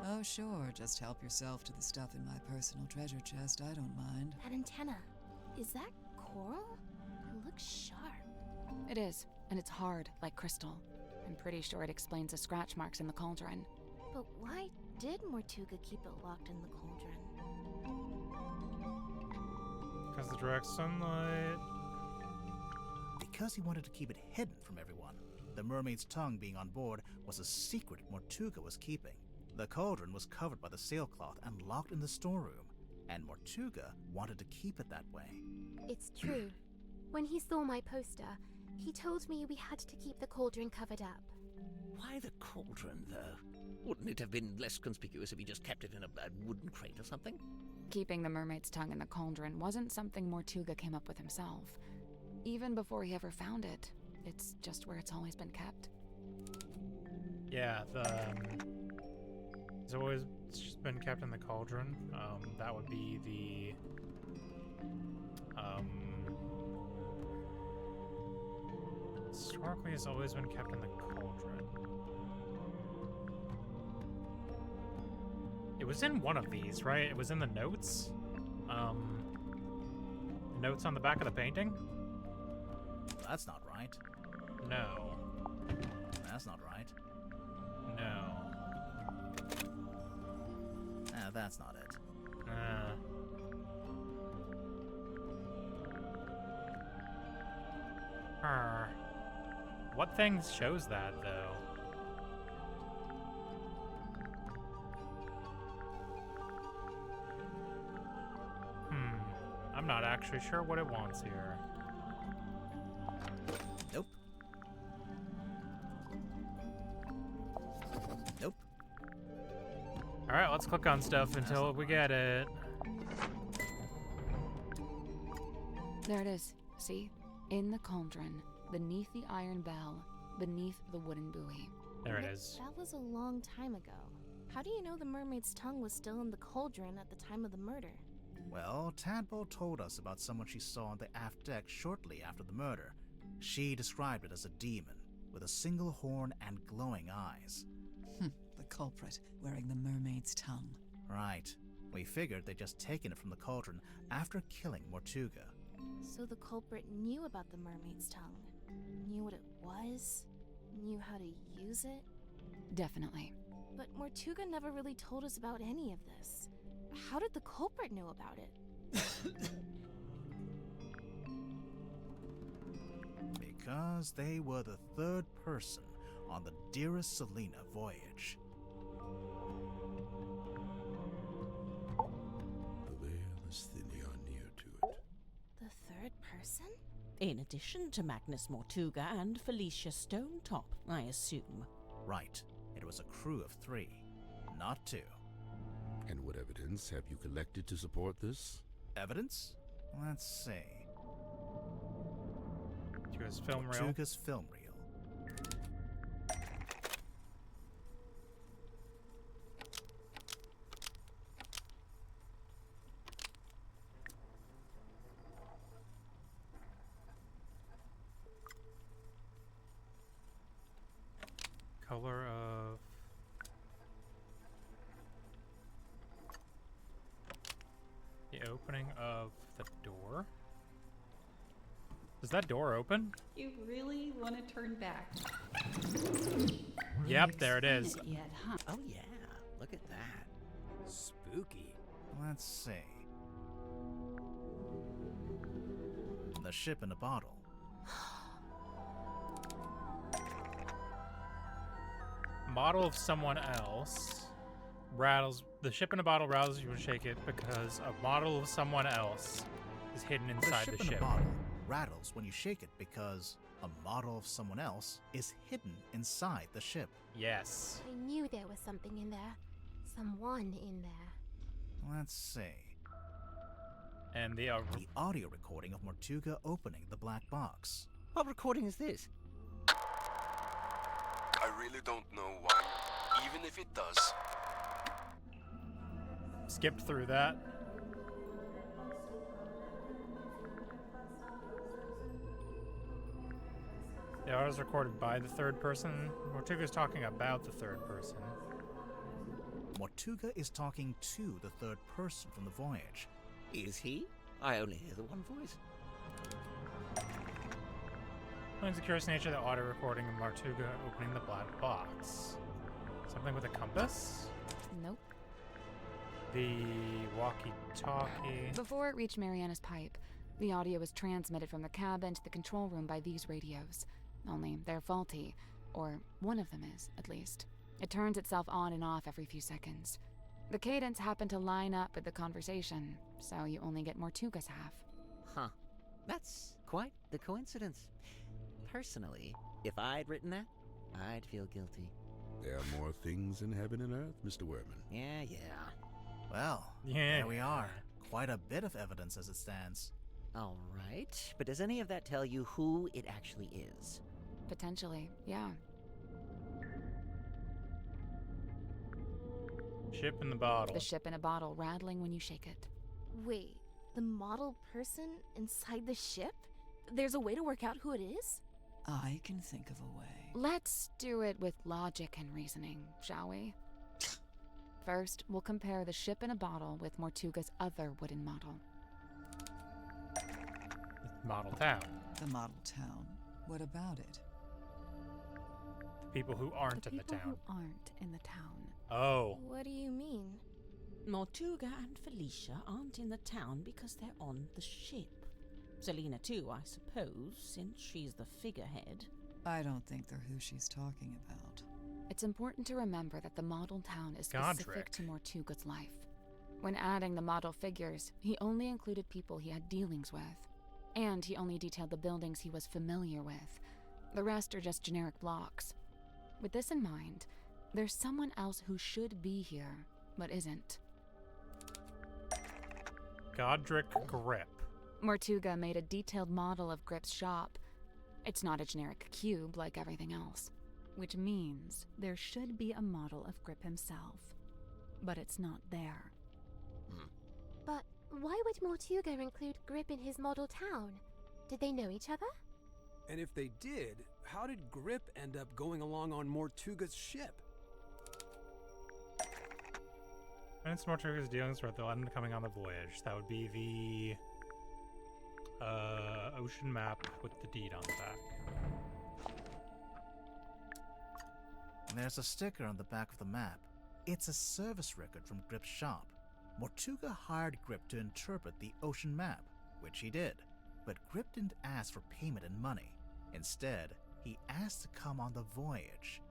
Oh, sure. Just help yourself to the stuff in my personal treasure chest. I don't mind. That antenna, is that coral? It looks sharp. It is, and it's hard, like crystal. I'm pretty sure it explains the scratch marks in the cauldron. But why did Mortuga keep it locked in the cauldron? Because the direct sunlight. Because he wanted to keep it hidden from everyone. The mermaid's tongue being on board was a secret Mortuga was keeping. The cauldron was covered by the sailcloth and locked in the storeroom, and Mortuga wanted to keep it that way. It's true. When he saw my poster, he told me we had to keep the cauldron covered up. Why the cauldron, though? Wouldn't it have been less conspicuous if he just kept it in a wooden crate or something? Keeping the mermaid's tongue in the cauldron wasn't something Mortuga came up with himself. Even before he ever found it, it's just where it's always been kept. Yeah, it's always just been kept in the cauldron. That would be the historically has always been kept in the cauldron. It was in one of these, right? It was in the notes. Notes on the back of the painting? That's not right. No. That's not right. No. That's not it. What thing shows that, though? I'm not actually sure what it wants here. Nope. Nope. Alright, let's click on stuff until we get it. There it is. See? In the cauldron, beneath the iron bell, beneath the wooden buoy. There it is. That was a long time ago. How do you know the mermaid's tongue was still in the cauldron at the time of the murder? Well, Tadpole told us about someone she saw on the aft deck shortly after the murder. She described it as a demon, with a single horn and glowing eyes. The culprit, wearing the mermaid's tongue. Right. We figured they'd just taken it from the cauldron after killing Mortuga. So the culprit knew about the mermaid's tongue, knew what it was, knew how to use it? Definitely. But Mortuga never really told us about any of this. How did the culprit know about it? Because they were the third person on the Dearest Selena voyage. The veil is thinning or near to it. The third person? In addition to Magnus Mortuga and Felicia Stonetop, I assume. Right. It was a crew of 3, not 2. And what evidence have you collected to support this? Evidence? Let's see. Tortuga's film reel. Tortuga's film reel. Color of... the opening of the door? Does that door open? You really want to turn back? Yep, there it is. Yet, huh? Oh yeah, look at that. Spooky. Let's see. The ship in a bottle. Model of someone else rattles. The ship in a bottle rattles you and shake it because a model of someone else is hidden inside the The ship in ship. a bottle rattles when you shake it because a model of someone else is hidden inside the ship. Yes. I knew there was something in there. Someone in there. Let's see. And the audio recording of Mortuga opening the black box. What recording is this? I really don't know why, even if it does. skipped through that. The audio is recorded by the third person. Mortuga's talking about the third person. Mortuga is talking to the third person from the voyage. Is he? I only hear the one voice. Explains the curious nature of the audio recording of Mortuga opening the black box. Something with a compass? Nope. The walkie-talkie. Before it reached Mariana's pipe, the audio was transmitted from the cabin to the control room by these radios. Only they're faulty, or one of them is, at least. It turns itself on and off every few seconds. The cadence happened to line up with the conversation, so you only get Mortuga's half. Huh. That's quite the coincidence. Personally, if I'd written that, I'd feel guilty. There are more things in heaven and earth, Mr. Werman. Yeah. Well, there we are. Quite a bit of evidence as it stands. All right, but does any of that tell you who it actually is? Potentially, yeah. Ship in the bottle. The ship in a bottle rattling when you shake it. Wait, the model person inside the ship? There's a way to work out who it is? I can think of a way. Let's do it with logic and reasoning, shall we? First, we'll compare the ship in a bottle with Mortuga's other wooden model. Model town. The model town. What about it? The people who aren't in the town. People who aren't in the town. Oh. What do you mean? Mortuga and Felicia aren't in the town because they're on the ship. Selena too, I suppose, since she's the figurehead. I don't think they're who she's talking about. It's important to remember that the model town is specific to Mortuga's life. When adding the model figures, he only included people he had dealings with. And he only detailed the buildings he was familiar with. The rest are just generic blocks. With this in mind, there's someone else who should be here, but isn't. Godric Grip. Mortuga made a detailed model of Grip's shop. It's not a generic cube like everything else, which means there should be a model of Grip himself. But it's not there. But why would Mortuga include Grip in his model town? Did they know each other? And if they did, how did Grip end up going along on Mortuga's ship? When it's Mortuga's dealings with the one coming on the voyage, that would be the ocean map with the deed on the back. There's a sticker on the back of the map. It's a service record from Grip's shop. Mortuga hired Grip to interpret the ocean map, which he did. But Grip didn't ask for payment in money. Instead, he asked to come on the voyage.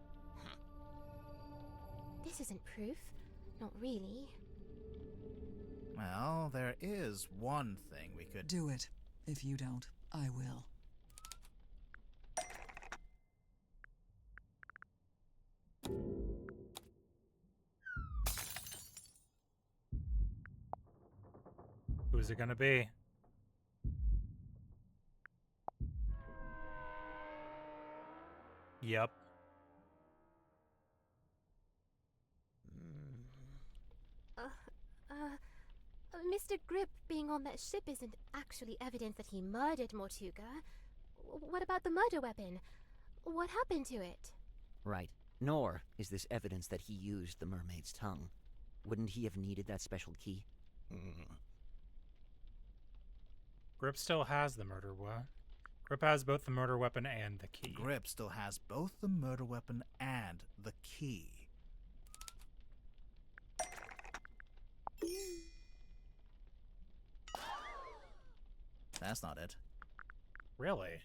This isn't proof. Not really. Well, there is one thing we could... Do it. If you don't, I will. Who's it gonna be? Yep. Mr. Grip being on that ship isn't actually evidence that he murdered Mortuga. What about the murder weapon? What happened to it? Right. Nor is this evidence that he used the mermaid's tongue. Wouldn't he have needed that special key? Grip still has the murder weapon. Grip has both the murder weapon and the key. Grip still has both the murder weapon and the key. That's not it. Really?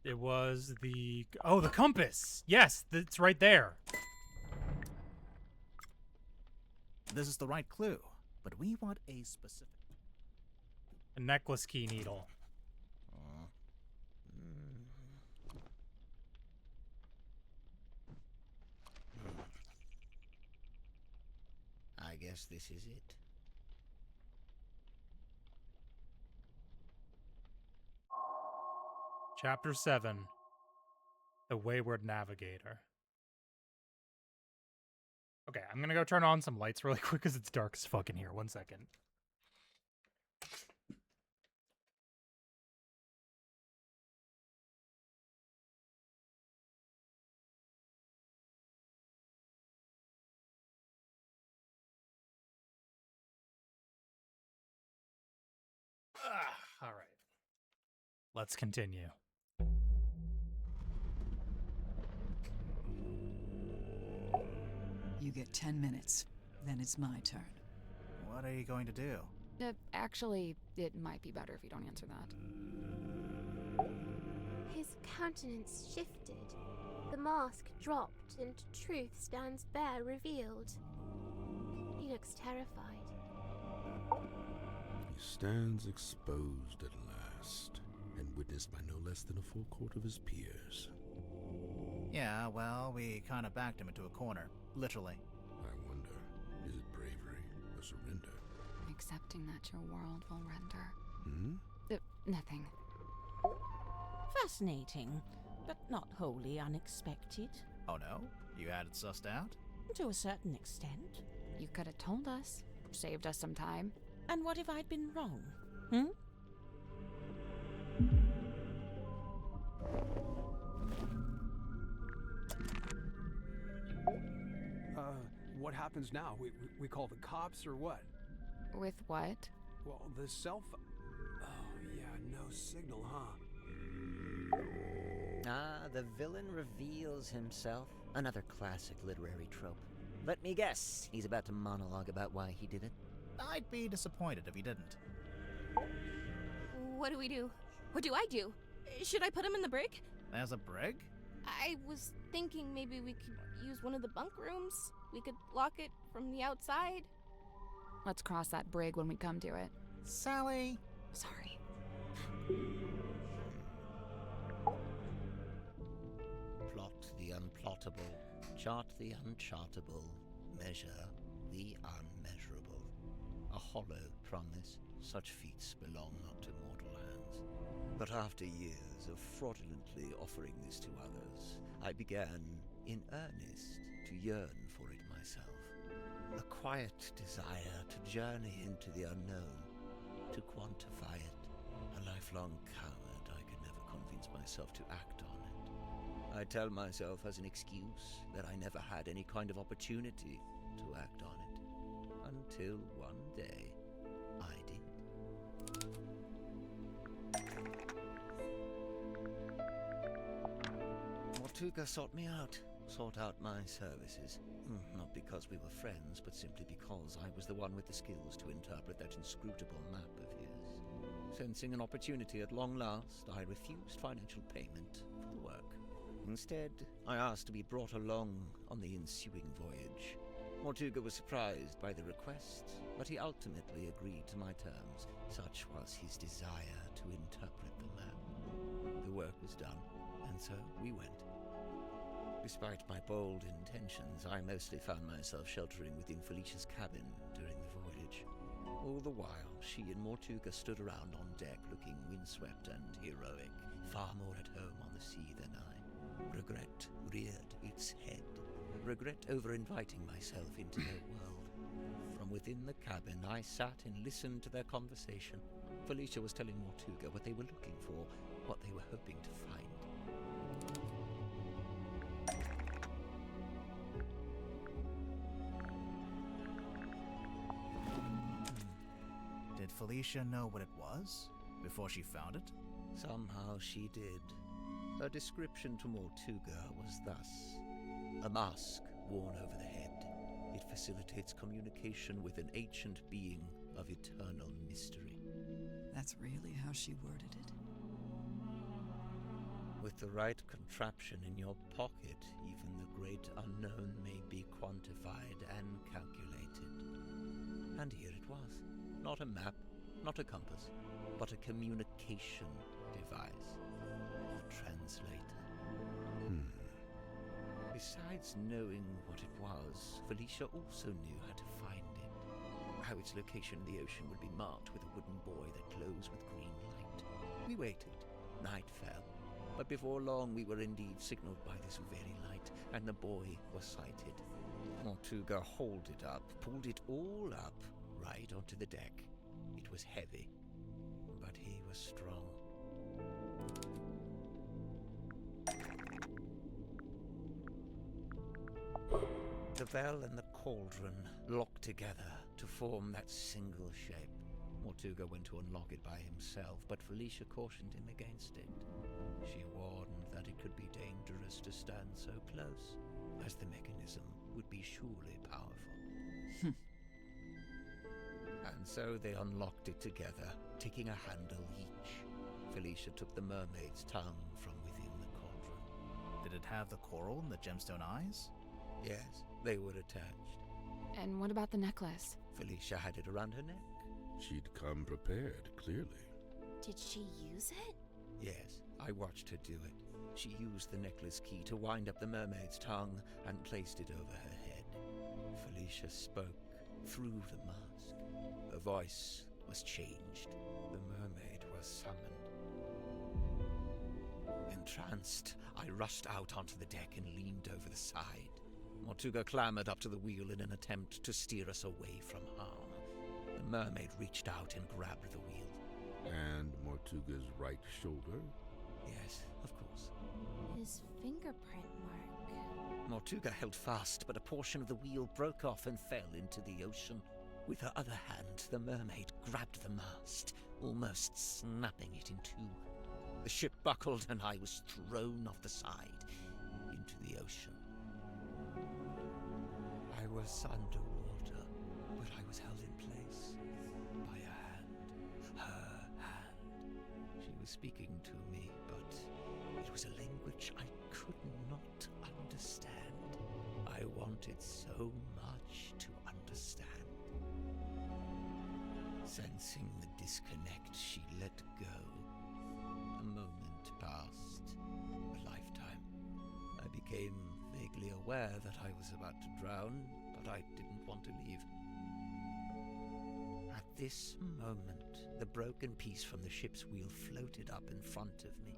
It was the... Oh, the compass! Yes, it's right there. This is the right clue, but we want a specific... A necklace key needle. I guess this is it. Chapter 7. The Wayward Navigator. Okay, I'm gonna go turn on some lights really quick because it's dark as fuck in here. 1 second. All right. Let's continue. You get 10 minutes. Then it's my turn. What are you going to do? Actually, it might be better if you don't answer that. His countenance shifted. The mask dropped, and truth stands bare revealed. He looks terrified. He stands exposed at last, and witnessed by no less than a full court of his peers. Yeah, well, we kind of backed him into a corner. Literally. I wonder, is it bravery or surrender? Accepting that your world will render. Nothing. Fascinating, but not wholly unexpected. Oh no? You had it sussed out? To a certain extent. You could have told us. Saved us some time. And what if I'd been wrong? What happens now? We call the cops or what? With what? Well, the cell phone... Oh, yeah, no signal, huh? Ah, the villain reveals himself. Another classic literary trope. Let me guess, he's about to monologue about why he did it. I'd be disappointed if he didn't. What do we do? What do I do? Should I put him in the brig? There's a brig? I was thinking maybe we could use one of the bunk rooms. We could lock it from the outside. Let's cross that brig when we come to it. Sally! Sorry. Plot the unplottable, chart the unchartable, measure the unmeasurable. A hollow promise. Such feats belong not to mortal hands. But after years of fraudulently offering this to others, I began, in earnest, to yearn for it myself. A quiet desire to journey into the unknown, to quantify it. A lifelong coward, I could never convince myself to act on it. I tell myself as an excuse that I never had any kind of opportunity to act on it. Until one day, I did. Mortuga sought out my services. Not because we were friends, but simply because I was the one with the skills to interpret that inscrutable map of his. Sensing an opportunity at long last, I refused financial payment for the work. Instead, I asked to be brought along on the ensuing voyage. Mortuga was surprised by the request, but he ultimately agreed to my terms. Such was his desire to interpret the map. The work was done, and so we went. Despite my bold intentions, I mostly found myself sheltering within Felicia's cabin during the voyage. All the while, she and Mortuga stood around on deck looking windswept and heroic, far more at home on the sea than I. Regret reared its head. Regret over inviting myself into their world. From within the cabin, I sat and listened to their conversation. Felicia was telling Mortuga what they were looking for, what they were hoping to find. Did Felicia know what it was before she found it? Somehow she did. Her description to Mortuga was thus: a mask worn over the head. It facilitates communication with an ancient being of eternal mystery. That's really how she worded it? With the right contraption in your pocket, even the great unknown may be quantified and calculated. And here it was. Not a map, not a compass, but a communication device. A translator. Besides knowing what it was, Felicia also knew how to find it. How its location in the ocean would be marked with a wooden buoy that glows with green light. We waited. Night fell. But before long we were indeed signaled by this very light, and the buoy was sighted. Mortuga hauled it up, pulled it all up, right onto the deck. It was heavy, but he was strong. The bell and the cauldron locked together to form that single shape. Mortuga went to unlock it by himself, but Felicia cautioned him against it. She warned that it could be dangerous to stand so close, as the mechanism would be surely powerful. And so they unlocked it together, taking a handle each. Felicia took the mermaid's tongue from within the cauldron. Did it have the coral and the gemstone eyes? Yes, they were attached. And what about the necklace? Felicia had it around her neck. She'd come prepared, clearly. Did she use it? Yes, I watched her do it. She used the necklace key to wind up the mermaid's tongue and placed it over her head. Felicia spoke through the mask. Her voice was changed. The mermaid was summoned. Entranced, I rushed out onto the deck and leaned over the side. Mortuga clambered up to the wheel in an attempt to steer us away from harm. The mermaid reached out and grabbed the wheel. And Mortuga's right shoulder? Yes, of course. His fingerprint mark. Mortuga held fast, but a portion of the wheel broke off and fell into the ocean. With her other hand, the mermaid grabbed the mast, almost snapping it in two. The ship buckled and I was thrown off the side into the ocean. I was underwater, but I was held in place by a hand, her hand. She was speaking to me, but it was a language I could not understand. I wanted so much to understand. Sensing the disconnect, she let go. A moment passed, a lifetime. I became vaguely aware that I was about to drown, but I didn't want to leave. At this moment, the broken piece from the ship's wheel floated up in front of me.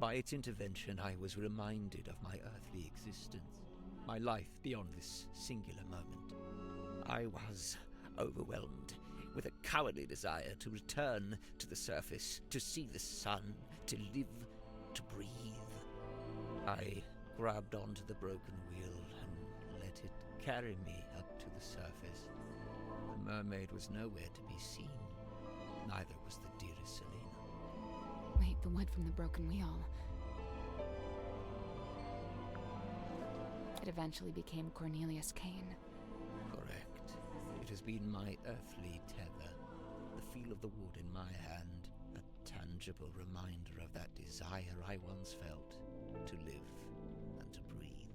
By its intervention, I was reminded of my earthly existence, my life beyond this singular moment. I was overwhelmed with a cowardly desire to return to the surface, to see the sun, to live, to breathe. I grabbed onto the broken wheel and let it carry me up to the surface. The mermaid was nowhere to be seen. Neither was the dearest Selena. Wait, the wood from the broken wheel. It eventually became Cornelius Kane. Correct. It has been my earthly tether, the feel of the wood in my hand, a tangible reminder of that desire I once felt to live and to breathe.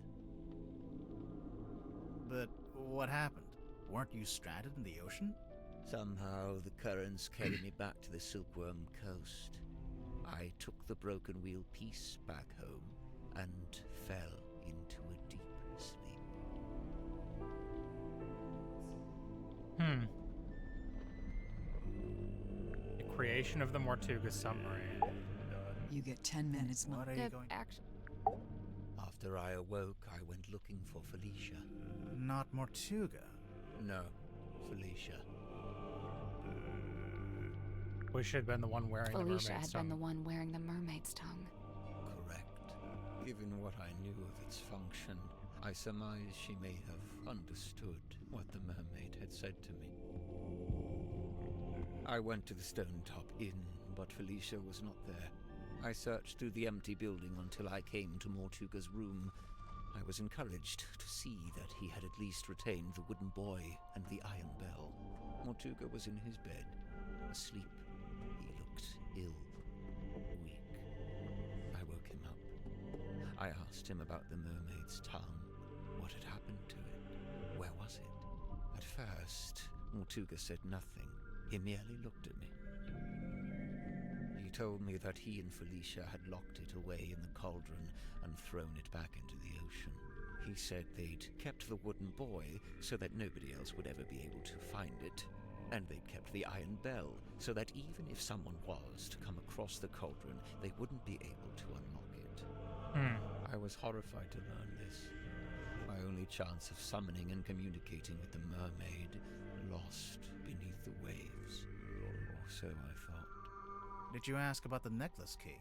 But what happened? Weren't you stranded in the ocean? Somehow the currents carried me back to the Silkworm Coast. I took the broken wheel piece back home and fell into a deep sleep. The creation of the Mortuga submarine. You get 10 minutes more. What are you going to... After I awoke, I went looking for Felicia. Not Mortuga. No, Felicia. Wish she'd been the one wearing the mermaid's Felicia had tongue. been the one wearing the mermaid's tongue. Correct. Given what I knew of its function, I surmise she may have understood what the mermaid had said to me. I went to the Stone Top Inn, but Felicia was not there. I searched through the empty building until I came to Mortuga's room. I was encouraged to see that he had at least retained the wooden boy and the iron bell. Mortuga was in his bed, asleep. He looked ill, weak. I woke him up. I asked him about the mermaid's tongue. What had happened to it? Where was it? At first, Mortuga said nothing. He merely looked at me. He told me that he and Felicia had locked it away in the cauldron and thrown it back into the ocean. He said they'd kept the wooden boy so that nobody else would ever be able to find it, and they'd kept the iron bell so that even if someone was to come across the cauldron, they wouldn't be able to unlock it. I was horrified to learn this. My only chance of summoning and communicating with the mermaid lost beneath the waves, or so I thought. Did you ask about the necklace key?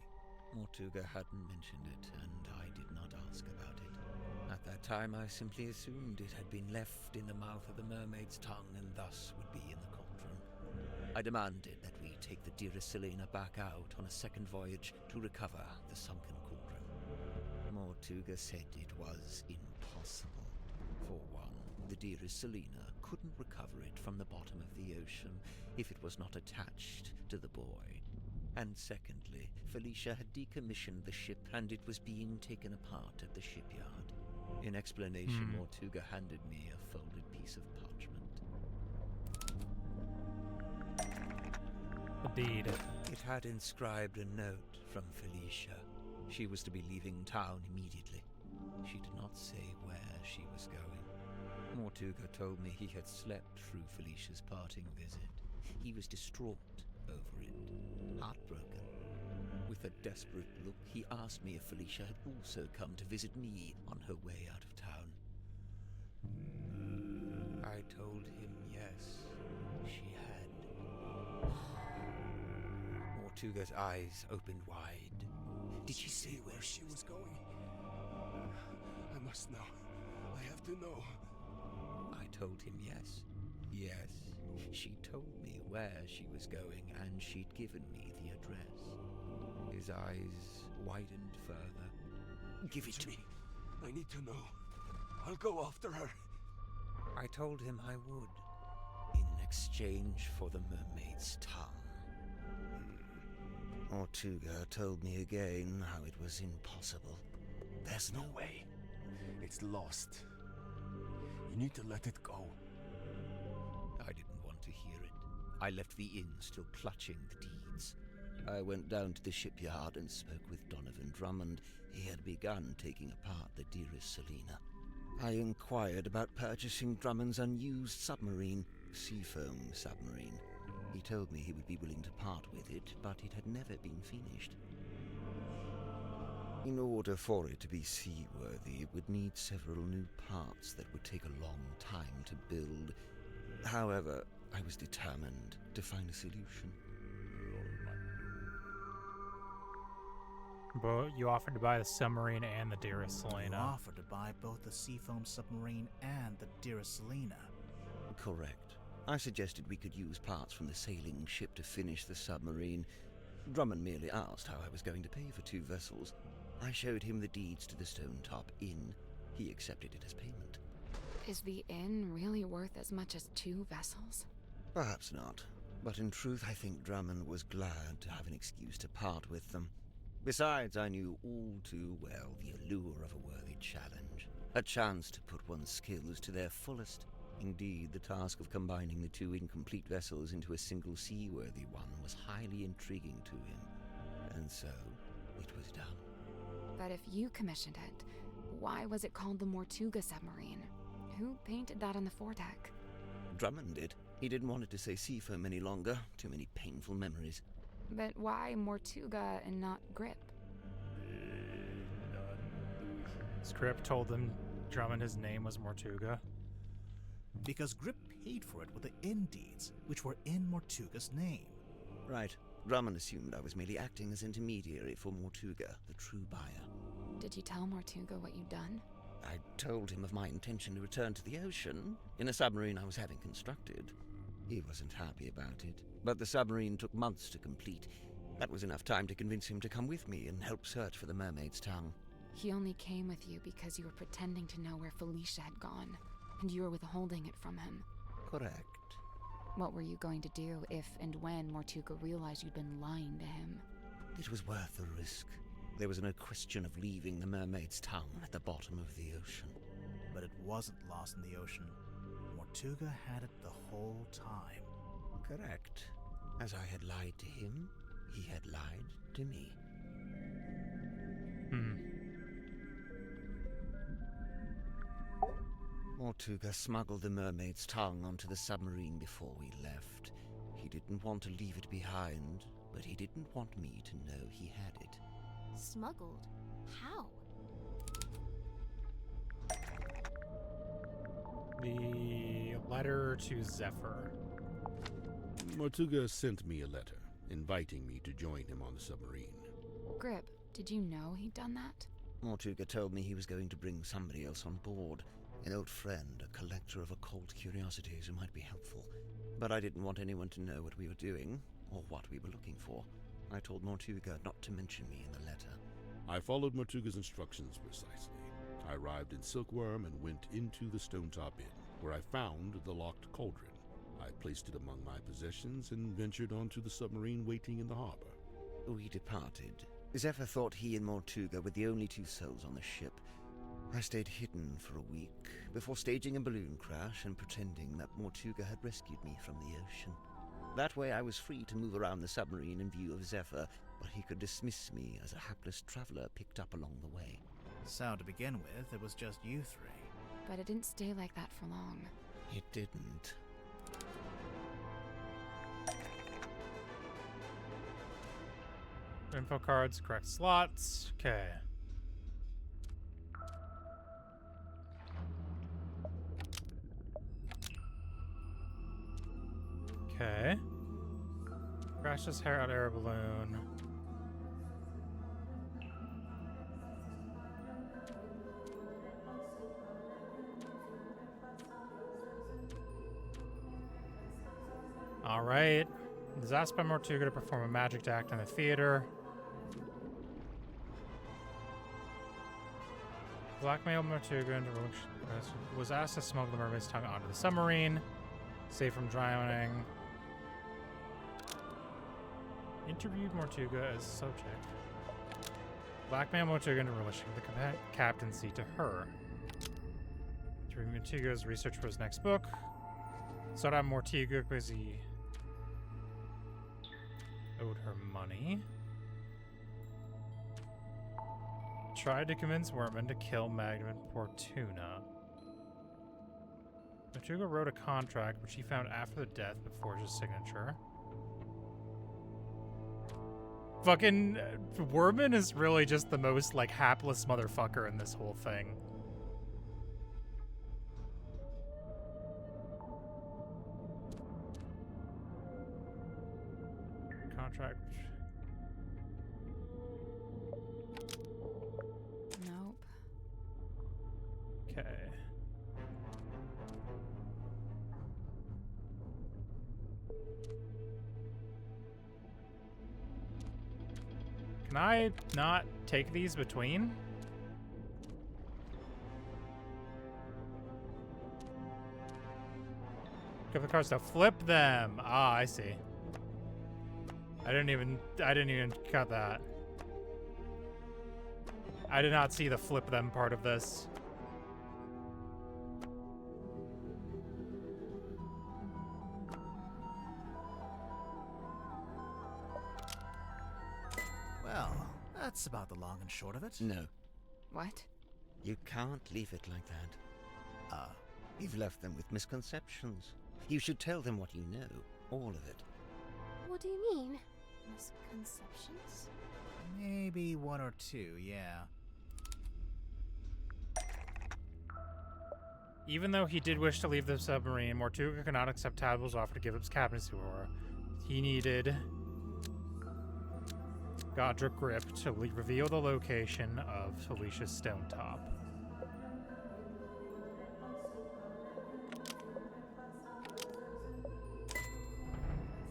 Mortuga hadn't mentioned it, and I did not ask about it. At that time, I simply assumed it had been left in the mouth of the mermaid's tongue and thus would be in the cauldron. I demanded that we take the dearest Selena back out on a second voyage to recover the sunken cauldron. Mortuga said it was impossible. For one, the dearest Selena couldn't recover it from the bottom of the ocean if it was not attached to the boy. And secondly, Felicia had decommissioned the ship and it was being taken apart at the shipyard. In explanation, Mortuga handed me a folded piece of parchment. The deed. It had inscribed a note from Felicia. She was to be leaving town immediately. She did not say where she was going. Mortuga told me he had slept through Felicia's parting visit. He was distraught over it, heartbroken. With a desperate look, he asked me if Felicia had also come to visit me on her way out of town. I told him yes, she had. Mortuga's eyes opened wide. Did she say where she was going? I must know. I have to know. I told him yes. Yes, she told me where she was going and she'd given me the address. His eyes widened further. Give it to me. I need to know. I'll go after her. I told him I would, in exchange for the mermaid's tongue. Mortuga told me again how it was impossible. There's no way. It's lost. You need to let it go. I didn't want to hear it. I left the inn still clutching the deeds. I went down to the shipyard and spoke with Donovan Drummond. He had begun taking apart the dearest Selena. I inquired about purchasing Drummond's unused submarine, Seafoam submarine. He told me he would be willing to part with it, but it had never been finished. In order for it to be seaworthy, it would need several new parts that would take a long time to build. However, I was determined to find a solution. But you offered to buy the submarine and the dearest Selena. You offered to buy both the Seafoam submarine and the dearest Selena. Correct. I suggested we could use parts from the sailing ship to finish the submarine. Drummond merely asked how I was going to pay for 2 vessels. I showed him the deeds to the Stone Top Inn. He accepted it as payment. Is the inn really worth as much as 2 vessels? Perhaps not, but in truth I think Drummond was glad to have an excuse to part with them. Besides, I knew all too well the allure of a worthy challenge, a chance to put one's skills to their fullest. Indeed, the task of combining the 2 incomplete vessels into a single seaworthy one was highly intriguing to him, and so it was done. But if you commissioned it, why was it called the Mortuga submarine? Who painted that on the foredeck? Drummond did. He didn't want it to say Seafoam any longer. Too many painful memories. But why Mortuga and not Grip? Script told them Drummond his name was Mortuga. Because Grip paid for it with the inn deeds, which were in Mortuga's name. Right. Drummond assumed I was merely acting as intermediary for Mortuga, the true buyer. Did you tell Mortuga what you'd done? I told him of my intention to return to the ocean in a submarine I was having constructed. He wasn't happy about it, but the submarine took months to complete. That was enough time to convince him to come with me and help search for the Mermaid's tongue. He only came with you because you were pretending to know where Felicia had gone, and you were withholding it from him. Correct. What were you going to do if and when Mortuga realized you'd been lying to him? It was worth the risk. There was no question of leaving the Mermaid's tongue at the bottom of the ocean. But it wasn't lost in the ocean. Mortuga had it the whole time. Correct. As I had lied to him, he had lied to me. Mortuga smuggled the Mermaid's tongue onto the submarine before we left. He didn't want to leave it behind, but he didn't want me to know he had it. Smuggled? How? The letter to Zephyr. Mortuga sent me a letter, inviting me to join him on the submarine. Grip, did you know he'd done that? Mortuga told me he was going to bring somebody else on board. An old friend, a collector of occult curiosities who might be helpful. But I didn't want anyone to know what we were doing, or what we were looking for. I told Mortuga not to mention me in the letter. I followed Mortuga's instructions precisely. I arrived in Silkworm and went into the Stone Top Inn, where I found the locked cauldron. I placed it among my possessions and ventured onto the submarine waiting in the harbor. We departed. Zephyr thought he and Mortuga were the only 2 souls on the ship. I stayed hidden for a week, before staging a balloon crash and pretending that Mortuga had rescued me from the ocean. That way I was free to move around the submarine in view of Zephyr, but he could dismiss me as a hapless traveler picked up along the way. So to begin with, it was just you 3. But it didn't stay like that for long. It didn't. Info cards, correct slots. Okay. Okay. Crashes hair out air balloon. Alright. Is asked by Mortuga to perform a magic act in the theater. Blackmailed Mortuga into was asked to smuggle the mermaid's tongue onto the submarine, save from drowning. Interviewed Mortuga as subject. Blackmailed Mortuga into relinquishing the captaincy to her. Through Mortuga's research for his next book. Sought out Mortuga because he owed her money. Tried to convince Wortman to kill Magnum and Fortuna. Mortuga wrote a contract which he found after the death but forged his signature. Fucking Worman is really just the most, like, hapless motherfucker in this whole thing. Contract. Nope. Okay. Can I not take these between? Give the cards to flip them. Ah, I see. I didn't even cut that. I did not see the flip them part of this. Well, that's about the long and short of it. No. What? You can't leave it like that. You've left them with misconceptions. You should tell them what you know. All of it. What do you mean? Misconceptions? Maybe one or two, yeah. Even though he did wish to leave the submarine, Mortuga could not accept Tadwell's offer to give up his captaincy to Aurora. He needed Godric Grip to reveal the location of Felicia's stone top.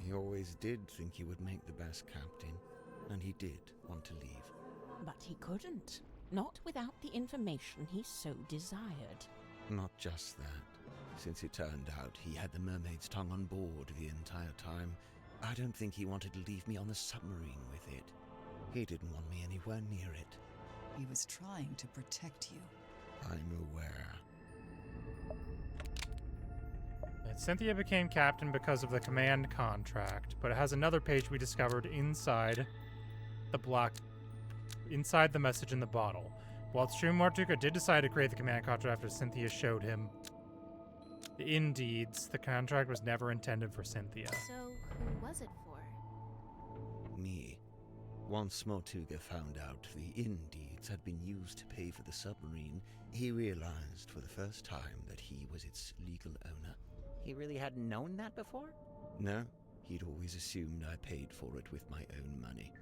He always did think he would make the best captain, and he did want to leave. But he couldn't. Not without the information he so desired. Not just that. Since it turned out he had the Mermaid's tongue on board the entire time, I don't think he wanted to leave me on the submarine with it. He didn't want me anywhere near it. He was trying to protect you. I'm aware. Cynthia became captain because of the command contract, but it has another page we discovered inside the message in the bottle. While it's true Mortuga did decide to create the command contract after Cynthia showed him the indeeds, the contract was never intended for Cynthia. So, who was it for? Me. Once Mortuga found out the indeeds had been used to pay for the submarine, he realized for the first time that he was its legal owner. He really hadn't known that before? No, he'd always assumed I paid for it with my own money.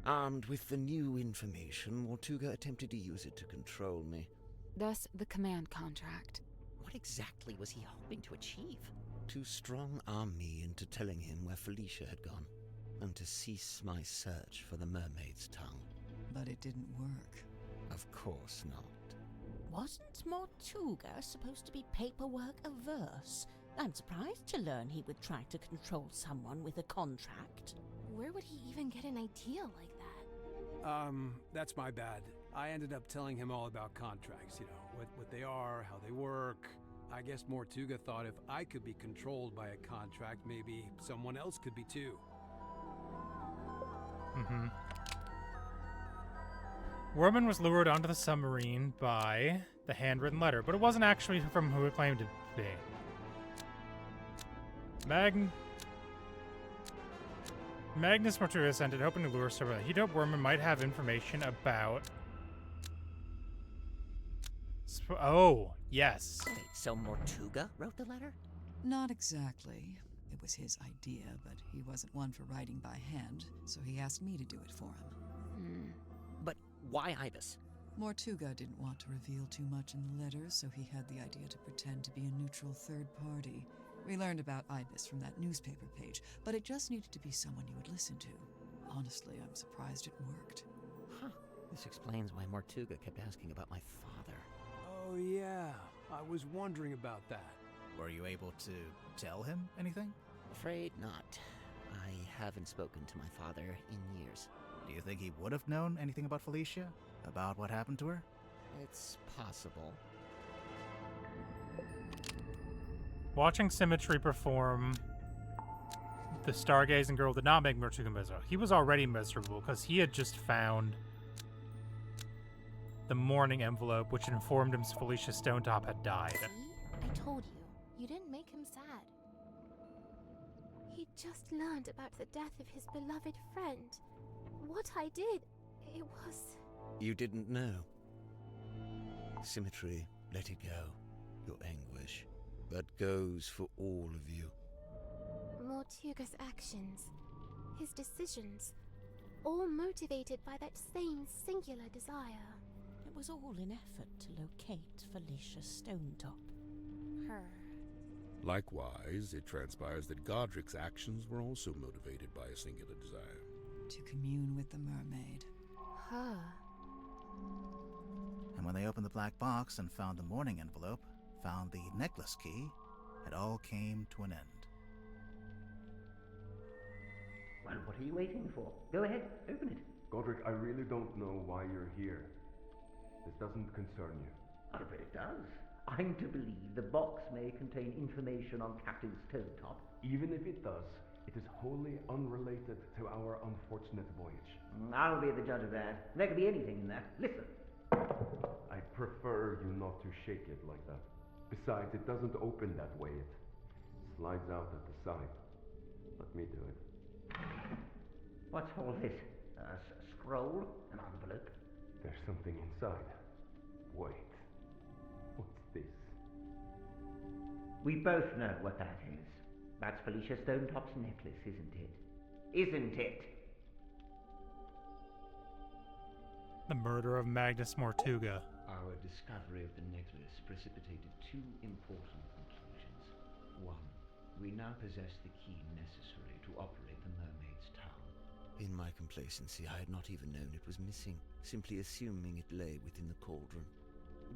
Armed with the new information, Mortuga attempted to use it to control me. Thus, the command contract. What exactly was he hoping to achieve? To strong-arm me into telling him where Felicia had gone, and to cease my search for the Mermaid's tongue. But it didn't work. Of course not. Wasn't Mortuga supposed to be paperwork averse? I'm surprised to learn he would try to control someone with a contract. Where would he even get an idea like that? That's my bad. I ended up telling him all about contracts, you know, what they are, how they work. I guess Mortuga thought if I could be controlled by a contract, maybe someone else could be too. Mm-hmm. Worman was lured onto the submarine by the handwritten letter, but it wasn't actually from who it claimed to be. Magnus Mortuga sent it, hoping to lure someone. He hoped Worman might have information about... Oh, yes. Wait, so Mortuga wrote the letter? Not exactly. It was his idea, but he wasn't one for writing by hand, so he asked me to do it for him. But why Ibis? Mortuga didn't want to reveal too much in the letter, so he had the idea to pretend to be a neutral third party. We learned about Ibis from that newspaper page, but it just needed to be someone you would listen to. Honestly, I'm surprised it worked. Huh. This explains why Mortuga kept asking about my father. Oh yeah, I was wondering about that. Were you able to tell him anything? Afraid not. I haven't spoken to my father in years. Do you think he would have known anything about Felicia? About what happened to her? It's possible. Watching Symmetry perform the Stargazing Girl did not make Mortuga miserable. He was already miserable because he had just found the mourning envelope, which informed him Felicia Stonetop had died. See? I told you. You didn't make him sad. He just learned about the death of his beloved friend. What I did, it was... You didn't know. Symmetry, let it go. Your anguish. That goes for all of you. Mortuga's actions, his decisions, all motivated by that same singular desire. It was all an effort to locate Felicia Stonetop. Her. Likewise, it transpires that Godric's actions were also motivated by a singular desire. To commune with the mermaid. Her. And when they opened the black box and found the mourning envelope, found the necklace key, it all came to an end. Well, what are you waiting for? Go ahead, open it. Godric, I really don't know why you're here. This doesn't concern you. Oh, but it does. I'm to believe the box may contain information on Captain Stonetop. Even if it does, it is wholly unrelated to our unfortunate voyage. I'll be the judge of that. There could be anything in there. Listen. I prefer you not to shake it like that. Besides, it doesn't open that way. It slides out at the side. Let me do it. What's all this? A scroll? An envelope? There's something inside. Wait. What's this? We both know what that is. That's Felicia Stonetop's necklace, isn't it? Isn't it? The murder of Magnus Mortuga. Our discovery of the necklace precipitated two important conclusions. One, we now possess the key necessary to operate the Mermaid's tongue. In my complacency, I had not even known it was missing, simply assuming it lay within the cauldron.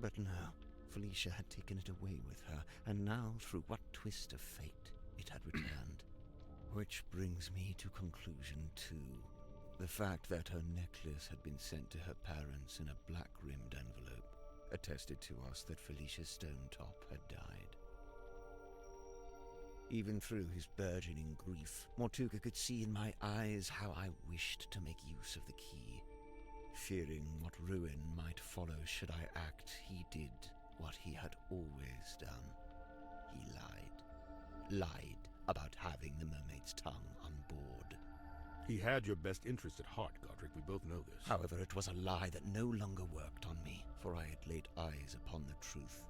But no, Felicia had taken it away with her, and now, through what twist of fate, it had returned. Which brings me to conclusion 2. The fact that her necklace had been sent to her parents in a black-rimmed envelope attested to us that Felicia Stonetop had died. Even through his burgeoning grief, Mortuga could see in my eyes how I wished to make use of the key. Fearing what ruin might follow should I act, he did what he had always done. He lied. Lied about having the Mermaid's tongue on board. He had your best interest at heart, Godric. We both know this. However, it was a lie that no longer worked on me, for I had laid eyes upon the truth.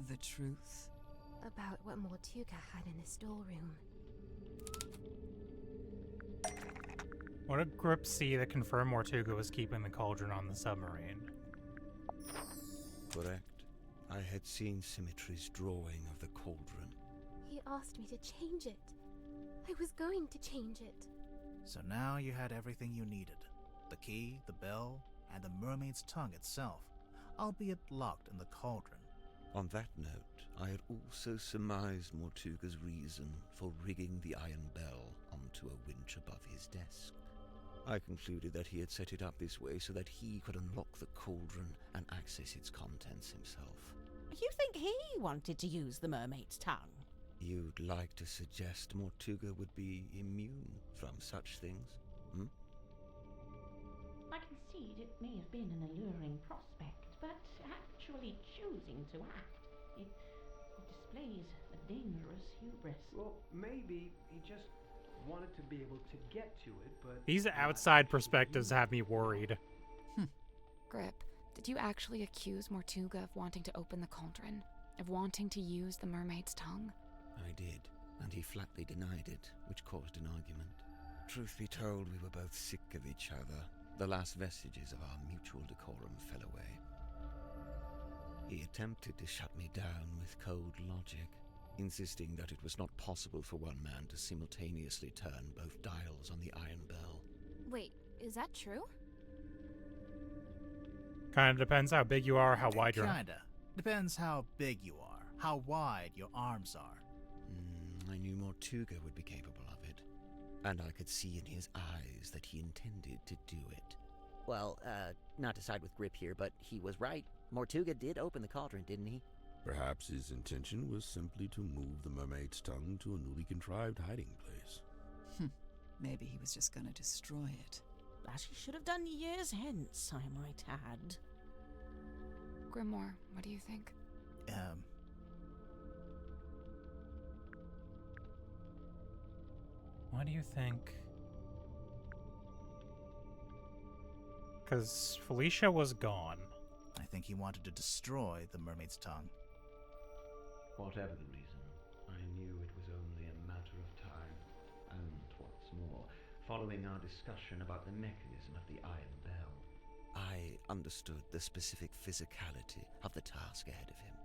The truth? About what Mortuga had in the storeroom. What did Grip see that confirmed Mortuga was keeping the cauldron on the submarine? Correct. I had seen Symmetry's drawing of the cauldron. He asked me to change it. I was going to change it. So now you had everything you needed. The key, the bell, and the mermaid's tongue itself, albeit locked in the cauldron. On that note, I had also surmised Mortuga's reason for rigging the iron bell onto a winch above his desk. I concluded that he had set it up this way so that he could unlock the cauldron and access its contents himself. You think he wanted to use the mermaid's tongue? You'd like to suggest Mortuga would be immune from such things, hmm? I concede it may have been an alluring prospect, but actually choosing to act, it displays a dangerous hubris. Well, maybe he just wanted to be able to get to it, but... These outside perspectives have me worried. Grip, did you actually accuse Mortuga of wanting to open the cauldron? Of wanting to use the mermaid's tongue? I did, and he flatly denied it, which caused an argument. Truth be told, we were both sick of each other. The last vestiges of our mutual decorum fell away. He attempted to shut me down with cold logic, insisting that it was not possible for one man to simultaneously turn both dials on the iron bell. Wait, is that true? Kinda depends how big you are, how wide you are. Kinda. Depends how big you are, how wide your arms are. I knew Mortuga would be capable of it, and I could see in his eyes that he intended to do it. Well, not to side with Grip here, but he was right. Mortuga did open the cauldron, didn't he? Perhaps his intention was simply to move the mermaid's tongue to a newly contrived hiding place. Maybe he was just gonna destroy it. As he should have done years hence, I might add. Grimoire, what do you think? Why do you think? Because Felicia was gone. I think he wanted to destroy the mermaid's tongue. Whatever the reason, I knew it was only a matter of time. And what's more, following our discussion about the mechanism of the Iron Bell, I understood the specific physicality of the task ahead of him.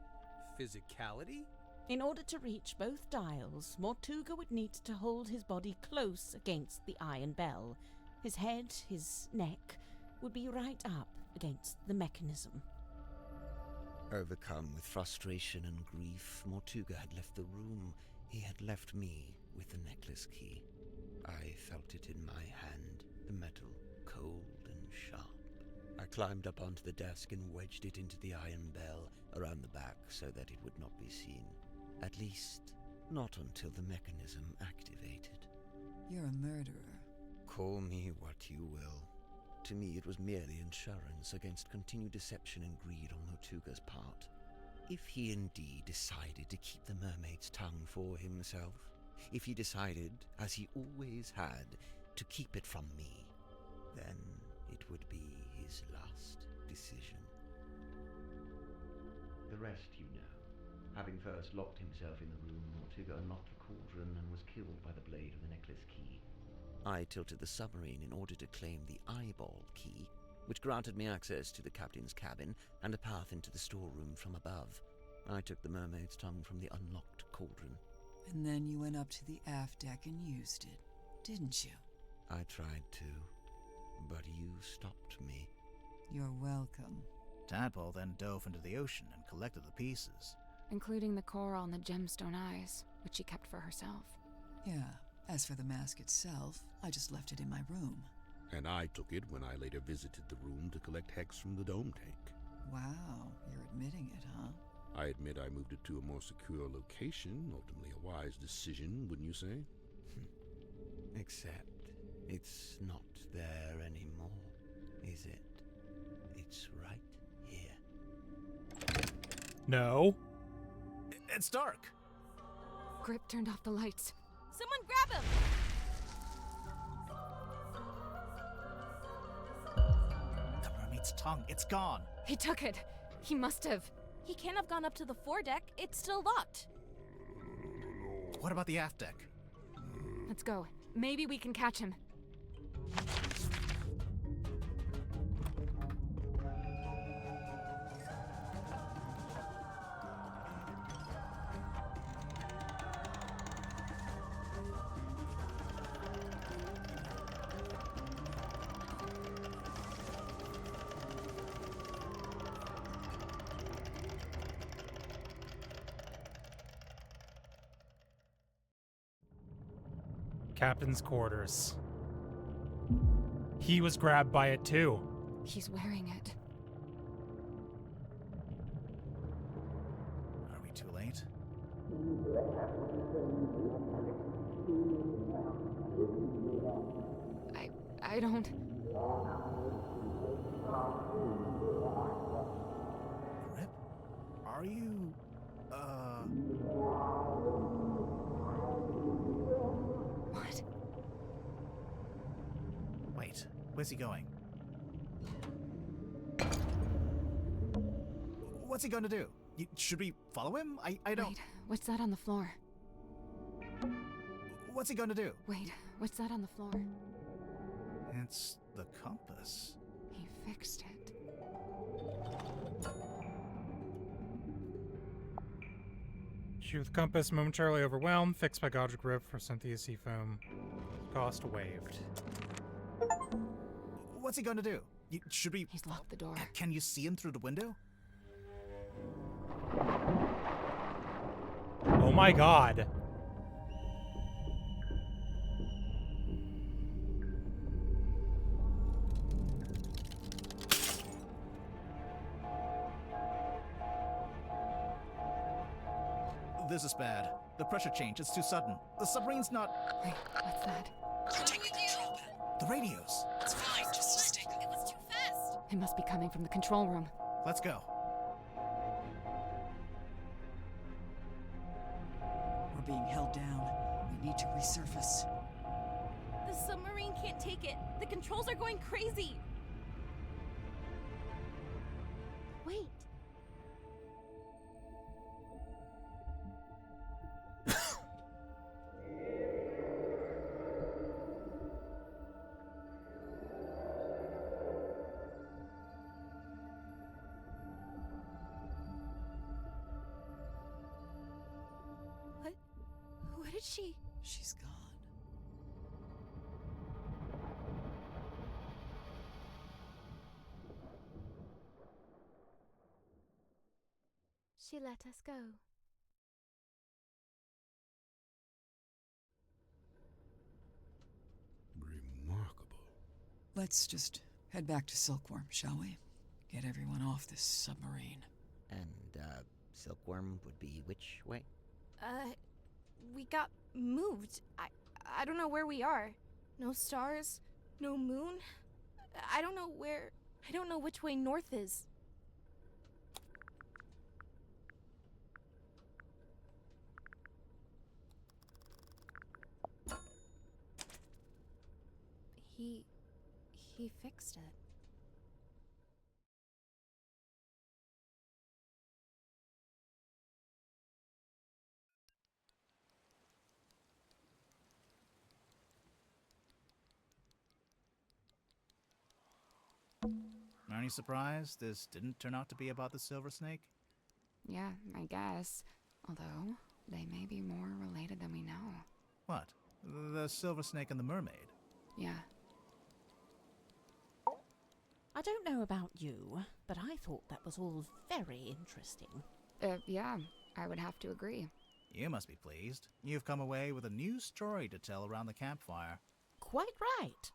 Physicality? In order to reach both dials, Mortuga would need to hold his body close against the Iron Bell. His head, his neck, would be right up against the mechanism. Overcome with frustration and grief, Mortuga had left the room. He had left me with the necklace key. I felt it in my hand, the metal cold and sharp. I climbed up onto the desk and wedged it into the Iron Bell around the back so that it would not be seen. At least, not until the mechanism activated. You're a murderer. Call me what you will. To me, it was merely insurance against continued deception and greed on Mortuga's part. If he indeed decided to keep the mermaid's tongue for himself, if he decided, as he always had, to keep it from me, then it would be his last decision. the rest you know. Having first locked himself in the room, Mortuga unlocked the cauldron and was killed by the blade of the necklace key. I tilted the submarine in order to claim the eyeball key, which granted me access to the captain's cabin and a path into the storeroom from above. I took the mermaid's tongue from the unlocked cauldron. And then you went up to the aft deck and used it, didn't you? I tried to, but you stopped me. You're welcome. Tadpole then dove into the ocean and collected the pieces. Including the coral and the gemstone eyes, which she kept for herself. Yeah, as for the mask itself, I just left it in my room. And I took it when I later visited the room to collect hex from the dome tank. Wow, you're admitting it, huh? I admit I moved it to a more secure location, ultimately a wise decision, wouldn't you say? Except it's not there anymore, is it? It's right here. No. It's dark. Grip turned off the lights. Someone grab him! The mermaid's tongue, it's gone. He took it. He must have. He can't have gone up to the foredeck. It's still locked. What about the aft deck? Let's go. Maybe we can catch him. Captain's quarters. He was grabbed by it too. He's wearing it. Are we too late? I don't... Grip? Are you... What? Wait, where's he going? What's he gonna do? Should we follow him? I don't... Wait, what's that on the floor? What's he gonna do? Wait, what's that on the floor? It's the compass. He fixed it. Shoot with compass momentarily overwhelmed. Fixed by Godric Grip for Cynthia Seafoam. Cost waived. What's he gonna do? Should we... He's locked the door. Can you see him through the window? Oh my god. This is bad. The pressure change, it's too sudden. The submarine's not... Wait, what's that? I'm taking control. The radios. It's fine, just stick. It was too fast. It must be coming from the control room. Let's go. We're being held down. We need to resurface. The submarine can't take it. The controls are going crazy. Wait. What did she... She's gone. She let us go. Remarkable. Let's just head back to Silkworm, shall we? Get everyone off this submarine. And, Silkworm would be which way? We got moved. I don't know where we are. No stars, no moon. I don't know which way north is. He fixed it. Are you surprised this didn't turn out to be about the silver snake? Yeah, I guess. Although, they may be more related than we know. What? The silver snake and the mermaid? Yeah. I don't know about you, but I thought that was all very interesting. Yeah, I would have to agree. You must be pleased. You've come away with a new story to tell around the campfire. Quite right.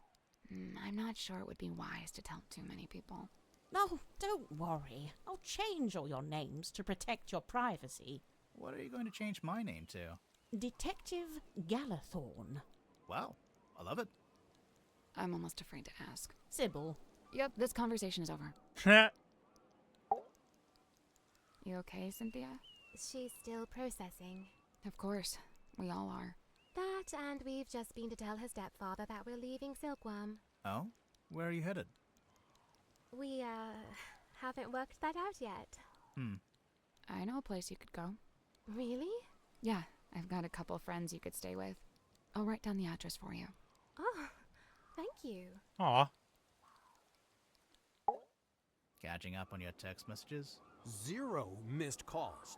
I'm not sure it would be wise to tell too many people. No, don't worry. I'll change all your names to protect your privacy. What are you going to change my name to? Detective Galathorn. Wow, I love it. I'm almost afraid to ask. Sybil. Yep, this conversation is over. You okay, Cynthia? She's still processing. Of course. We all are. That, and we've just been to tell her stepfather that we're leaving Silkworm. Oh? Where are you headed? We, haven't worked that out yet. I know a place you could go. Really? Yeah, I've got a couple friends you could stay with. I'll write down the address for you. Oh, thank you. Aw. Catching up on your text messages? 0 missed calls.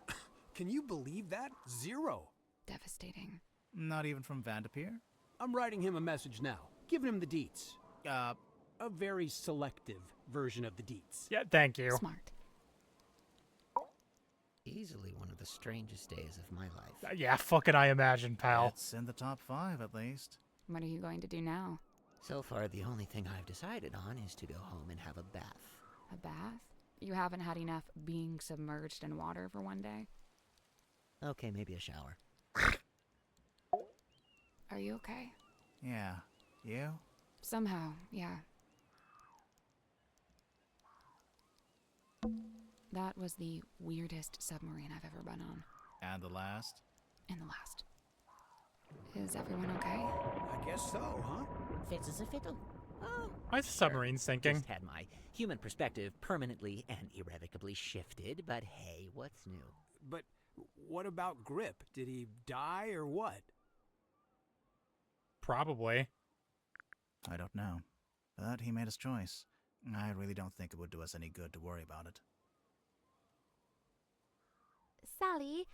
Can you believe that? 0. Devastating. Not even from Vanderpeer? I'm writing him a message now, giving him the deets. A very selective version of the deets. Yeah, thank you. Smart. Easily one of the strangest days of my life. Yeah, fucking I imagine, pal. It's in the top 5, at least. What are you going to do now? So far, the only thing I've decided on is to go home and have a bath. A bath? You haven't had enough being submerged in water for one day? Okay, maybe a shower. Are you okay? Yeah. You? Somehow, yeah. That was the weirdest submarine I've ever been on. And the last? And the last. Is everyone okay? I guess so, huh? Fit as a fiddle. Oh, Why is the submarine sinking? Just had my human perspective permanently and irrevocably shifted, but hey, what's new? But what about Grip? Did he die or what? Probably. I don't know. But he made his choice. I really don't think it would do us any good to worry about it. Sally,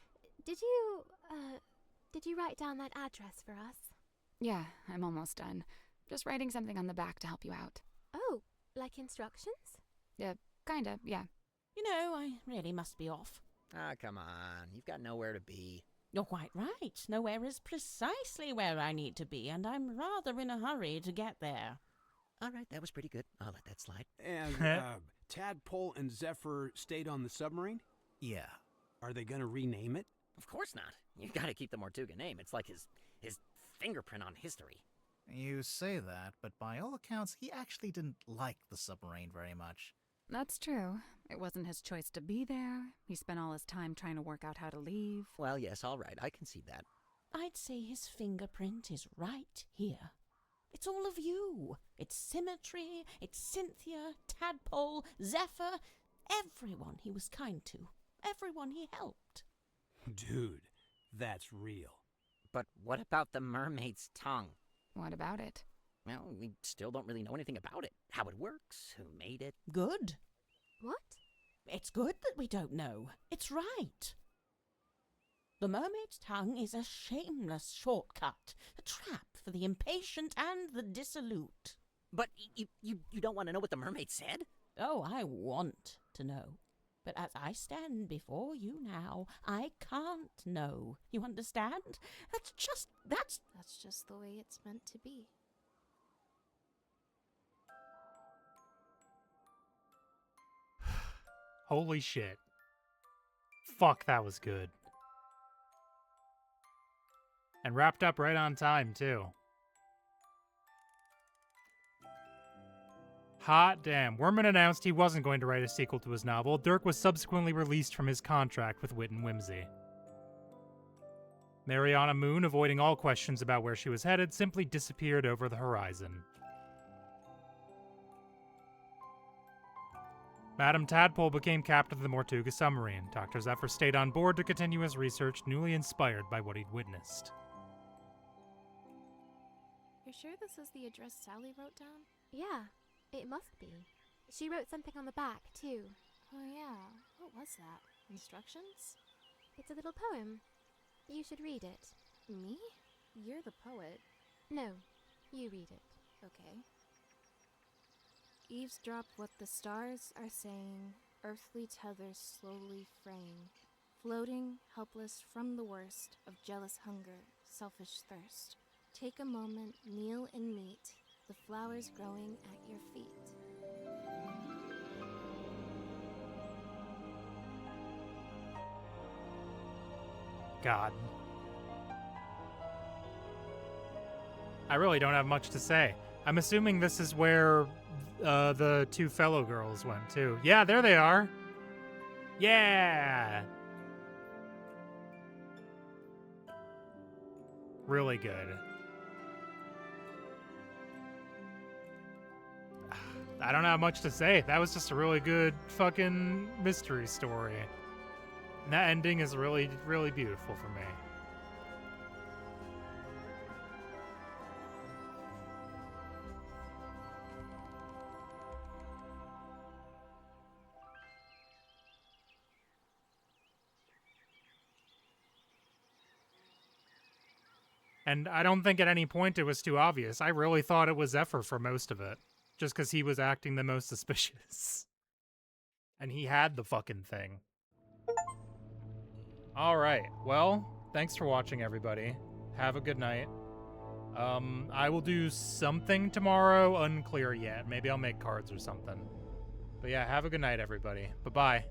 did you write down that address for us? Yeah, I'm almost done. Just writing something on the back to help you out. Oh, like instructions? Kinda, yeah. You know, I really must be off. Ah, come on. You've got nowhere to be. You're quite right. Nowhere is precisely where I need to be, and I'm rather in a hurry to get there. All right, that was pretty good. I'll let that slide. And Tadpole and Zephyr stayed on the submarine? Yeah. Are they gonna rename it? Of course not. You've got to keep the Mortuga name. It's like his fingerprint on history. You say that, but by all accounts, he actually didn't like the submarine very much. That's true. It wasn't his choice to be there. He spent all his time trying to work out how to leave. Well, yes, all right. I concede that. I'd say his fingerprint is right here. It's all of you. It's Symmetry, it's Cynthia, Tadpole, Zephyr, everyone he was kind to, everyone he helped. Dude, that's real. But what about the mermaid's tongue? What about it? Well, we still don't really know anything about it. How it works, who made it. Good. What? It's good that we don't know. It's right. The mermaid's tongue is a shameless shortcut, a trap for the impatient and the dissolute. But you don't want to know what the mermaid said? Oh, I want to know. But as I stand before you now, I can't know. You understand? That's just the way it's meant to be. Holy shit. Fuck, that was good. And wrapped up right on time, too. Hot damn. Werman announced he wasn't going to write a sequel to his novel. Dirk was subsequently released from his contract with Wit and Whimsy. Mariana Moon, avoiding all questions about where she was headed, simply disappeared over the horizon. Madame Tadpole became captain of the Mortuga submarine. Dr. Zephyr stayed on board to continue his research, newly inspired by what he'd witnessed. You're sure this is the address Sally wrote down? Yeah, it must be. She wrote something on the back, too. Oh yeah, what was that? Instructions? It's a little poem. You should read it. Me? You're the poet. No, you read it. Okay. Eavesdrop what the stars are saying, earthly tethers slowly fraying, floating, helpless from the worst of jealous hunger, selfish thirst. Take a moment, kneel and meet the flowers growing at your feet. God. I really don't have much to say. I'm assuming this is where the two fellow girls went too. Yeah, there they are. Yeah. Really good. I don't have much to say. That was just a really good fucking mystery story. And that ending is really, really beautiful for me. And I don't think at any point it was too obvious. I really thought it was Zephyr for most of it. Just because he was acting the most suspicious. And he had the fucking thing. Alright, well, thanks for watching, everybody. Have a good night. I will do something tomorrow, unclear yet. Maybe I'll make cards or something. But yeah, have a good night, everybody. Bye-bye.